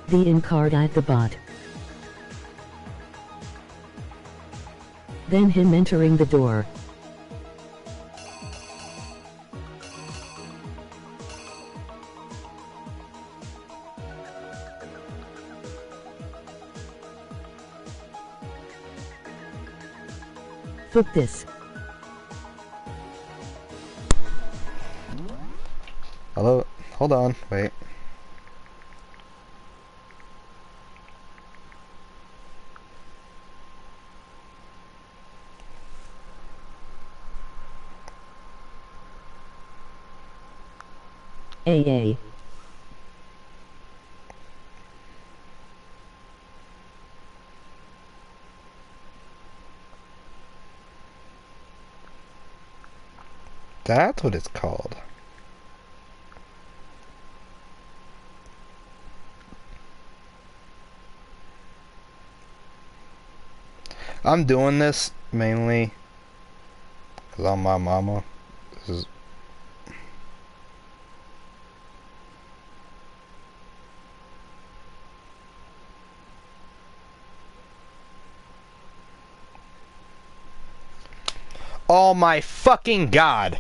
The in card at the bot. Then him entering the door. Fuck this. Hello? Hold on, wait. AA. That's what it's called. I'm doing this mainly because I'm my mama. This is oh my fucking God.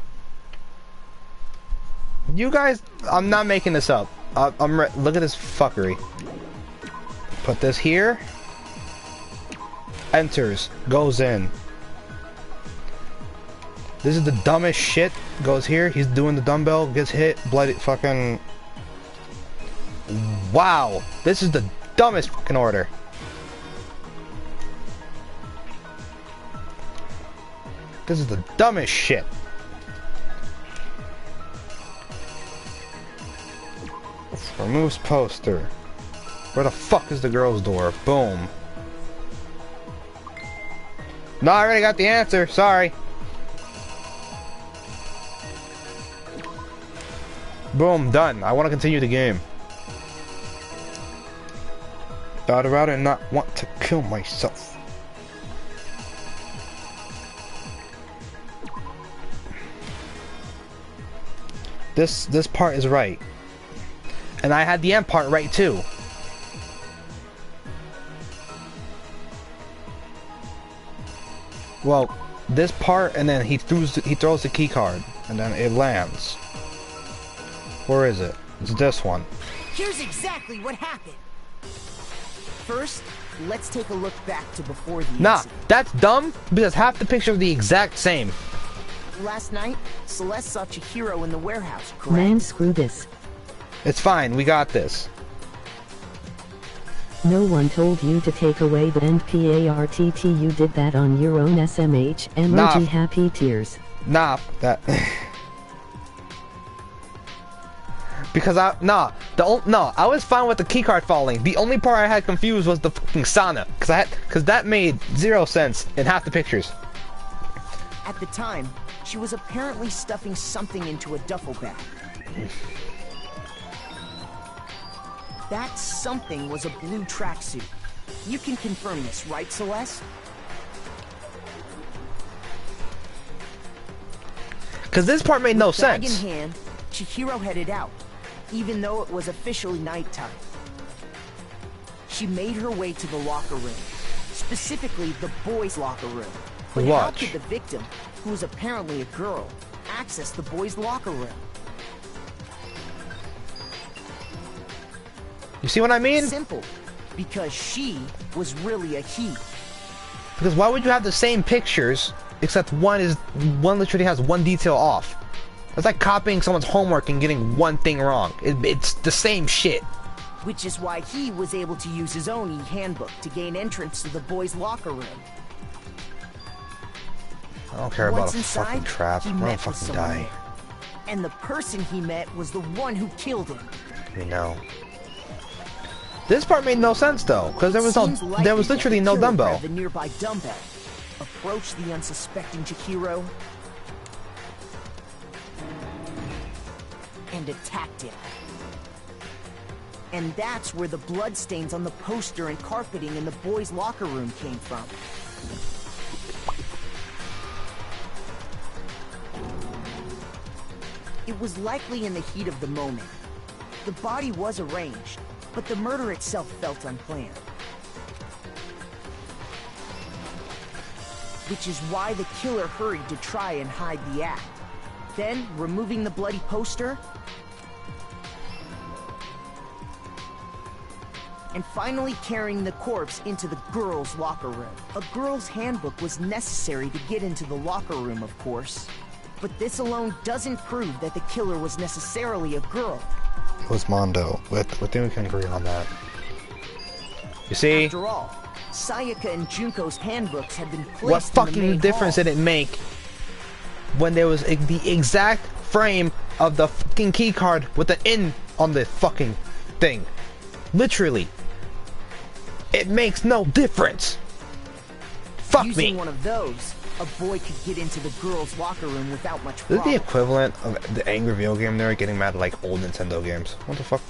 You guys, I'm not making this up. Look at this fuckery. Put this here. Enters. Goes in. This is the dumbest shit. Goes here. He's doing the dumbbell. Gets hit. Bloody fucking... Wow. This is the dumbest fucking order. This is the dumbest shit. Removes poster. Where the fuck is the girl's door? Boom. No, I already got the answer. Sorry. Boom, done. I want to continue the game. I'd rather not want to kill myself. This part is right. And I had the end part right too. Well, this part and then he throws the key card and then it lands. Where is it? It's this one. Here's exactly what happened. First, let's take a look back to before the incident. That's dumb because half the pictures are the exact same. Last night, Celeste saw Chihiro in the warehouse, correct? Man, screw this. It's fine, we got this. No one told you to take away the end PARTT. You did that on your own SMH. Emoji happy tears. Nah, that... Because I was fine with the keycard falling. The only part I had confused was the fucking sauna. Cause that made 0 sense in half the pictures. At the time, she was apparently stuffing something into a duffel bag. That something was a blue tracksuit. You can confirm this, right, Celeste? Because this part made no With bag sense. in hand, Chihiro headed out, even though it was officially nighttime. She made her way to the locker room, specifically the boys' locker room. But how could the victim, who was apparently a girl, access the boys' locker room? You see what I mean? Simple. Because she was really a he. Because why would you have the same pictures, except one literally has one detail off? It's like copying someone's homework and getting one thing wrong. It's the same shit. Which is why he was able to use his own e-handbook to gain entrance to the boys' locker room. I don't care about Once a inside, fucking trap. he I'm gonna met with fucking someone die. there. And the person he met was the one who killed him. You know. This part made no sense though, because there was literally no dumbbell. The nearby dumbbell approached the unsuspecting Chihiro and attacked him. And that's where the bloodstains on the poster and carpeting in the boys' locker room came from. It was likely in the heat of the moment. The body was arranged, but the murder itself felt unplanned. Which is why the killer hurried to try and hide the act. Then, removing the bloody poster, and finally carrying the corpse into the girls' locker room. A girl's handbook was necessary to get into the locker room, of course. But this alone doesn't prove that the killer was necessarily a girl. It was Mondo. I think we can agree on that. You see? After all, Sayaka and Junko's handbooks had been placed What in the fucking main difference hall. did it make when there was the exact frame of the fucking key card with the N on the fucking thing? Literally. It makes no difference. Fuck Using me. one of those, a boy could get into the girls' locker room without much This is problem. the equivalent of the angry video game they were getting mad at like old Nintendo games. What the fuck?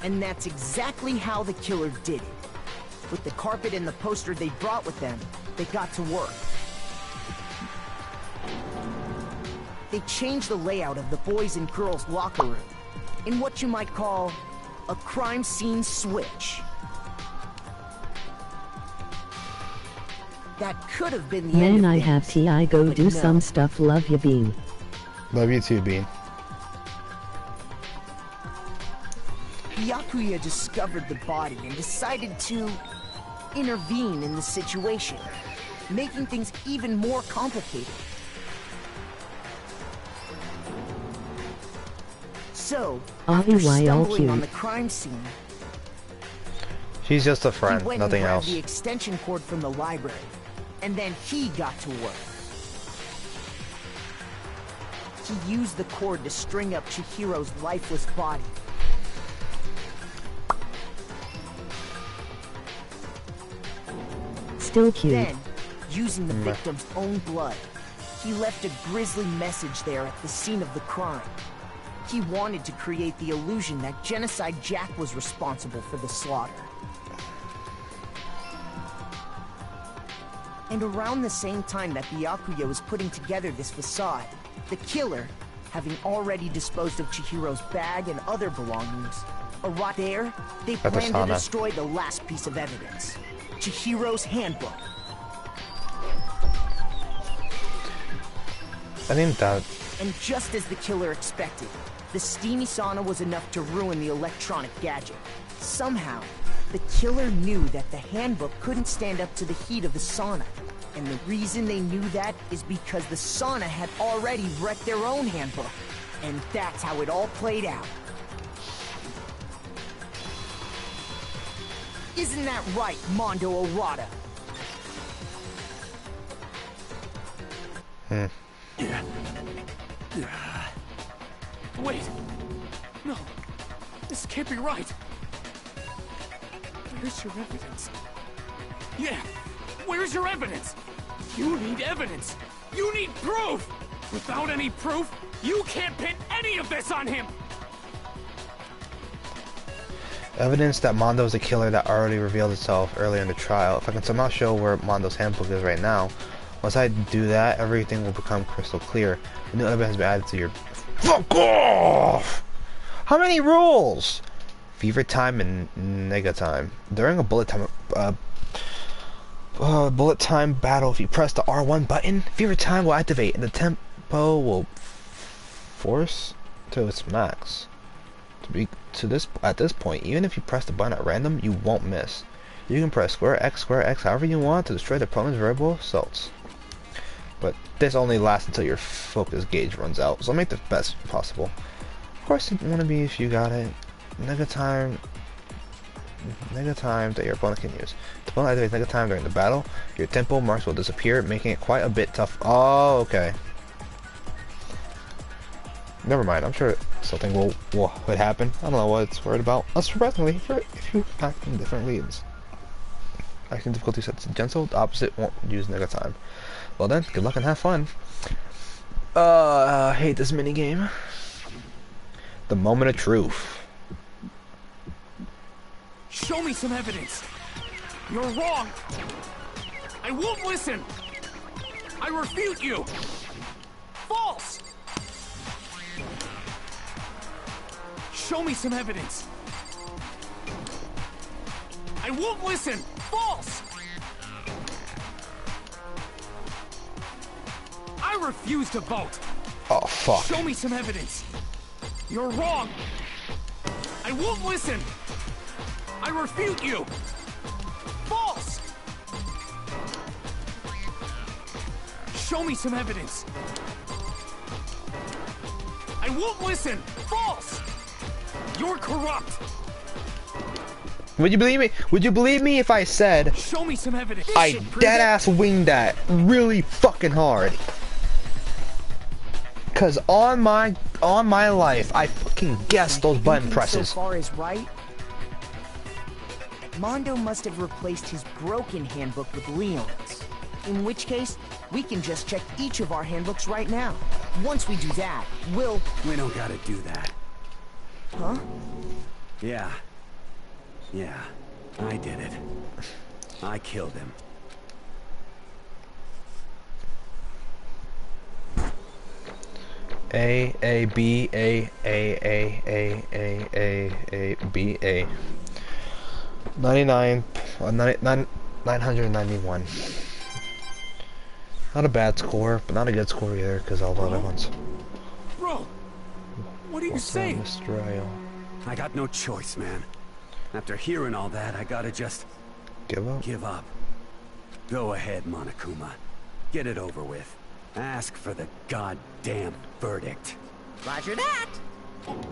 And that's exactly how the killer did it. With the carpet and the poster they brought with them, they got to work. They changed the layout of the boys' and girls' locker room in what you might call a crime scene switch. That could have been the end Man, of I things, have T.I. go but do no. some stuff. Love ya, Bean. Love you too, Bean. Byakuya discovered the body and decided to intervene in the situation, making things even more complicated. So, after stumbling on the crime scene, She's just a he friend, went nothing and grabbed else. the extension cord from the library, and then he got to work. He used the cord to string up Chihiro's lifeless body. Still cute. Then, using the victim's own blood, he left a grisly message there at the scene of the crime. He wanted to create the illusion that Genocide Jack was responsible for the slaughter. And around the same time that Byakuya was putting together this facade, the killer, having already disposed of Chihiro's bag and other belongings, arrived there. They At the planned to sauna. destroy the last piece of evidence, Chihiro's handbook. I think that And just as the killer expected, the steamy sauna was enough to ruin the electronic gadget. Somehow, the killer knew that the handbook couldn't stand up to the heat of the sauna. And the reason they knew that is because the sauna had already wrecked their own handbook. And that's how it all played out. Isn't that right, Mondo Orada? Wait. No. This can't be right. Where's your evidence? Yeah. Where's your evidence? You need evidence. You need proof. Without any proof, you can't pin any of this on him. Evidence that Mondo is a killer that already revealed itself earlier in the trial. If I can somehow show where Mondo's handbook is right now, once I do that, everything will become crystal clear. New evidence has been added to your... Fuck off! How many rules? Fever time and nega time. During a bullet time battle, if you press the R1 button, fever time will activate and the tempo will force to its max. At this point, even if you press the button at random, you won't miss. You can press square X, however you want to destroy the opponent's variable assaults. But this only lasts until your focus gauge runs out, so make the best possible. Of course, it want to be if you got it. Nega time that your opponent can use. The opponent activates nega time during the battle. Your tempo marks will disappear, making it quite a bit tough. Oh, okay. Never mind. I'm sure something would happen. I don't know what it's worried about. Surprisingly, if you act in different leads. Action difficulty set to gentle. The opposite won't use nega time. Well then, good luck and have fun. I hate this mini game. The moment of truth. Show me some evidence. You're wrong. I won't listen. I refute you. False. Show me some evidence. I won't listen. False. I refuse to vote. Oh, fuck. Show me some evidence. You're wrong. I won't listen. I refute you. False. Show me some evidence. I won't listen. False. You're corrupt. Would you believe me? Would you believe me if I said Show me some evidence. I deadass winged that really fucking hard? Cause on my life, I fucking guessed those button presses. So far is right. Mondo must have replaced his broken handbook with Leon's. In which case, we can just check each of our handbooks right now. Once we do that, we'll... We don't gotta do that. Huh? Yeah. Yeah, I did it. I killed him. A B A B A 991. Not a bad score, but not a good score either, because all the other ones. Bro, what are you saying? I got no choice, man. After hearing all that, I gotta just... Give up? Give up. Go ahead, Monokuma. Get it over with. Ask for the goddamn verdict. Roger that.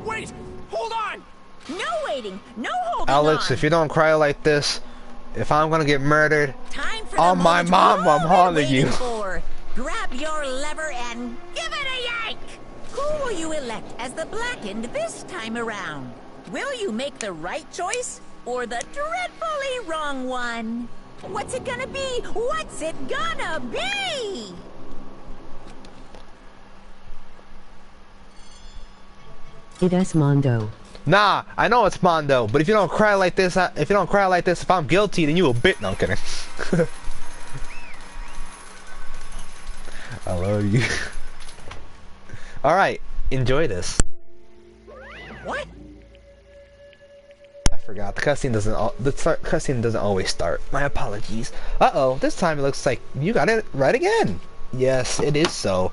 Wait! Hold on! No waiting! No holding Alex, on. if you don't cry like this, if I'm gonna get murdered, Time for on my mom, I'm haunting you. For. Grab your lever and give it a yank! Who will you elect as the Blackened this time around? Will you make the right choice or the dreadfully wrong one? What's it gonna be? What's it gonna be? It's Mondo. Nah, I know it's Mondo, but if you don't cry like this, if I'm guilty, then you a bit. No, I'm kidding. I love you. All right, enjoy this. What? I forgot the cutscene doesn't. The cutscene doesn't always start. My apologies. This time it looks like you got it right again. Yes, it is so.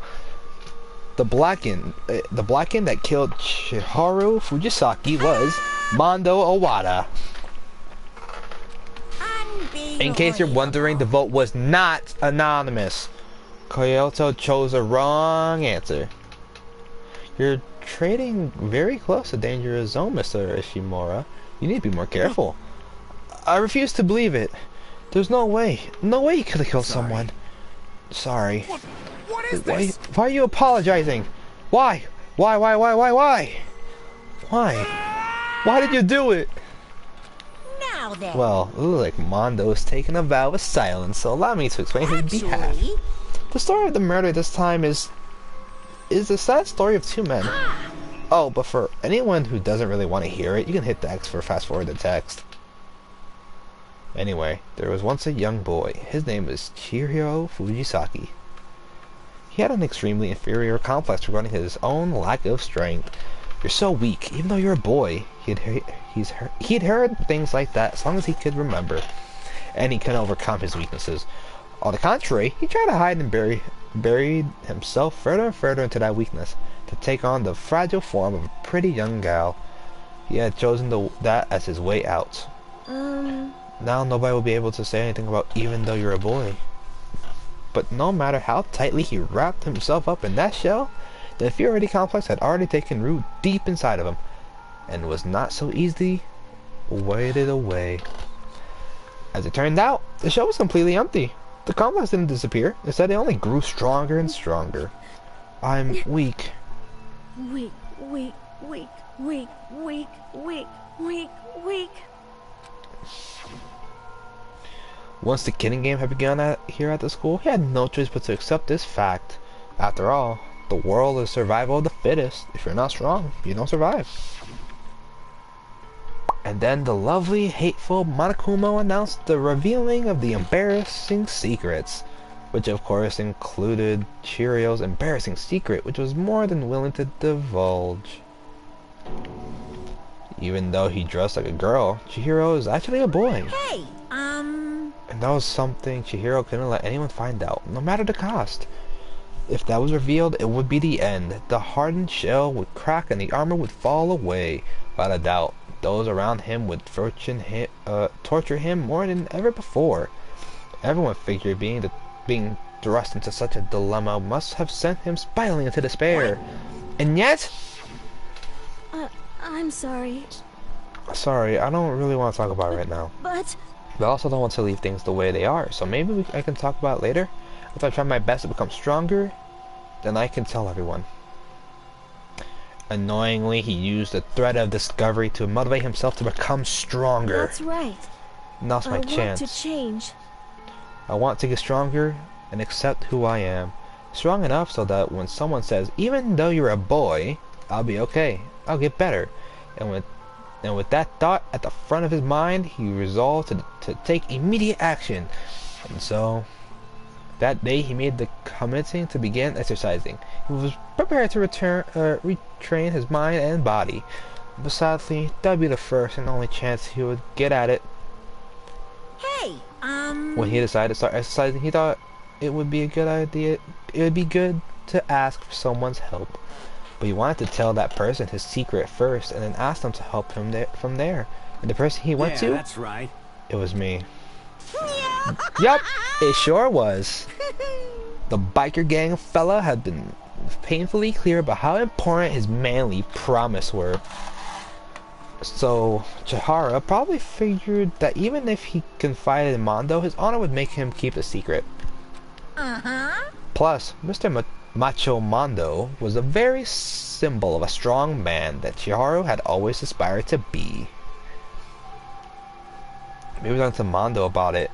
The Blackened that killed Chiharu Fujisaki was Mondo Owada. In case you're wondering, the vote was not anonymous. Kyoto chose a wrong answer. You're trading very close to dangerous zone, Mr. Ishimura. You need to be more careful. I refuse to believe it. There's no way. No way you could have killed someone. Sorry. What is this? Why are you apologizing? Why? Why? Why did you do it? Now then. Well, it looks like Mondo is taking a vow of silence, so allow me to explain his behalf. The story of the murder this time is the sad story of two men. Oh, but for anyone who doesn't really want to hear it, you can hit the X for fast forward the text. Anyway, there was once a young boy. His name was Chihiro Fujisaki. He had an extremely inferior complex regarding his own lack of strength. You're so weak, even though you're a boy. He'd heard things like that as long as he could remember, and he couldn't overcome his weaknesses. On the contrary, he tried to hide and buried himself further and further into that weakness, to take on the fragile form of a pretty young gal. He had chosen that as his way out. Now nobody will be able to say anything about even though you're a boy. But no matter how tightly he wrapped himself up in that shell, the inferiority complex had already taken root deep inside of him, and was not so easily weighted away. As it turned out, the shell was completely empty. The complex didn't disappear. Instead, it only grew stronger and stronger. I'm weak. Weak, weak, weak, weak, weak, weak, weak, weak. Once the kidding game had begun here at the school, he had no choice but to accept this fact. After all, the world is survival of the fittest. If you're not strong, you don't survive. And then the lovely, hateful Monokuma announced the revealing of the embarrassing secrets, which of course included Chihiro's embarrassing secret, which was more than willing to divulge. Even though he dressed like a girl, Chihiro is actually a boy. Hey, And that was something Chihiro couldn't let anyone find out, no matter the cost. If that was revealed, it would be the end. The hardened shell would crack and the armor would fall away. Without a doubt, those around him would torture him more than ever before. Everyone figured being thrust into such a dilemma must have sent him spiraling into despair. And yet... I'm sorry. Sorry, I don't really want to talk about it right now. But I also don't want to leave things the way they are, so maybe I can talk about it later. If I try my best to become stronger, then I can tell everyone. Annoyingly, he used the threat of discovery to motivate himself to become stronger. That's right. Now's my chance. I want to change. I want to get stronger and accept who I am. Strong enough so that when someone says, even though you're a boy, I'll be okay. I'll get better. And with that thought at the front of his mind, he resolved to take immediate action. And so, that day he made the commitment to begin exercising. He was prepared to retrain his mind and body. But sadly, that would be the first and only chance he would get at it. Hey, When he decided to start exercising, he thought it would be a good idea. It would be good to ask for someone's help. But he wanted to tell that person his secret first, and then ask them to help him from there. And the person he went to, that's right. it was me. Yup, it sure was. The biker gang fella had been painfully clear about how important his manly promise were. So Chihara probably figured that even if he confided in Mondo, his honor would make him keep the secret. Plus, Mr. Macho Mondo was the very symbol of a strong man that Chihiro had always aspired to be. Maybe talking to Mondo about it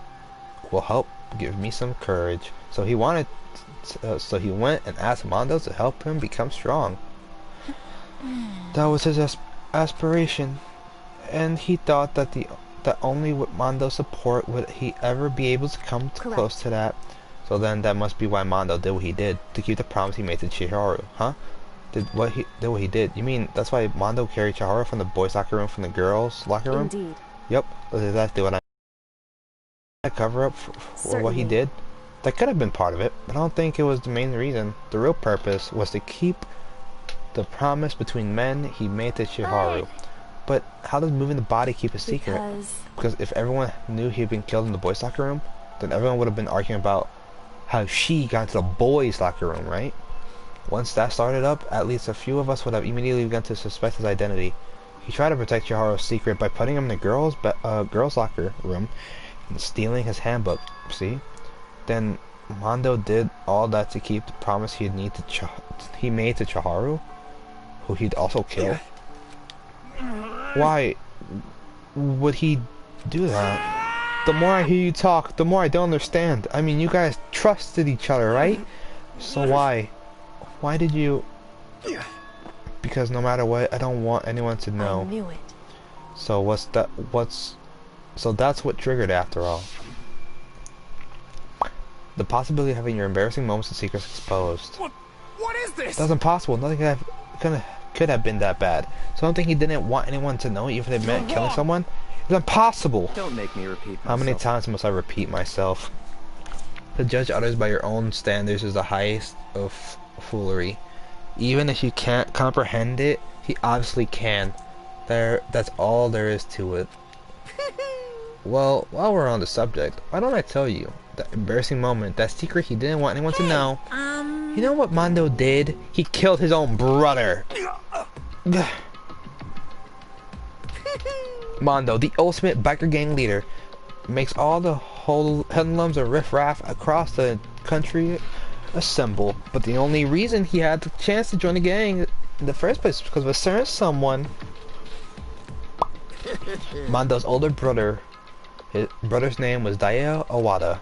will help give me some courage. So he went and asked Mondo to help him become strong. That was his aspiration, and he thought that only with Mondo's support would he ever be able to come close to that. So then that must be why Mondo did what he did, to keep the promise he made to Chihiro, huh? Did what he did. You mean that's why Mondo carried Chihiro from the boys' locker room from the girls' locker room? Indeed. Yep, that's exactly what I cover up for what he did. That could have been part of it, but I don't think it was the main reason. The real purpose was to keep the promise between men he made to Chihiro. But how does moving the body keep a secret? Because if everyone knew he'd been killed in the boys' locker room, then everyone would have been arguing about how she got into the boys' locker room, right? Once that started up, at least a few of us would have immediately begun to suspect his identity. He tried to protect Chihiro's secret by putting him in the girls' locker room and stealing his handbook, see? Then Mondo did all that to keep the promise he made to Chihiro, who he'd also kill. Why would he do that? The more I hear you talk, the more I don't understand. I mean, you guys trusted each other, right? So why? Why did you... Because no matter what, I don't want anyone to know. I knew it. So so that's what triggered after all. The possibility of having your embarrassing moments and secrets exposed. What is this? That's impossible. Nothing could have been that bad. So I don't think he didn't want anyone to know, even if it meant killing someone. It's impossible. Don't make me repeat myself. How many times must I repeat myself? To judge others by your own standards is the highest of foolery. Even if you can't comprehend it, he obviously can. That's all there is to it. Well, while we're on the subject, why don't I tell you that embarrassing moment, that secret he didn't want anyone to know? You know what Mondo did? He killed his own brother. Mondo, the ultimate biker gang leader, makes all the hoodlums of riffraff across the country assemble. But the only reason he had the chance to join the gang in the first place was because of a certain someone. Mondo's older brother. His brother's name was Daya Awada.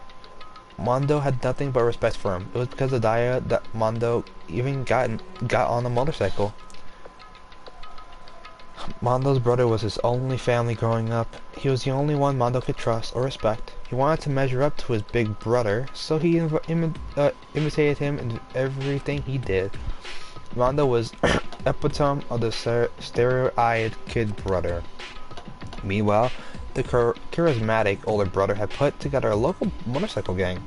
Mondo had nothing but respect for him. It was because of Daya that Mondo even got on a motorcycle. Mondo's brother was his only family growing up. He was the only one Mondo could trust or respect. He wanted to measure up to his big brother, so he imitated him in everything he did. Mondo was epitome of the stereo-eyed kid brother. Meanwhile, the charismatic older brother had put together a local motorcycle gang.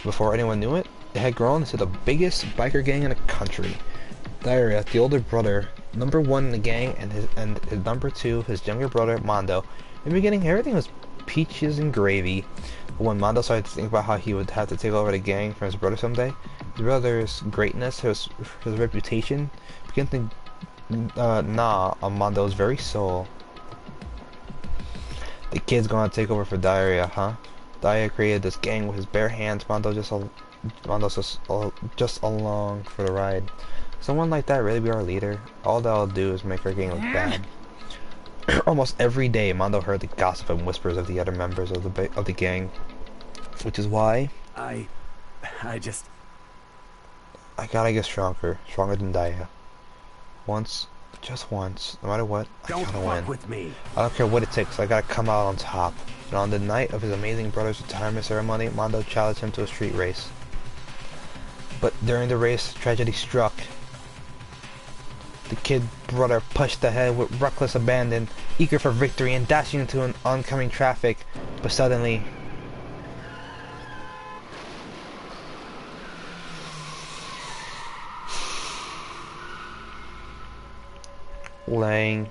Before anyone knew it, it had grown into the biggest biker gang in the country. Diarrhea, the older brother, number one in the gang, and his number two, his younger brother, Mondo. In the beginning, everything was peaches and gravy. But when Mondo started to think about how he would have to take over the gang from his brother someday, his brother's greatness, his reputation, began to gnaw on Mondo's very soul. The kid's gonna take over for Diarrhea, huh? Diarrhea created this gang with his bare hands. Mondo's just along for the ride. Someone like that really be our leader? All that'll do is make our gang look bad. Almost every day, Mondo heard the gossip and whispers of the other members of the gang, which is why I gotta get stronger than Daya. Just once, no matter what, I gotta win. With me. I don't care what it takes, I gotta come out on top. And on the night of his amazing brother's retirement ceremony, Mondo challenged him to a street race. But during the race, tragedy struck. The kid brother pushed ahead with reckless abandon, eager for victory and dashing into an oncoming traffic. But suddenly, laying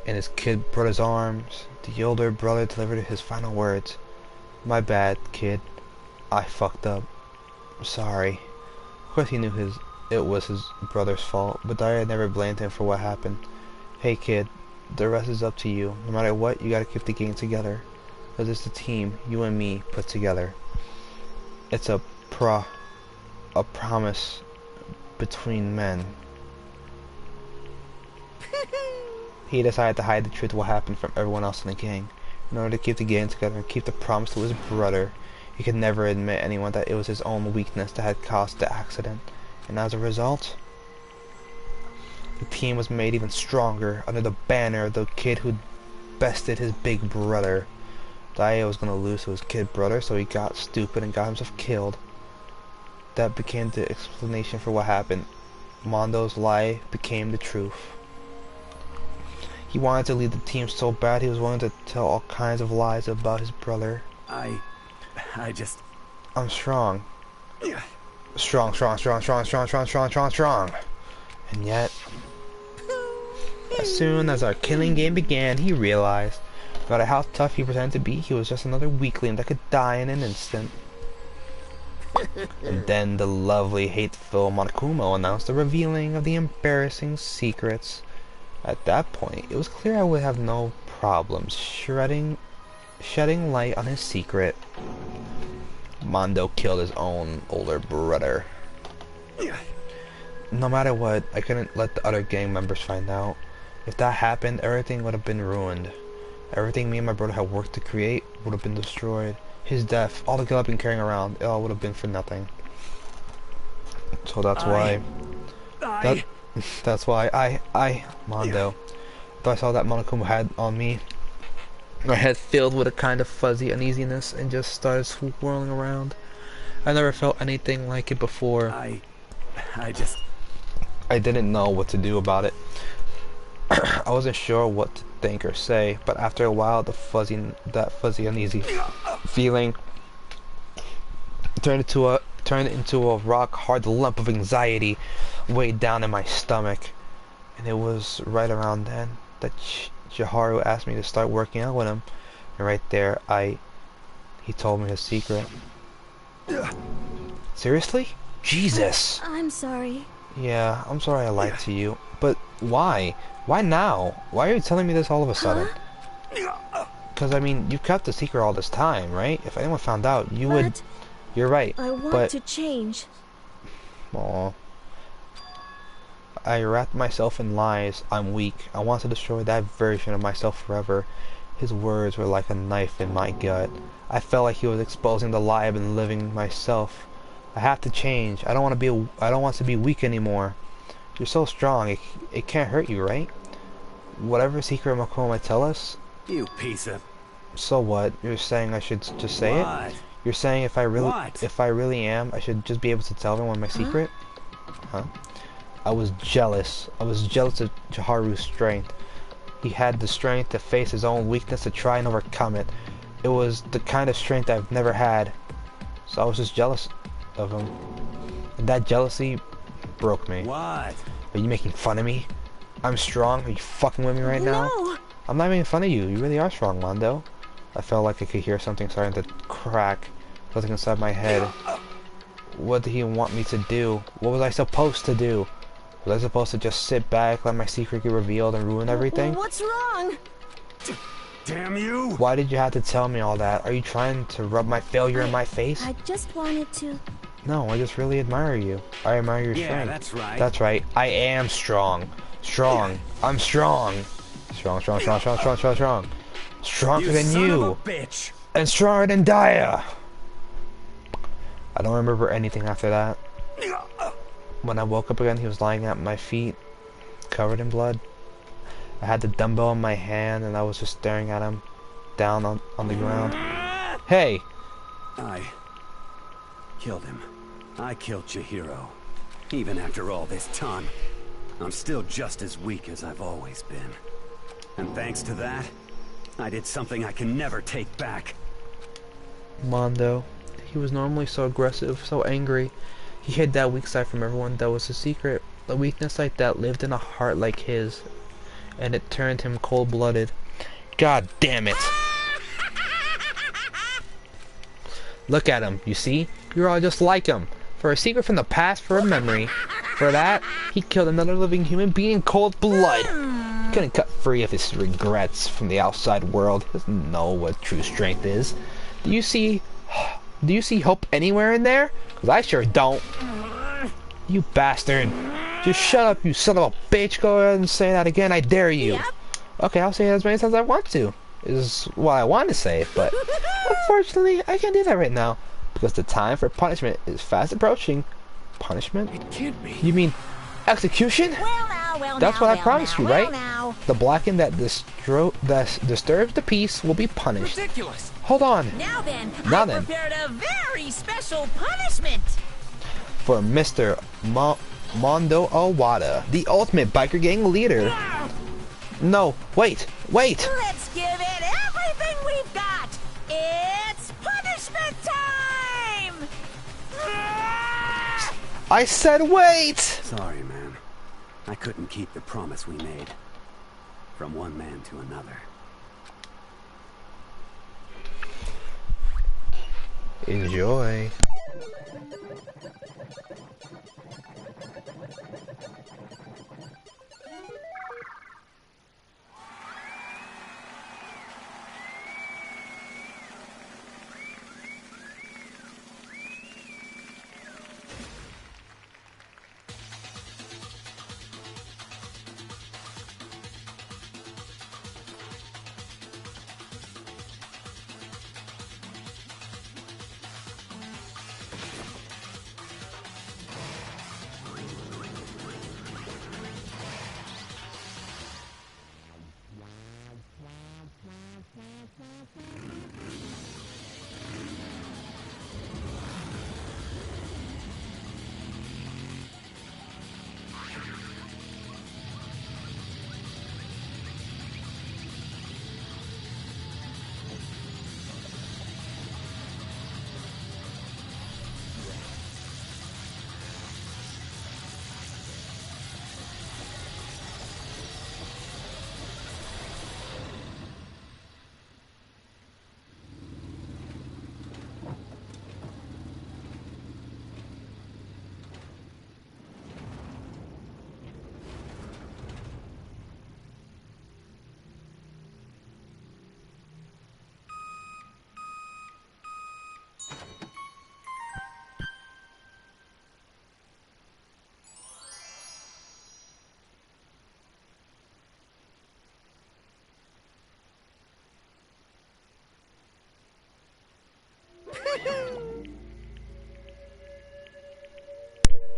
in his kid brother's arms, the older brother delivered his final words. "My bad, kid. I fucked up. Sorry." Of course he knew it was his brother's fault, but Daya never blamed him for what happened. "Hey kid, the rest is up to you. No matter what, you gotta keep the gang together. Cause it's the team, you and me, put together. It's a promise between men." He decided to hide the truth of what happened from everyone else in the gang. In order to keep the gang together and keep the promise to his brother, he could never admit anyone that it was his own weakness that had caused the accident. And as a result, the team was made even stronger under the banner of the kid who bested his big brother. Daya was gonna lose to his kid brother, so he got stupid and got himself killed. That became the explanation for what happened. Mondo's lie became the truth. He wanted to lead the team so bad he was willing to tell all kinds of lies about his brother. I'm strong. Strong. And yet, as soon as our killing game began, he realized, no matter how tough he pretended to be, he was just another weakling that could die in an instant. And then the lovely, hateful Monokumo announced the revealing of the embarrassing secrets. At that point, it was clear I would have no problems shedding light on his secret. Mondo killed his own older brother. No matter what, I couldn't let the other gang members find out. If that happened, everything would have been ruined. Everything me and my brother had worked to create would have been destroyed. His death, all the guilt I've been carrying around, it all would have been for nothing. So that's why That's why Mondo. Though I saw that Monokuma had on me, my head filled with a kind of fuzzy uneasiness and just started swirling around. I never felt anything like it before. I didn't know what to do about it. I wasn't sure what to think or say, but after a while, that fuzzy uneasy feeling turned into a rock hard lump of anxiety weighed down in my stomach. And it was right around then that Chiharu asked me to start working out with him. And right there, he told me his secret. Seriously? Jesus! I'm sorry. Yeah, I'm sorry I lied to you. But why? Why now? Why are you telling me this all of a sudden? Because, I mean, you kept the secret all this time, right? If anyone found out, you would... You're right, I want to change. Aw. I wrapped myself in lies. I'm weak. I want to destroy that version of myself forever. His words were like a knife in my gut. I felt like he was exposing the lie I've been living myself. I have to change. I don't want to be weak anymore. You're so strong. It can't hurt you, right? Whatever secret Makoma might tell us. You piece of... So what? You're saying I should just say it? You're saying if I really am, I should just be able to tell everyone my secret? Huh? I was jealous. I was jealous of Chiharu's strength. He had the strength to face his own weakness to try and overcome it. It was the kind of strength I've never had. So I was just jealous of him. And that jealousy broke me. What? Are you making fun of me? I'm strong? Are you fucking with me right now? No. I'm not making fun of you. You really are strong, Mondo. I felt like I could hear something starting to crack. Something inside my head. What did he want me to do? What was I supposed to do? Was I supposed to just sit back, let my secret get revealed, and ruin everything? What's wrong? Damn you! Why did you have to tell me all that? Are you trying to rub my failure in my face? I just wanted to... No, I just really admire you. I admire your strength. Yeah, that's right. That's right. I am strong. Strong. I'm strong. Strong. Stronger than son you. of a bitch. And stronger than Daya. I don't remember anything after that. When I woke up again, he was lying at my feet, covered in blood. I had the dumbbell in my hand, and I was just staring at him, down on the ground. Hey! I killed him. I killed Chihiro. Even after all this time, I'm still just as weak as I've always been. And thanks to that, I did something I can never take back. Mondo. He was normally so aggressive, so angry. He hid that weak side from everyone. That was his secret. A weakness like that lived in a heart like his, and it turned him cold-blooded. God damn it! Look at him, you see? You're all just like him. For a secret from the past, for a memory. For that, he killed another living human being in cold blood. He couldn't cut free of his regrets from the outside world. He doesn't know what true strength is. Do you see hope anywhere in there? Because I sure don't. You bastard. Just shut up, you son of a bitch. Go ahead and say that again. I dare you. Yep. Okay, I'll say it as many times as I want to. Is what I want to say, but unfortunately, I can't do that right now. Because the time for punishment is fast approaching. Punishment? It can't be. You mean execution? That's what I promised you, right? The blackened that disturbs the peace will be punished. Ridiculous. Hold on. Now then, Now I then. prepared a very special punishment. For Mr. Mondo Owada, the ultimate biker gang leader. No, wait. Let's give it everything we've got. It's punishment time. I said wait! Sorry, man. I couldn't keep the promise we made. From one man to another. Enjoy.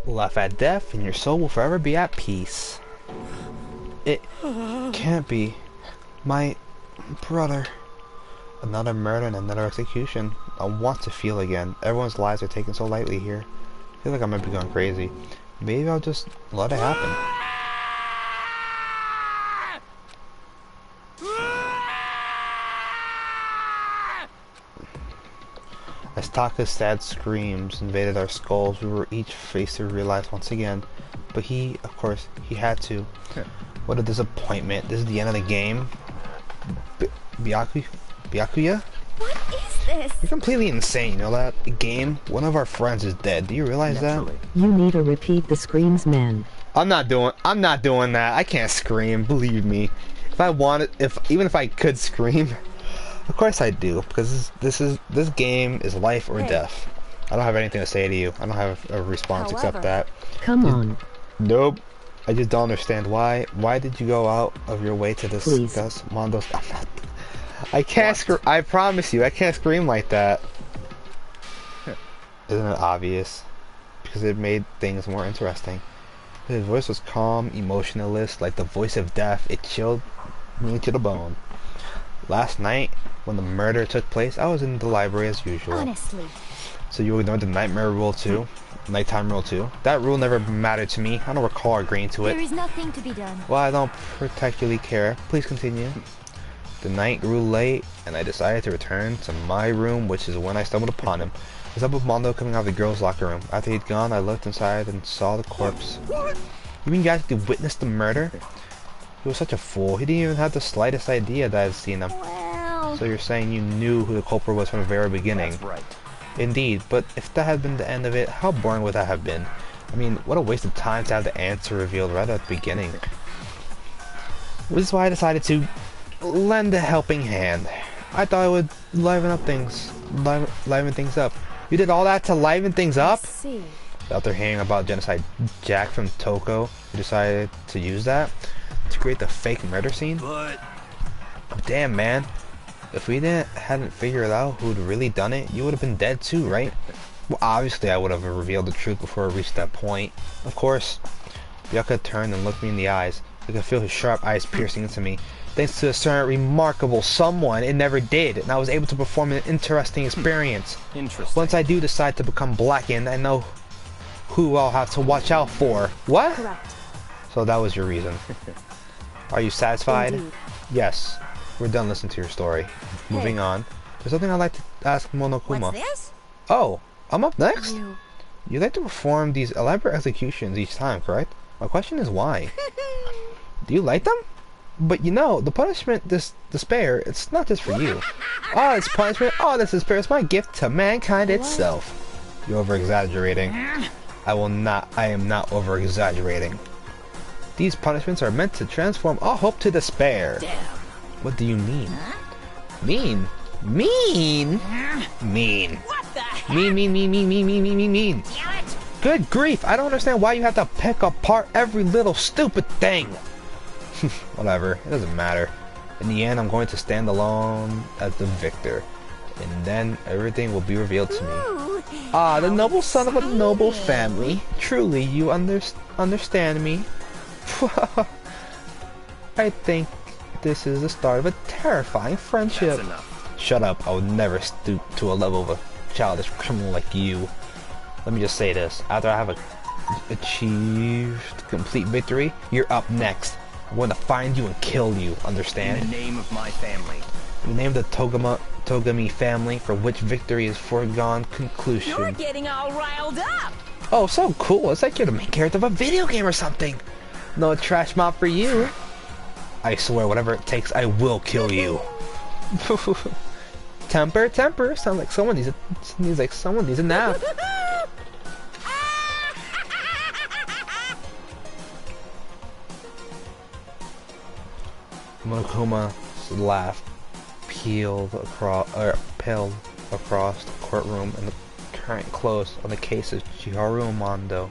Laugh at death, and your soul will forever be at peace. It can't be. My brother. Another murder and another execution. I want to feel again. Everyone's lives are taken so lightly here. I feel like I might be going crazy. Maybe I'll just let it happen. As Taka's sad screams invaded our skulls, we were each faced to realize once again. But he, of course, he had to. What a disappointment. This is the end of the game. Byakuya? What is this? You're completely insane, you know that? Game, one of our friends is dead. Do you realize that? You need to repeat the screams, man. I'm not doing that. I can't scream, believe me. If I wanted, even if I could scream, of course I do, because this game is life or death. I don't have anything to say to you. I don't have a response except that. Come on. Nope. I just don't understand why. Why did you go out of your way to discuss Mondo's? I can't scream. I promise you, I can't scream like that. Isn't it obvious? Because it made things more interesting. His voice was calm, emotionless, like the voice of death. It chilled me to the bone. Last night, when the murder took place, I was in the library as usual. Honestly. So you ignored the nightmare rule too? Nighttime rule too? That rule never mattered to me. I don't recall agreeing to it. There is nothing to be done. Well, I don't particularly care. Please continue. The night grew late, and I decided to return to my room, which is when I stumbled upon him. I was up with Mondo coming out of the girls' locker room. After he'd gone, I looked inside and saw the corpse. You mean you guys could witness the murder? He was such a fool. He didn't even have the slightest idea that I'd seen him. Well... So you're saying you knew who the culprit was from the very beginning? That's right. Indeed, but if that had been the end of it, how boring would that have been? I mean, what a waste of time to have the answer revealed right at the beginning. Which is why I decided to lend a helping hand. I thought it would liven things up. You did all that to liven things up? See. After hearing about Genocide Jack from Toko, you decided to use that to create the fake murder scene? But damn, man. If we hadn't figured out who'd really done it, you would have been dead too, right? Well, obviously I would have revealed the truth before it reached that point. Of course. Byakuya turned and looked me in the eyes. I could feel his sharp eyes piercing into me. Thanks to a certain remarkable someone, it never did, and I was able to perform an interesting experience. Interesting. Once I do decide to become blackened, I know who I'll have to watch out for. What? Correct. So that was your reason. Are you satisfied? Indeed. Yes. We're done listening to your story. Moving on. There's something I'd like to ask Monokuma. What's this? Oh, I'm up next? You like to perform these elaborate executions each time, correct? My question is why? Do you like them? But you know, the punishment, this despair, it's not just for you. Oh, it's punishment. Oh, this despair is my gift to mankind itself. You're over-exaggerating. I am not over-exaggerating. These punishments are meant to transform all hope to despair. Damn. What do you mean? Mean? Mean? Mean. What the heck? Mean. Good grief, I don't understand why you have to pick apart every little stupid thing. Whatever, it doesn't matter. In the end, I'm going to stand alone as the victor. And then everything will be revealed to me. Ah, the noble son of a noble family. Truly, you understand me. I think this is the start of a terrifying friendship. That's enough. Shut up, I would never stoop to a level of a childish criminal like you. Let me just say this, after I have achieved complete victory, you're up next. I'm going to find you and kill you, understand? In the name of my family. We named the Togami family, for which victory is foregone conclusion. You're getting all riled up. Oh, so cool. It's like you're the main character of a video game or something. No trash mob for you. I swear, whatever it takes, I will kill you. Temper. Sounds like someone needs a nap. Monokuma's laugh peeled across the courtroom, and the current closed on the case of Chiharu Mondo.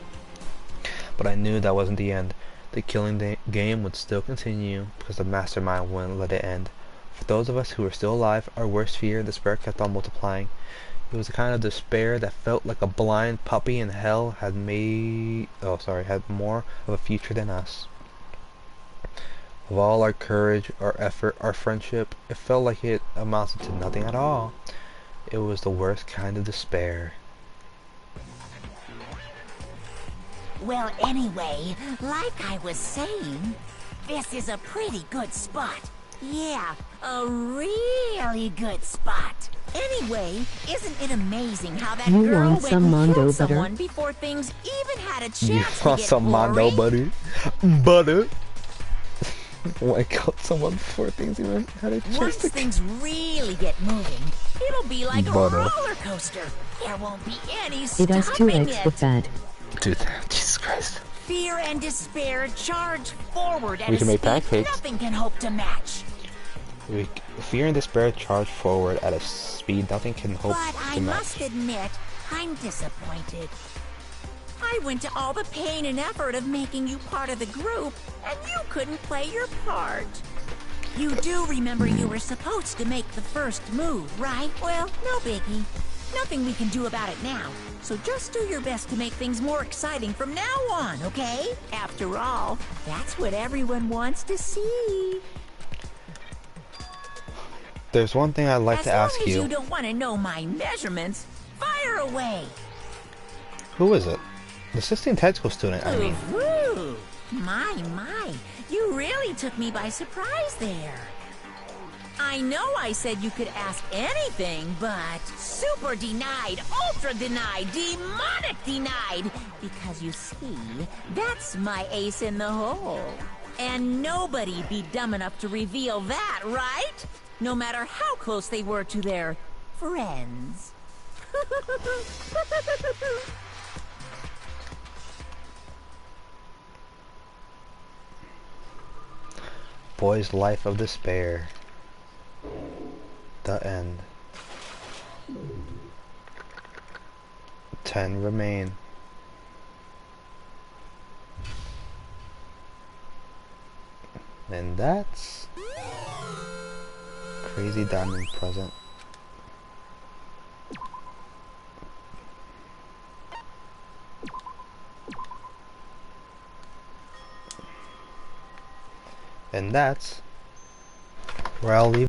But I knew that wasn't the end. The killing game would still continue because the mastermind wouldn't let it end. For those of us who were still alive, our worst fear and despair kept on multiplying. It was the kind of despair that felt like a blind puppy in hell had had more of a future than us. Of all our courage, our effort, our friendship, it felt like it amounted to nothing at all. It was the worst kind of despair. Well, anyway, like I was saying, this is a pretty good spot. Yeah, a really good spot. Anyway, isn't it amazing how that You girl want went some and Mondo killed butter? someone before things even had a chance You to want get some Mondo blurry? butter? Oh my god, someone before things even had a chance Once to things really get moving, it'll be like a Butter. roller coaster. There won't be any It has stopping 2x the it. fat. Dude, Jesus Christ. Fear and despair charge forward at We a can make speed pancakes. nothing can hope to match. Fear and despair charge forward at a speed nothing can hope But I to match. must admit, I'm disappointed. I went to all the pain and effort of making you part of the group, and you couldn't play your part. You do remember you were supposed to make the first move, right? Well, no biggie. Nothing we can do about it now. So just do your best to make things more exciting from now on, okay? After all, that's what everyone wants to see. There's one thing I'd like to ask As long as you. you don't want to know my measurements, fire away. Who is it? The 16th high school student, I mean. Ooh, my, you really took me by surprise there. I know I said you could ask anything, but super denied, ultra denied, demonic denied. Because you see, that's my ace in the hole. And nobody'd be dumb enough to reveal that, right? No matter how close they were to their friends. Boy's life of despair. The end. 10 remain. And that's crazy diamond present. And that's where I'll leave